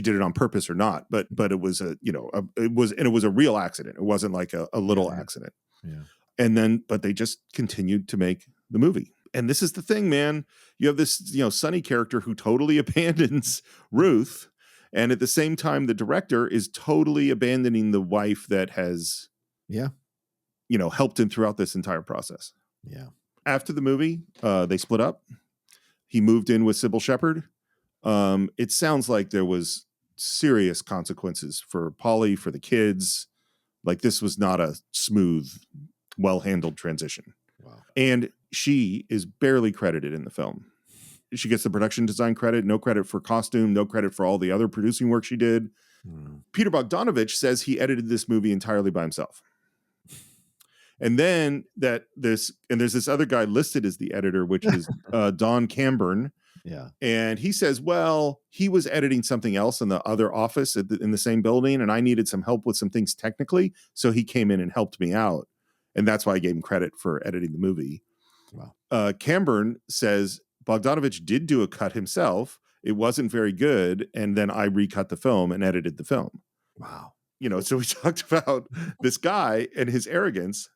did it on purpose or not, but it was it was a real accident. It wasn't like a little accident. Yeah. But they just continued to make the movie. And this is the thing, man. You have this, Sonny character who totally abandons Ruth. And at the same time, the director is totally abandoning the wife that has, helped him throughout this entire process. Yeah. After the movie, they split up. He moved in with Sybil Shepherd. It sounds like there was serious consequences for Polly, for the kids. Like this was not a smooth, well-handled transition. Wow. And she is barely credited in the film. She gets the production design credit, no credit for costume, no credit for all the other producing work she did. Peter Bogdanovich says he edited this movie entirely by himself. And then there's this other guy listed as the editor, which is Don Camburn. Yeah. And he says, well, he was editing something else in the other office in the same building, and I needed some help with some things technically. So he came in and helped me out. And that's why I gave him credit for editing the movie. Wow. Camburn says Bogdanovich did do a cut himself. It wasn't very good. And then I recut the film and edited the film. Wow. So we talked about this guy and his arrogance.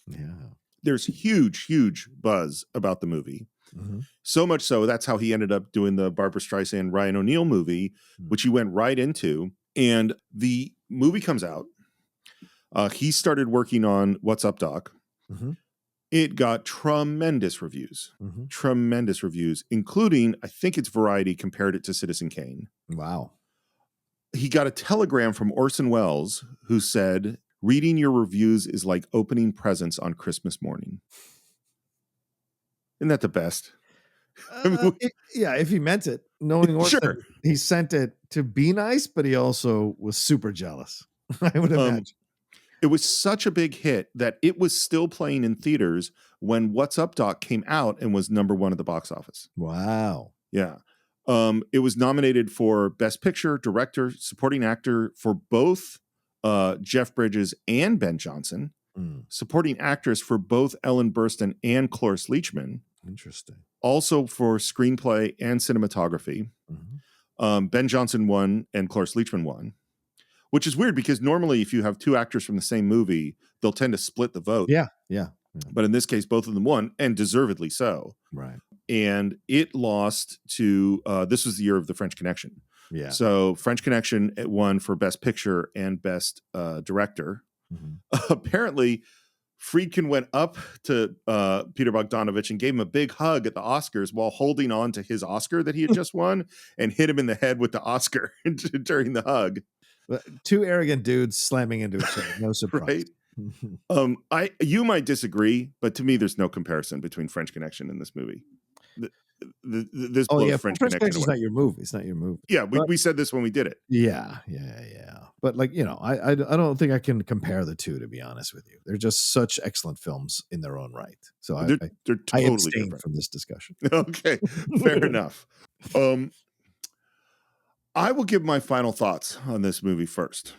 Yeah. There's huge buzz about the movie. Mm-hmm. So much so, that's how he ended up doing the Barbra Streisand, Ryan O'Neal movie, which he went right into. And the movie comes out. He started working on What's Up, Doc. Mm-hmm. It got tremendous reviews, including, I think it's Variety compared it to Citizen Kane. Wow. He got a telegram from Orson Welles who said, reading your reviews is like opening presents on Christmas morning. Isn't that the best? If he meant it, knowing Orson, sure. He sent it to be nice, but he also was super jealous. I would imagine. It was such a big hit that it was still playing in theaters when What's Up, Doc came out and was number 1 at the box office. Wow. Yeah. It was nominated for Best Picture, Director, Supporting Actor for both Jeff Bridges and Ben Johnson. Supporting Actress for both Ellen Burstyn and Cloris Leachman. Interesting. Also for Screenplay and Cinematography. Ben Johnson won and Cloris Leachman won. Which is weird because normally if you have 2 actors from the same movie, they'll tend to split the vote. Yeah. But in this case, both of them won, and deservedly so. Right. And it lost to, this was the year of The French Connection. Yeah. So French Connection won for Best Picture and Best Director. Apparently, Friedkin went up to Peter Bogdanovich and gave him a big hug at the Oscars while holding on to his Oscar that he had just won and hit him in the head with the Oscar during the hug. 2 arrogant dudes slamming into each other. No surprise. Right? You might disagree, but to me, there's no comparison between French Connection and this movie. This blows French Connection away. It's not your movie. It's not your movie. Yeah, we said this when we did it. Yeah. But I don't think I can compare the two, to be honest with you. They're just such excellent films in their own right. So they're totally I abstain different from this discussion. Okay, fair enough. I will give my final thoughts on this movie first.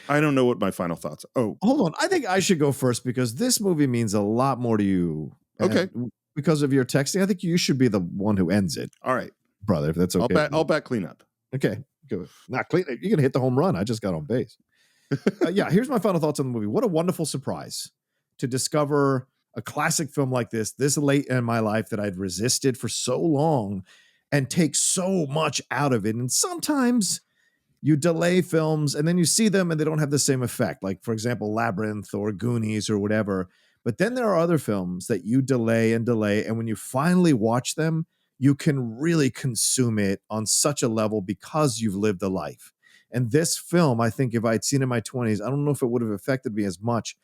I don't know what my final thoughts are. Oh, hold on. I think I should go first because this movie means a lot more to you. Okay. Because of your texting, I think you should be the one who ends it. All right, brother, if that's okay. I'll bat clean up. Okay, good. Not clean. You're gonna hit the home run. I just got on base. Here's my final thoughts on the movie. What a wonderful surprise to discover a classic film like this late in my life that I'd resisted for so long, and take so much out of it. And sometimes you delay films and then you see them and they don't have the same effect. Like, for example, Labyrinth or Goonies or whatever. But then there are other films that you delay. And when you finally watch them, you can really consume it on such a level because you've lived a life. And this film, I think if I'd seen it in my 20s, I don't know if it would have affected me as much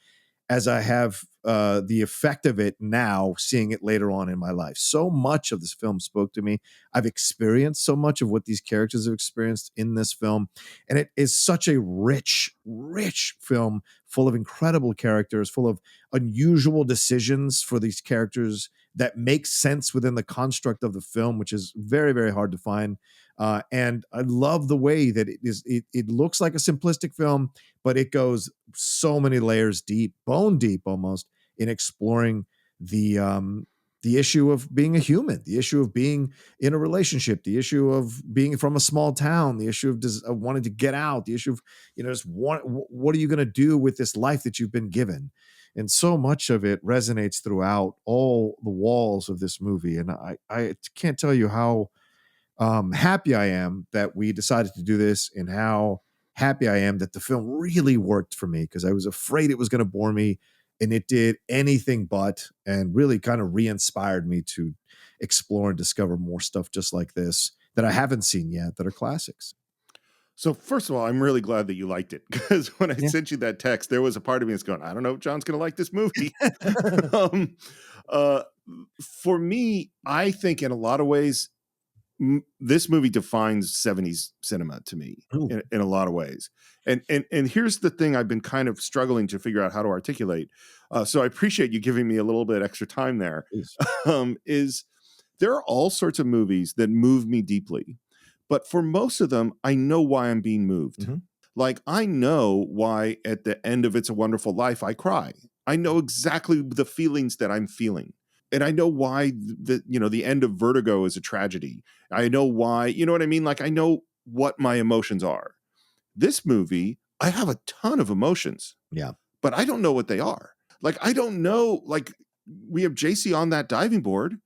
as I have the effect of it now, seeing it later on in my life. So much of this film spoke to me. I've experienced so much of what these characters have experienced in this film. And it is such a rich film full of incredible characters, full of unusual decisions for these characters that make sense within the construct of the film, which is very, very hard to find. And I love the way that it looks like a simplistic film, but it goes so many layers deep, bone deep almost, in exploring the issue of being a human, the issue of being in a relationship, the issue of being from a small town, the issue of wanting to get out, the issue of, what are you going to do with this life that you've been given? And so much of it resonates throughout all the walls of this movie. And I can't tell you how happy I am that we decided to do this, and how happy I am that the film really worked for me, because I was afraid it was going to bore me and it did anything but, and really kind of re-inspired me to explore and discover more stuff just like this that I haven't seen yet that are classics. So first of all, I'm really glad that you liked it, because when I sent you that text, there was a part of me that's going, I don't know if John's going to like this movie. um, uh, for me, I think in a lot of ways, this movie defines 70s cinema to me in a lot of ways. And here's the thing I've been kind of struggling to figure out how to articulate. So I appreciate you giving me a little bit extra time there. Is there are all sorts of movies that move me deeply, but for most of them, I know why I'm being moved. Like, I know why at the end of It's a Wonderful Life, I cry. I know exactly the feelings that I'm feeling. And I know why the end of Vertigo is a tragedy. I know why, you know what I mean? Like, I know what my emotions are. This movie, I have a ton of emotions. Yeah. But I don't know what they are. Like, I don't know, like, we have JC on that diving board.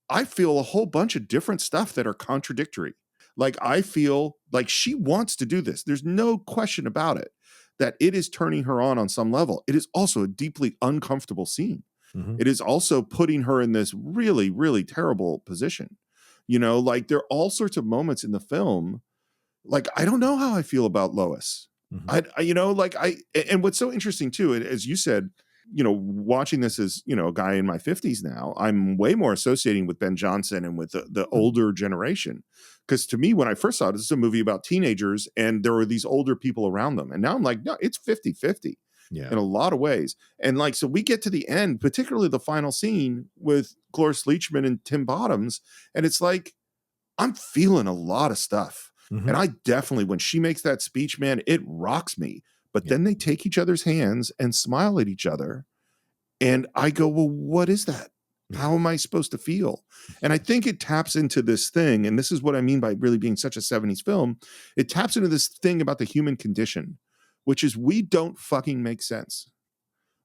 I feel a whole bunch of different stuff that are contradictory. Like, I feel like she wants to do this. There's no question about it, that it is turning her on some level. It is also a deeply uncomfortable scene. It is also putting her in this really, really terrible position. You know, like, there are all sorts of moments in the film. Like, I don't know how I feel about Lois. And what's so interesting too, as you said, watching this as, a guy in my 50s now, I'm way more associating with Ben Johnson and with the older generation. Because to me, when I first saw it, this is a movie about teenagers and there were these older people around them. And now I'm like, no, it's 50-50 in a lot of ways. And like, so we get to the end, particularly the final scene with Cloris Leachman and Tim Bottoms. And it's like, I'm feeling a lot of stuff. And I definitely, when she makes that speech, man, it rocks me. But then they take each other's hands and smile at each other. And I go, well, what is that? How am I supposed to feel? And I think it taps into this thing. And this is what I mean by really being such a 70s film. It taps into this thing about the human condition, which is we don't fucking make sense.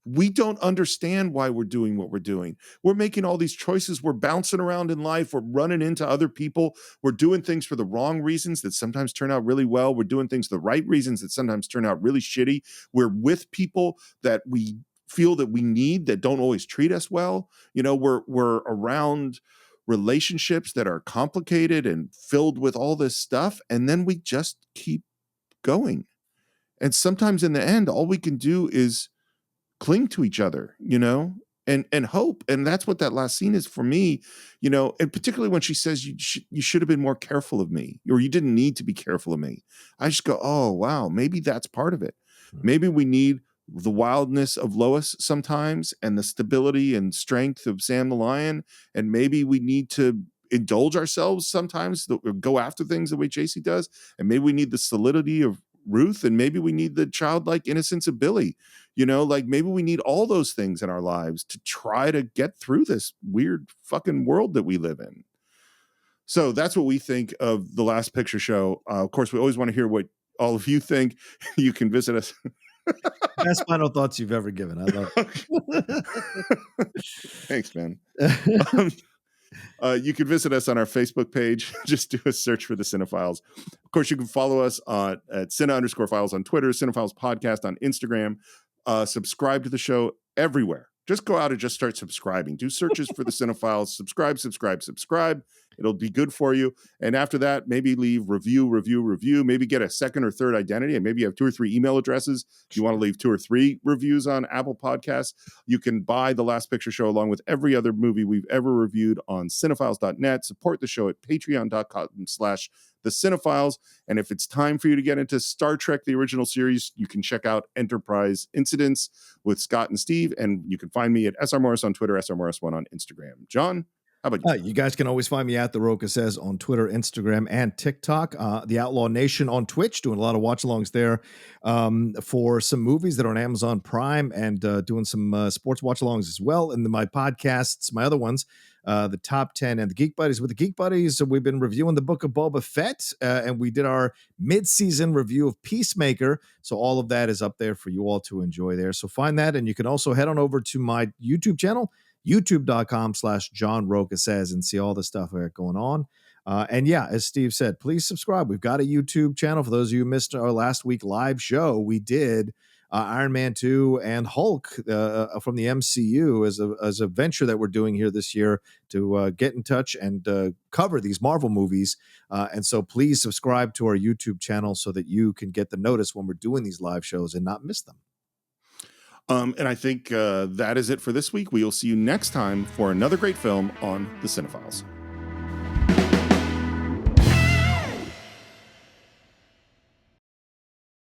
We don't understand why we're doing what we're doing. We're making all these choices. We're bouncing around in life. We're running into other people. We're doing things for the wrong reasons that sometimes turn out really well. We're doing things for the right reasons that sometimes turn out really shitty. We're with people that we feel that we need that don't always treat us well. We're around relationships that are complicated and filled with all this stuff. And then we just keep going. And sometimes in the end, all we can do is cling to each other, and hope. And that's what that last scene is for me, and particularly when she says, you should have been more careful of me, or you didn't need to be careful of me. I just go, oh, wow, maybe that's part of it. Maybe we need the wildness of Lois sometimes and the stability and strength of Sam the Lion. And maybe we need to indulge ourselves sometimes, go after things the way JC does. And maybe we need the solidity of Ruth, and maybe we need the childlike innocence of Billy. Like, maybe we need all those things in our lives to try to get through this weird fucking world that we live in. So that's what we think of The Last Picture Show. Of course, we always want to hear what all of you think. You can visit us. Best final thoughts you've ever given. I love it. Thanks, man. You can visit us on our Facebook page. Just do a search for the Cine-Files. Of course, you can follow us at Cine_Files on Twitter, Cine-Files Podcast on Instagram. Subscribe to the show everywhere. Just go out and just start subscribing. Do searches for the Cine-Files. Subscribe. It'll be good for you. And after that, maybe leave review. Maybe get a second or third identity. And maybe you have 2 or 3 email addresses. If you want to leave 2 or 3 reviews on Apple Podcasts, you can buy The Last Picture Show along with every other movie we've ever reviewed on cinephiles.net. Support the show at patreon.com/The Cine-Files. And if it's time for you to get into Star Trek, the original series, you can check out Enterprise Incidents with Scott and Steve. And you can find me at SR Morris on Twitter, SR Morris1 on Instagram. John, how about you? You guys can always find me at The Roca Says on Twitter, Instagram, and TikTok. The Outlaw Nation on Twitch, doing a lot of watch-alongs there for some movies that are on Amazon Prime, and doing some sports watch-alongs as well. And then my podcasts, my other ones, the Top 10 and the Geek Buddies. With the Geek Buddies, we've been reviewing the Book of Boba Fett, and we did our mid-season review of Peacemaker. So all of that is up there for you all to enjoy there. So find that, and you can also head on over to my YouTube channel, youtube.com/John Roca Says, and see all the stuff I got going on. And yeah, as Steve said, please subscribe. We've got a YouTube channel. For those of you who missed our last week live show, we did Iron Man 2 and Hulk from the MCU as a venture that we're doing here this year to get in touch and cover these Marvel movies. And so please subscribe to our YouTube channel so that you can get the notice when we're doing these live shows and not miss them. And I think that is it for this week. We will see you next time for another great film on the Cine-Files.